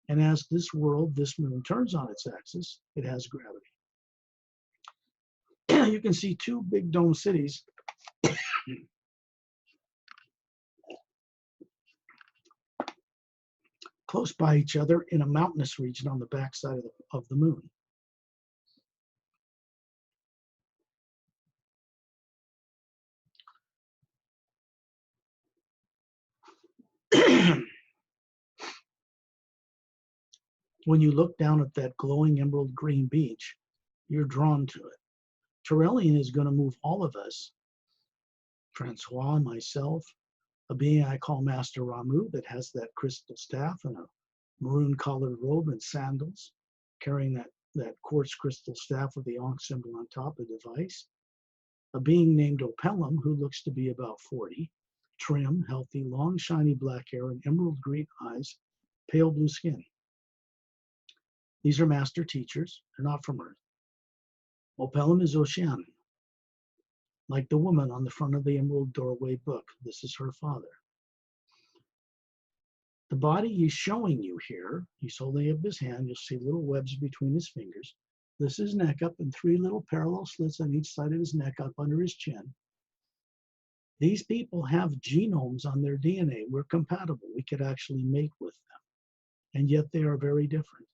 And as this world, this moon, turns on its axis, it has gravity. You can see 2 big dome cities close by each other in a mountainous region on the backside of the moon. When you look down at that glowing emerald green beach, you're drawn to it. Terrellian is going to move all of us, Francois, myself, a being I call Master Ramu that has that crystal staff and a maroon collared robe and sandals, carrying that quartz crystal staff with the Ankh symbol on top, a device. A being named Opelum who looks to be about 40, trim, healthy, long, shiny black hair and emerald green eyes, pale blue skin. These are master teachers. They're not from Earth. Opelum is Oceanian, like the woman on the front of the Emerald Doorway book. This is her father. The body he's showing you here, he's holding up his hand. You'll see little webs between his fingers. This is neck up and 3 little parallel slits on each side of his neck up under his chin. These people have genomes on their DNA. We're compatible. We could actually mate with them. And yet they are very different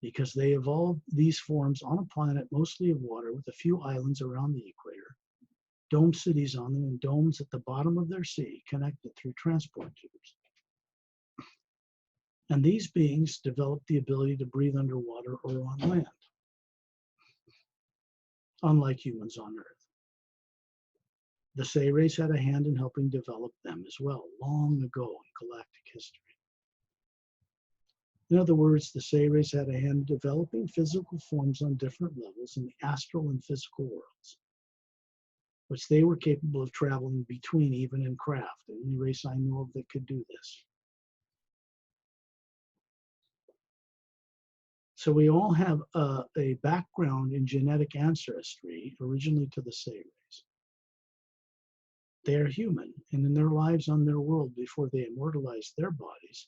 because they evolved these forms on a planet mostly of water with a few islands around the equator, dome cities on them, and domes at the bottom of their sea connected through transport tubes. And these beings developed the ability to breathe underwater or on land, unlike humans on Earth. The Say race had a hand in helping develop them as well, long ago in galactic history. In other words, the Say race had a hand in developing physical forms on different levels in the astral and physical worlds, which they were capable of traveling between even in craft. The only race I know of that could do this. So we all have a background in genetic ancestry originally to the Say race. They are human, and in their lives on their world before they immortalized their bodies,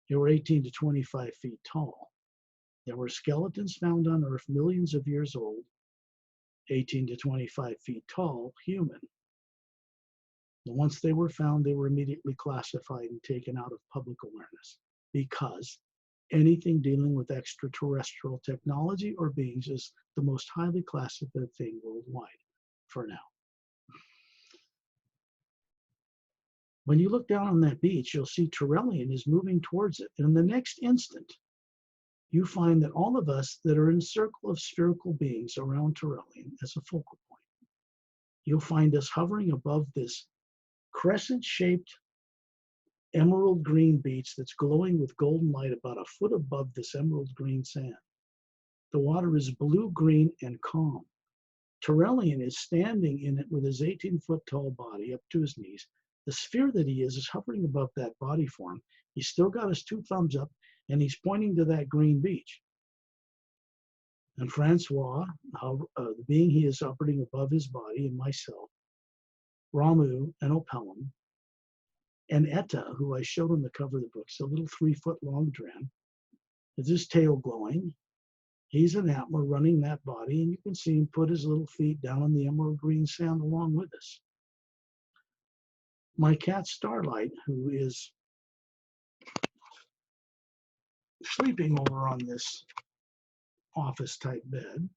they were 18 to 25 feet tall. There were skeletons found on Earth millions of years old, 18 to 25 feet tall, human. And once they were found, they were immediately classified and taken out of public awareness because anything dealing with extraterrestrial technology or beings is the most highly classified thing worldwide for now. When you look down on that beach, you'll see Terrellian is moving towards it. And in the next instant, you find that all of us that are in a circle of spherical beings around Terrellian as a focal point, you'll find us hovering above this crescent-shaped emerald green beach that's glowing with golden light about a foot above this emerald green sand. The water is blue, green, and calm. Terrellian is standing in it with his 18-foot tall body up to his knees. The sphere that he is hovering above that body form. He's still got his two thumbs up, and he's pointing to that green beach. And Francois, the being he is operating above his body, and myself, Ramu and Opelum, and Etta, who I showed on the cover of the book, a little 3-foot-long Dren, with his tail glowing. He's an Atma running that body, and you can see him put his little feet down on the emerald green sand along with us. My cat Starlight, who is sleeping over on this office-type bed,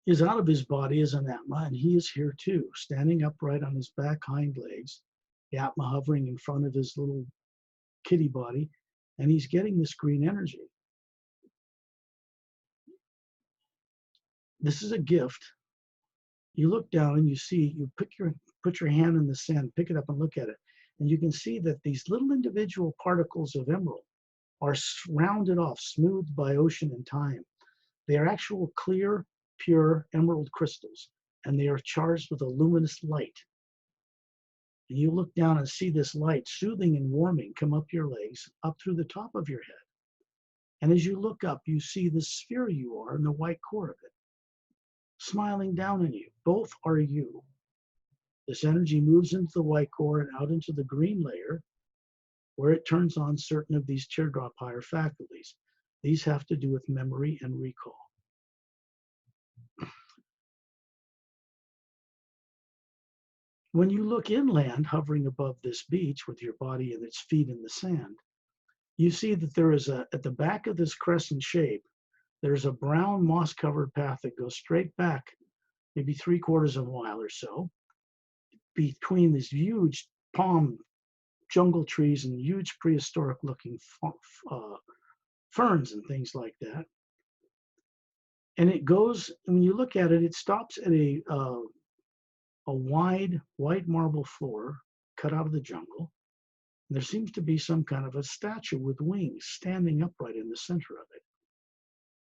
is out of his body as an Atma, and he is here too, standing upright on his back hind legs, the Atma hovering in front of his little kitty body, and he's getting this green energy. This is a gift. You look down and you see, you put your hand in the sand, pick it up and look at it, and you can see that these little individual particles of emerald are rounded off, smoothed by ocean and time. They are actual clear, pure emerald crystals, and they are charged with a luminous light. And you look down and see this light, soothing and warming, come up your legs, up through the top of your head. And as you look up, you see the sphere you are and the white core of it, smiling down on you. Both are you. This energy moves into the white core and out into the green layer, where it turns on certain of these teardrop higher faculties. These have to do with memory and recall. When you look inland, hovering above this beach with your body and its feet in the sand, you see that there is at the back of this crescent shape, there's a brown moss-covered path that goes straight back, maybe 3/4 of a mile or so, between these huge palm jungle trees and huge prehistoric-looking ferns and things like that. And it goes, when you look at it, it stops at a wide white marble floor cut out of the jungle. And there seems to be some kind of a statue with wings standing upright in the center of it.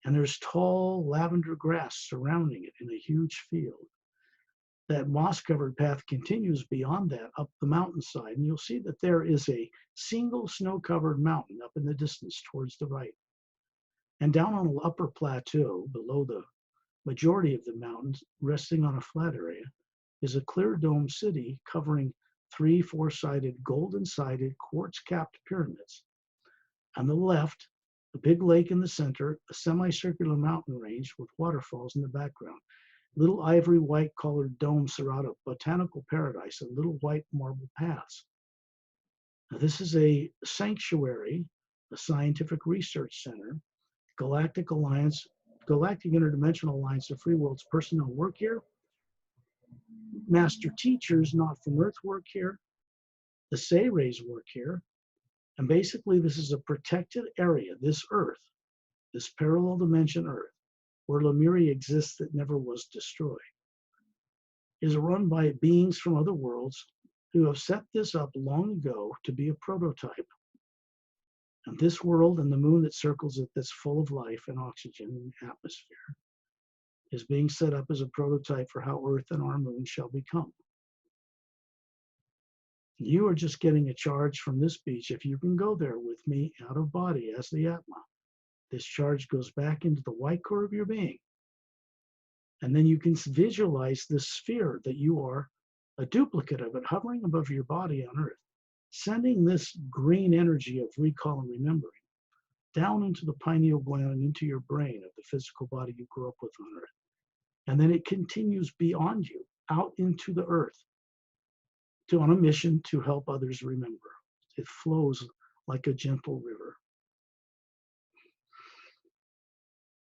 And there's tall lavender grass surrounding it in a huge field. That moss-covered path continues beyond that up the mountainside, and you'll see that there is a single snow-covered mountain up in the distance towards the right. And down on an upper plateau below the majority of the mountains, resting on a flat area, is a clear dome city covering 3 4-sided, golden-sided, quartz-capped pyramids. On the left, a big lake in the center, a semicircular mountain range with waterfalls in the background, little ivory white-colored dome surround a botanical paradise and little white marble paths. Now, this is a sanctuary, a scientific research center, Galactic Interdimensional Alliance of Free Worlds personnel work here. Master teachers not from Earth work here. The Sayrays work here. And basically, this is a protected area, this Earth, this parallel dimension Earth, where Lemuria exists that never was destroyed, is run by beings from other worlds who have set this up long ago to be a prototype. And this world and the moon that circles it, that's full of life and oxygen and atmosphere, is being set up as a prototype for how Earth and our moon shall become. You are just getting a charge from this beach. If you can go there with me out of body as the Atma, this charge goes back into the white core of your being. And then you can visualize this sphere that you are a duplicate of it hovering above your body on Earth, sending this green energy of recall and remembering down into the pineal gland and into your brain of the physical body you grew up with on Earth. And then it continues beyond you, out into the Earth, on a mission to help others remember. It flows like a gentle river.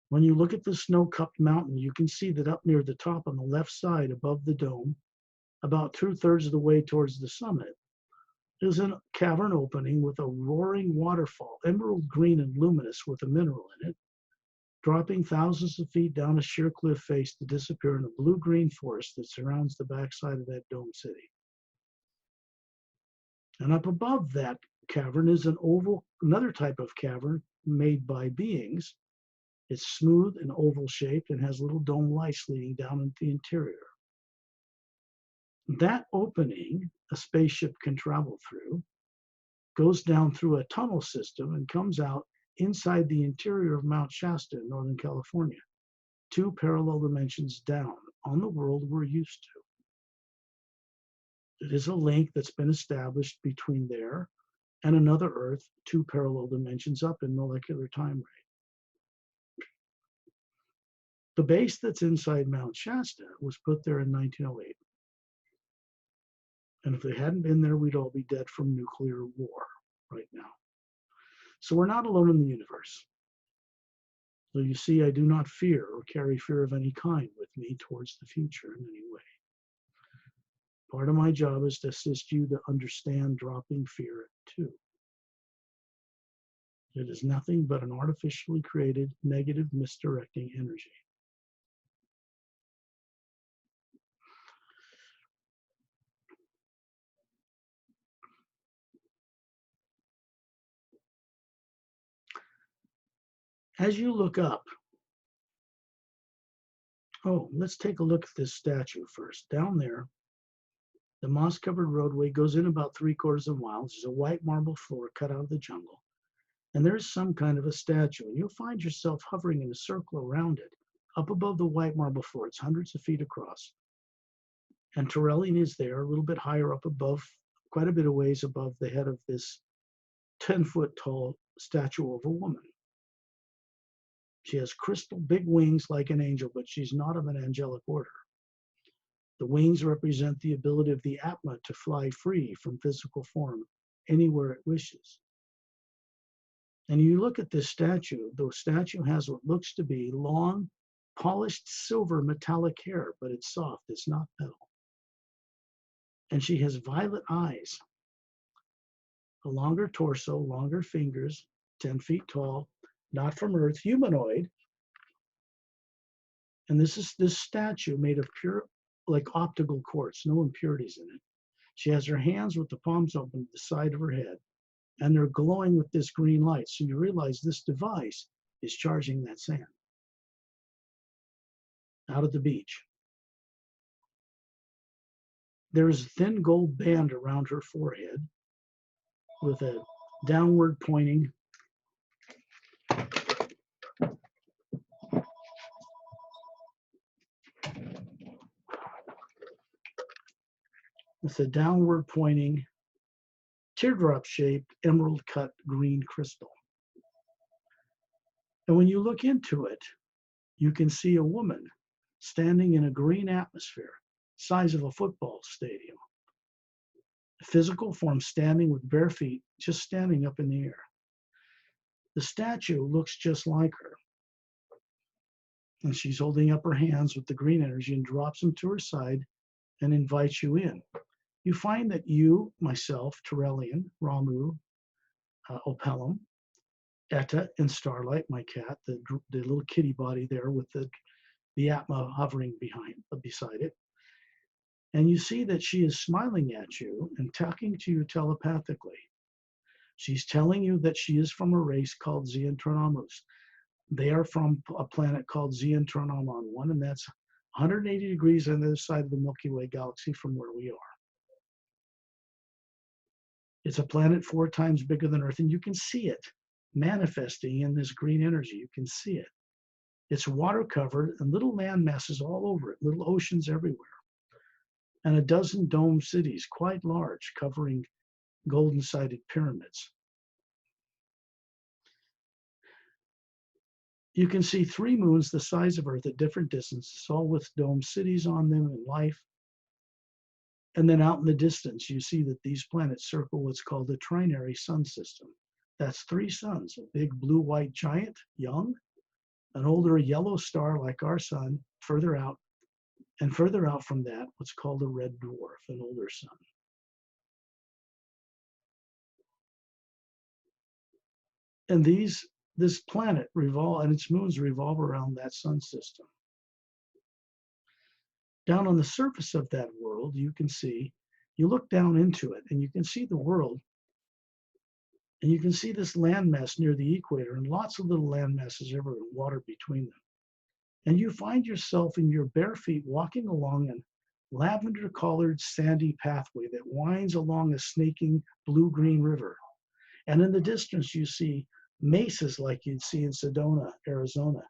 When you look at the snow-cupped mountain, you can see that up near the top on the left side above the dome, about 2/3 of the way towards the summit, is a cavern opening with a roaring waterfall, emerald green and luminous with a mineral in it, dropping thousands of feet down a sheer cliff face to disappear in a blue-green forest that surrounds the backside of that dome city. And up above that cavern is an oval, another type of cavern made by beings. It's smooth and oval shaped and has little dome lights leading down into the interior. That opening a spaceship can travel through goes down through a tunnel system and comes out inside the interior of Mount Shasta in Northern California, 2 parallel dimensions down on the world we're used to. It is a link that's been established between there and another Earth, 2 parallel dimensions up in molecular time rate. The base that's inside Mount Shasta was put there in 1908. And if they hadn't been there, we'd all be dead from nuclear war right now. So we're not alone in the universe. So you see, I do not fear or carry fear of any kind with me towards the future in any way. Part of my job is to assist you to understand dropping fear too. It is nothing but an artificially created negative misdirecting energy. As you look up, let's take a look at this statue first. Down there, the moss-covered roadway goes in about 3/4 of a mile. There's a white marble floor cut out of the jungle. And there's some kind of a statue. And you'll find yourself hovering in a circle around it, up above the white marble floor. It's hundreds of feet across. And Terrellian is there, a little bit higher up above, quite a bit of ways above the head of this 10-foot tall statue of a woman. She has crystal big wings like an angel, but she's not of an angelic order. The wings represent the ability of the Atma to fly free from physical form anywhere it wishes. And you look at this statue, the statue has what looks to be long, polished silver metallic hair, but it's soft, it's not metal. And she has violet eyes, a longer torso, longer fingers, 10 feet tall, not from Earth, humanoid. And this statue made of pure, like optical quartz, no impurities in it. She has her hands with the palms open to the side of her head, and they're glowing with this green light. So you realize this device is charging that sand out at the beach. There is a thin gold band around her forehead with a downward pointing teardrop-shaped, emerald-cut green crystal. And when you look into it, you can see a woman standing in a green atmosphere, size of a football stadium. A physical form standing with bare feet, just standing up in the air. The statue looks just like her. And she's holding up her hands with the green energy and drops them to her side and invites you in. You find that you, myself, Terrellian, Ramu, Opelum, Etta, and Starlight, my cat, the little kitty body there with the Atma hovering beside it. And you see that she is smiling at you and talking to you telepathically. She's telling you that she is from a race called Zientronamus. They are from a planet called Zientronamon 1, and that's 180 degrees on the other side of the Milky Way galaxy from where we are. It's a planet 4 times bigger than Earth, and you can see it manifesting in this green energy. You can see it. It's water covered and little land masses all over it, little oceans everywhere. And a dozen dome cities, quite large, covering golden-sided pyramids. You can see 3 moons the size of Earth at different distances, all with dome cities on them and life. And then out in the distance, you see that these planets circle what's called a trinary sun system. That's 3 suns, a big blue-white giant, young, an older yellow star like our sun, further out, and further out from that, what's called a red dwarf, an older sun. And this planet and its moons revolve around that sun system. Down on the surface of that world, you look down into it, and you can see the world And you can see this landmass near the equator and lots of little landmasses everywhere, water between them. And you find yourself in your bare feet walking along a lavender-colored sandy pathway that winds along a snaking blue-green river. And in the distance, you see mesas like you'd see in Sedona, Arizona,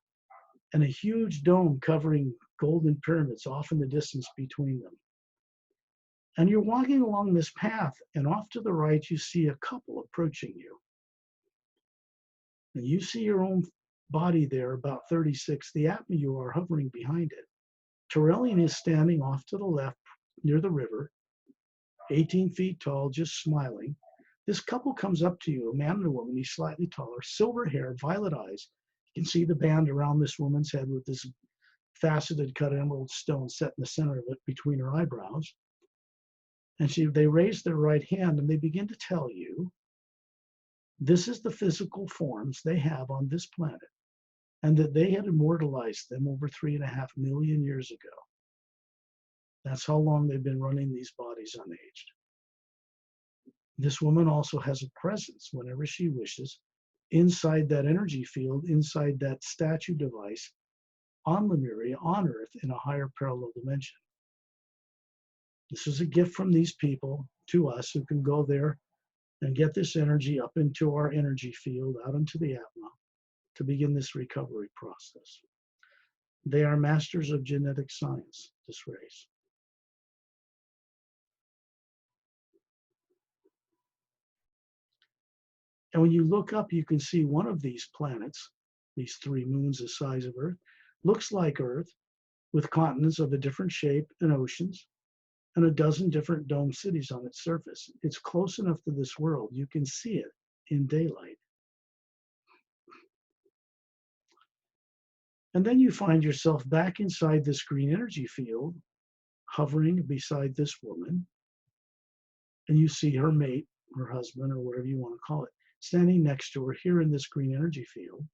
and a huge dome covering golden pyramids off in the distance between them. And you're walking along this path, and off to the right, you see a couple approaching you. And you see your own body there, about 36, the Atma you are hovering behind it. Terrellian is standing off to the left near the river, 18 feet tall, just smiling. This couple comes up to you, a man and a woman. He's slightly taller, silver hair, violet eyes. You can see the band around this woman's head with this faceted cut emerald stone set in the center of it between her eyebrows. And they raise their right hand and they begin to tell you, this is the physical forms they have on this planet, and that they had immortalized them over 3.5 million years ago. That's how long they've been running these bodies unaged. This woman also has a presence whenever she wishes inside that energy field, inside that statue device on Lemuria, on Earth, in a higher parallel dimension. This is a gift from these people to us who can go there and get this energy up into our energy field, out into the Atma, to begin this recovery process. They are masters of genetic science, this race. And when you look up, you can see one of these planets, these 3 moons the size of Earth, looks like Earth, with continents of a different shape and oceans, and a dozen different dome cities on its surface. It's close enough to this world, you can see it in daylight. And then you find yourself back inside this green energy field, hovering beside this woman, and you see her mate, her husband, or whatever you want to call it, standing next to her here in this green energy field.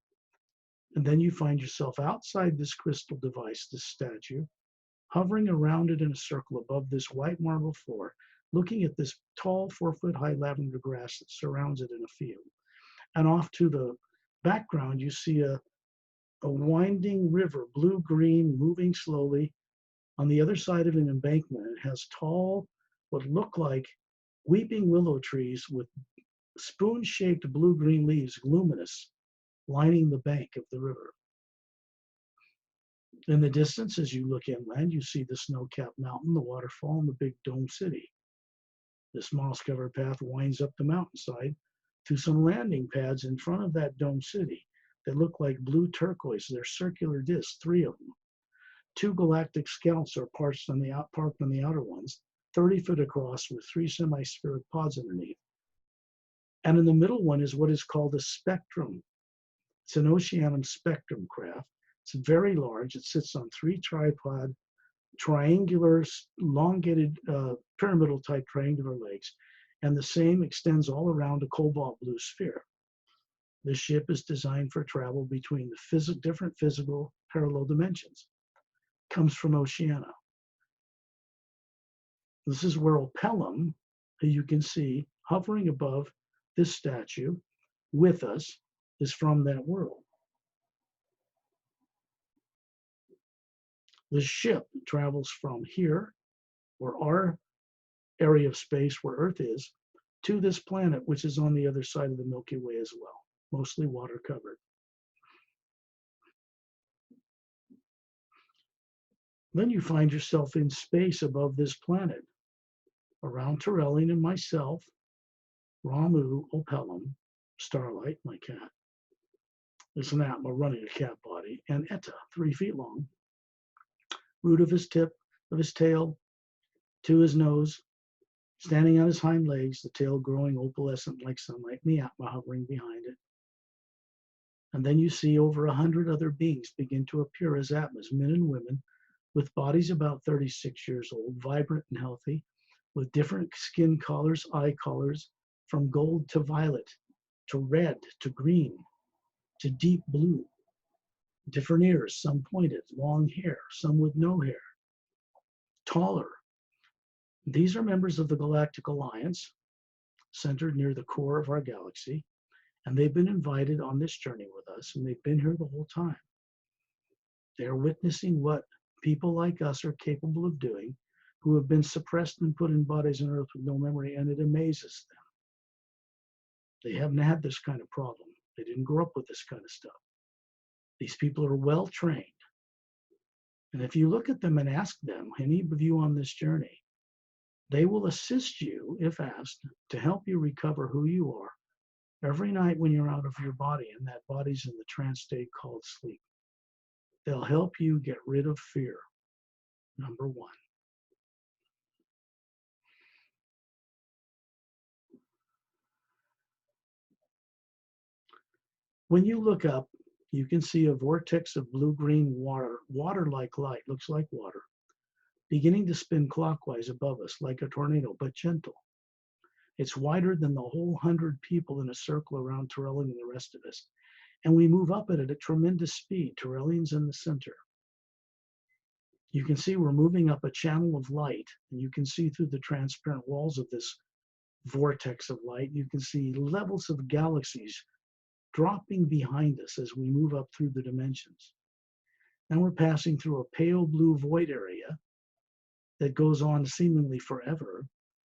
And then you find yourself outside this crystal device, this statue, hovering around it in a circle above this white marble floor, looking at this tall 4-foot-high lavender grass that surrounds it in a field. And off to the background, you see a winding river, blue-green, moving slowly. On the other side of an embankment, it has tall, what look like weeping willow trees with spoon-shaped blue-green leaves, luminous, lining the bank of the river. In the distance, as you look inland, you see the snow-capped mountain, the waterfall, and the big dome city. This moss-covered path winds up the mountainside to some landing pads in front of that dome city that look like blue turquoise. They're circular discs, 3 of them. 2 galactic scouts are parked on the outer ones, 30 foot across with 3 semi-spheric pods underneath. And in the middle one is what is called a spectrum. It's an Oceanum spectrum craft. It's very large. It sits on 3 tripod, triangular, elongated, pyramidal type triangular legs. And the same extends all around a cobalt blue sphere. This ship is designed for travel between the different physical parallel dimensions. Comes from Oceania. This is where Opellum, who you can see hovering above this statue with us, is from that world. The ship travels from here, or our area of space where Earth is, to this planet, which is on the other side of the Milky Way as well, mostly water covered. Then you find yourself in space above this planet, around Terrellian and myself, Ramu, Opellum, Starlight, my cat. There's an Atma running a cat body, and Etta, 3 feet long, root of his tip of his tail to his nose, standing on his hind legs, the tail growing opalescent like sunlight, and the Atma hovering behind it. And then you see over 100 other beings begin to appear as Atmas, men and women, with bodies about 36 years old, vibrant and healthy, with different skin colors, eye colors, from gold to violet, to red, to green, to deep blue. Different ears, some pointed, long hair, some with no hair, taller. These are members of the Galactic Alliance, centered near the core of our galaxy. And they've been invited on this journey with us, and they've been here the whole time. They're witnessing what people like us are capable of doing, who have been suppressed and put in bodies on earth with no memory, and it amazes them. They haven't had this kind of problem. They didn't grow up with this kind of stuff. These people are well trained. And if you look at them and ask them, any of you on this journey, they will assist you, if asked, to help you recover who you are every night when you're out of your body, and that body's in the trance state called sleep. They'll help you get rid of fear, number one. When you look up, you can see a vortex of blue-green water, water-like light, looks like water, beginning to spin clockwise above us like a tornado, but gentle. It's wider than the whole 100 people in a circle around Terrellian and the rest of us. And we move up at it at tremendous speed. Terrellian's in the center. You can see we're moving up a channel of light, and you can see through the transparent walls of this vortex of light, you can see levels of galaxies dropping behind us as we move up through the dimensions. And we're passing through a pale blue void area that goes on seemingly forever.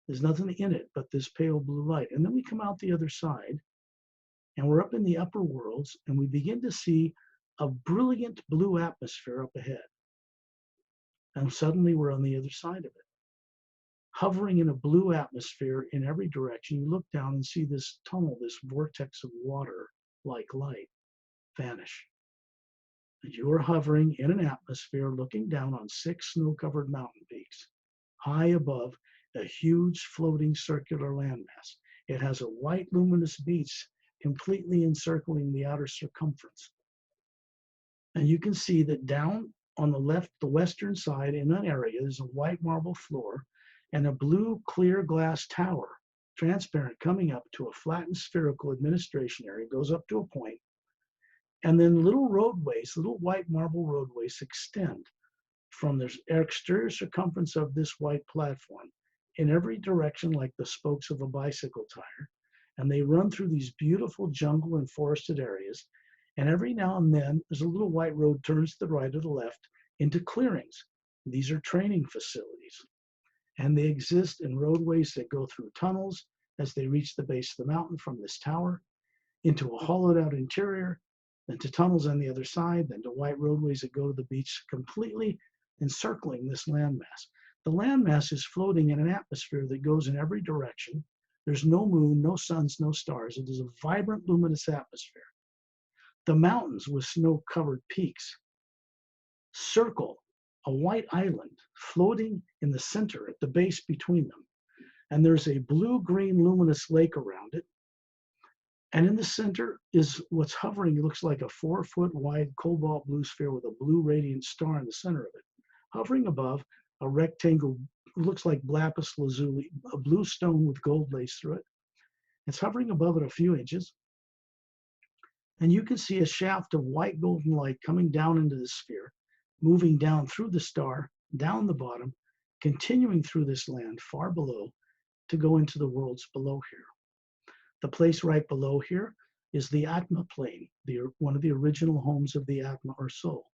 There's nothing in it but this pale blue light. And then we come out the other side, and we're up in the upper worlds, and we begin to see a brilliant blue atmosphere up ahead. And suddenly we're on the other side of it. Hovering in a blue atmosphere in every direction, you look down and see this tunnel, this vortex of water like light vanish. And you are hovering in an atmosphere looking down on 6 snow-covered mountain peaks, high above a huge floating circular landmass. It has a white luminous beach completely encircling the outer circumference. And you can see that down on the left, the western side in an area, there's a white marble floor and a blue clear glass tower, transparent, coming up to a flattened spherical administration area, goes up to a point, and then little roadways, little white marble roadways extend from the exterior circumference of this white platform in every direction like the spokes of a bicycle tire. And they run through these beautiful jungle and forested areas. And every now and then, there's a little white road turns to the right or the left into clearings. These are training facilities. And they exist in roadways that go through tunnels as they reach the base of the mountain from this tower, into a hollowed out interior, then to tunnels on the other side, then to white roadways that go to the beach, completely encircling this landmass. The landmass is floating in an atmosphere that goes in every direction. There's no moon, no suns, no stars. It is a vibrant, luminous atmosphere. The mountains with snow-covered peaks circle a white island floating in the center at the base between them. And there's a blue-green luminous lake around it. And in the center is what's hovering. It looks like a 4-foot wide cobalt blue sphere with a blue radiant star in the center of it. Hovering above, a rectangle, looks like lapis lazuli, a blue stone with gold lace through it. It's hovering above it a few inches. And you can see a shaft of white golden light coming down into the sphere, moving down through the star, down the bottom, continuing through this land far below to go into the worlds below here. The place right below here is the Atma plane, one of the original homes of the Atma or soul.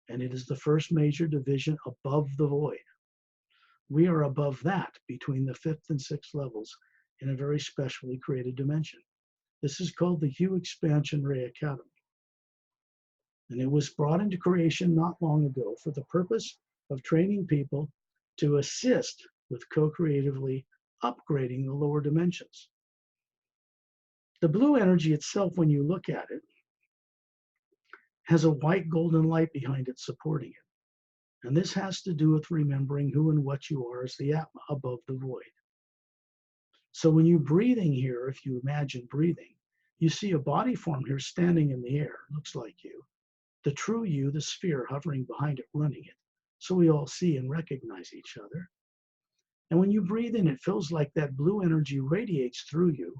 And it is the first major division above the void. We are above that between the 5th and 6th levels in a very specially created dimension. This is called the Hue Expansion Ray Academy. And it was brought into creation not long ago for the purpose of training people to assist with co-creatively upgrading the lower dimensions. The blue energy itself, when you look at it, has a white golden light behind it supporting it. And this has to do with remembering who and what you are as the Atma above the void. So when you're breathing here, if you imagine breathing, you see a body form here standing in the air, looks like you. The true you, the sphere hovering behind it, running it. So we all see and recognize each other. And when you breathe in, it feels like that blue energy radiates through you.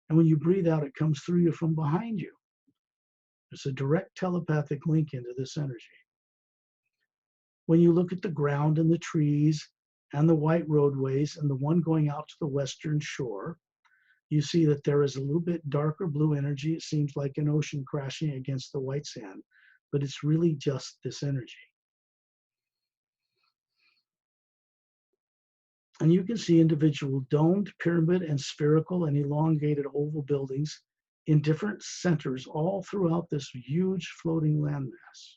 And when you breathe out, it comes through you from behind you. There's a direct telepathic link into this energy. When you look at the ground and the trees and the white roadways and the one going out to the western shore, you see that there is a little bit darker blue energy. It seems like an ocean crashing against the white sand, but it's really just this energy. And you can see individual domed, pyramid, and spherical and elongated oval buildings in different centers all throughout this huge floating landmass.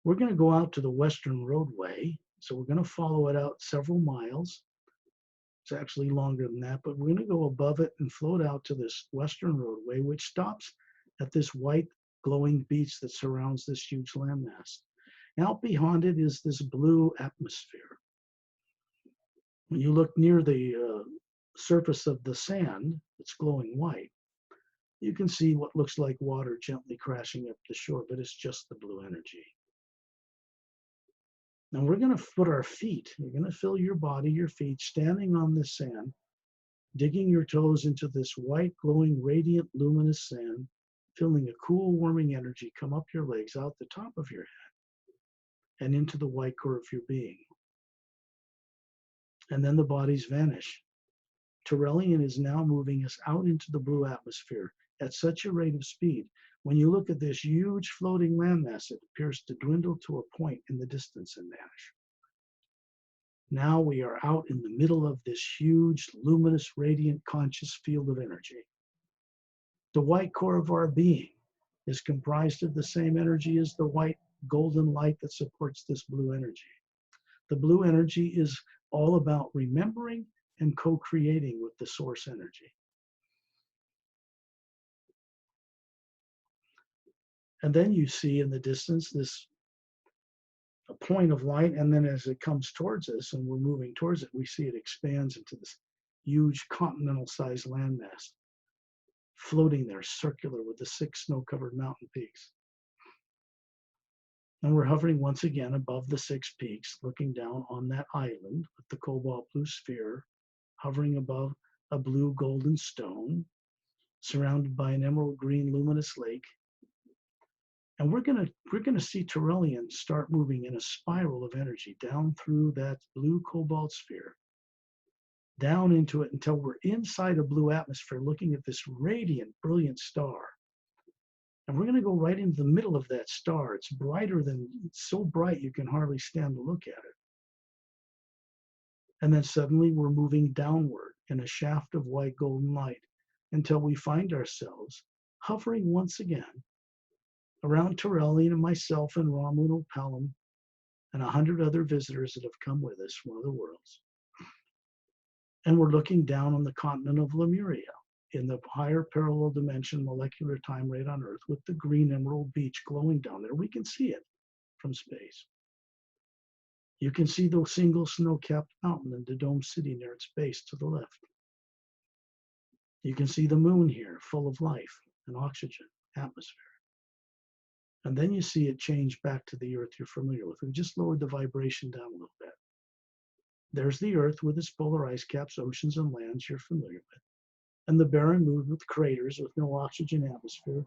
We're going to go out to the western roadway. So we're going to follow it out several miles. It's actually longer than that, but we're going to go above it and float out to this western roadway, which stops at this white glowing beach that surrounds this huge landmass. Out beyond it is this blue atmosphere. When you look near the surface of the sand, it's glowing white, you can see what looks like water gently crashing up the shore, but it's just the blue energy. Now we're going to put our feet, you're going to feel your body, your feet, standing on this sand, digging your toes into this white, glowing, radiant, luminous sand, feeling a cool, warming energy come up your legs, out the top of your head, and into the white core of your being. And then the bodies vanish. Terrellian is now moving us out into the blue atmosphere at such a rate of speed. When you look at this huge floating landmass, it appears to dwindle to a point in the distance and vanish. Now we are out in the middle of this huge, luminous, radiant, conscious field of energy. The white core of our being is comprised of the same energy as the white golden light that supports this blue energy. The blue energy is all about remembering and co-creating with the source energy. And then you see in the distance this a point of light, and then as it comes towards us and we're moving towards it, we see it expands into this huge continental-sized landmass, floating there, circular, with the 6 snow-covered mountain peaks. And we're hovering once again above the 6 peaks, looking down on that island with the cobalt blue sphere, hovering above a blue golden stone, surrounded by an emerald green luminous lake. And we're gonna see Terrellian start moving in a spiral of energy down through that blue cobalt sphere, down into it until we're inside a blue atmosphere, looking at this radiant, brilliant star. And we're going to go right into the middle of that star. It's brighter than, it's so bright you can hardly stand to look at it. And then suddenly we're moving downward in a shaft of white golden light until we find ourselves hovering once again around Terrellian and myself and Ramun Opalam and 100 other visitors that have come with us from other worlds. And we're looking down on the continent of Lemriel in the higher parallel dimension molecular time rate on Earth with the green emerald beach glowing down there. We can see it from space. You can see the single snow-capped mountain and the dome city near its base to the left. You can see the moon here, full of life and oxygen, atmosphere. And then you see it change back to the Earth you're familiar with. We've just lowered the vibration down a little bit. There's the Earth with its polar ice caps, oceans, and lands you're familiar with. And the barren moon with craters with no oxygen atmosphere.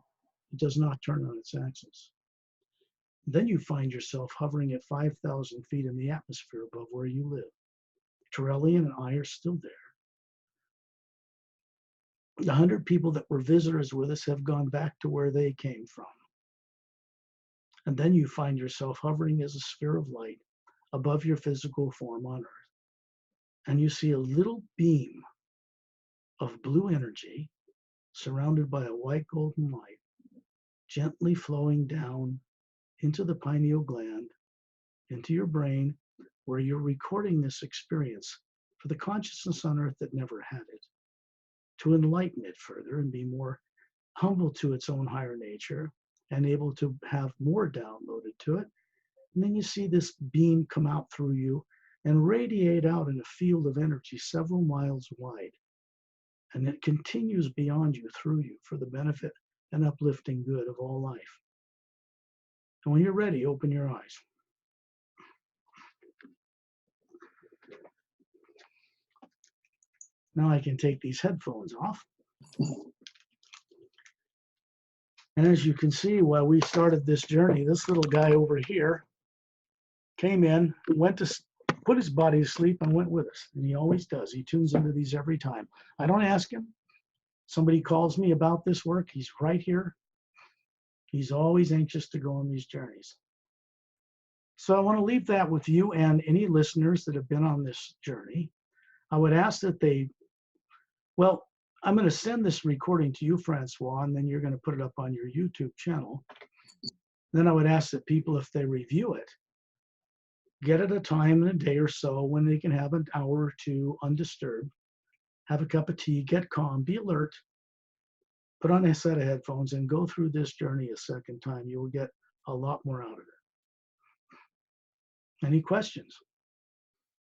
It does not turn on its axis. Then you find yourself hovering at 5,000 feet in the atmosphere above where you live. Terrellian and I are still there. The 100 people that were visitors with us have gone back to where they came from. And then you find yourself hovering as a sphere of light above your physical form on Earth. And you see a little beam of blue energy surrounded by a white golden light, gently flowing down into the pineal gland, into your brain, where you're recording this experience for the consciousness on Earth that never had it, to enlighten it further and be more humble to its own higher nature and able to have more downloaded to it. And then you see this beam come out through you and radiate out in a field of energy several miles wide. And it continues beyond you, through you, for the benefit and uplifting good of all life. And when you're ready, open your eyes. Now I can take these headphones off. And as you can see, while we started this journey, this little guy over here came in, went to put his body to sleep and went with us. And he always does. He tunes into these every time. I don't ask him. Somebody calls me about this work. He's right here. He's always anxious to go on these journeys. So I want to leave that with you and any listeners that have been on this journey. I would ask that they, well, I'm going to send this recording to you, Francois, and then you're going to put it up on your YouTube channel. Then I would ask that people, if they review it, get at a time in a day or so when they can have an hour or two undisturbed, have a cup of tea, get calm, be alert, put on a set of headphones and go through this journey a second time. You will get a lot more out of it. Any questions?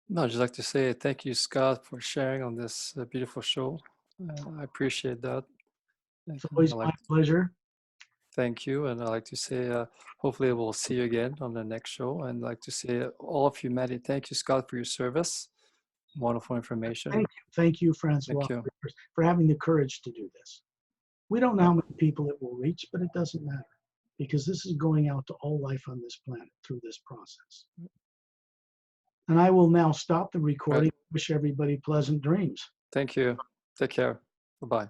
No, I'd just like to say thank you, Scott, for sharing on this beautiful show. I appreciate that. It's always my pleasure. Thank you. And I'd like to say, hopefully we'll see you again on the next show. And I'd like to say, all of humanity, thank you, Scott, for your service. Wonderful information. Thank you, Francois, for having the courage to do this. We don't know how many people it will reach, but it doesn't matter because this is going out to all life on this planet through this process. And I will now stop the recording. Wish everybody pleasant dreams. Thank you. Take care. Bye-bye.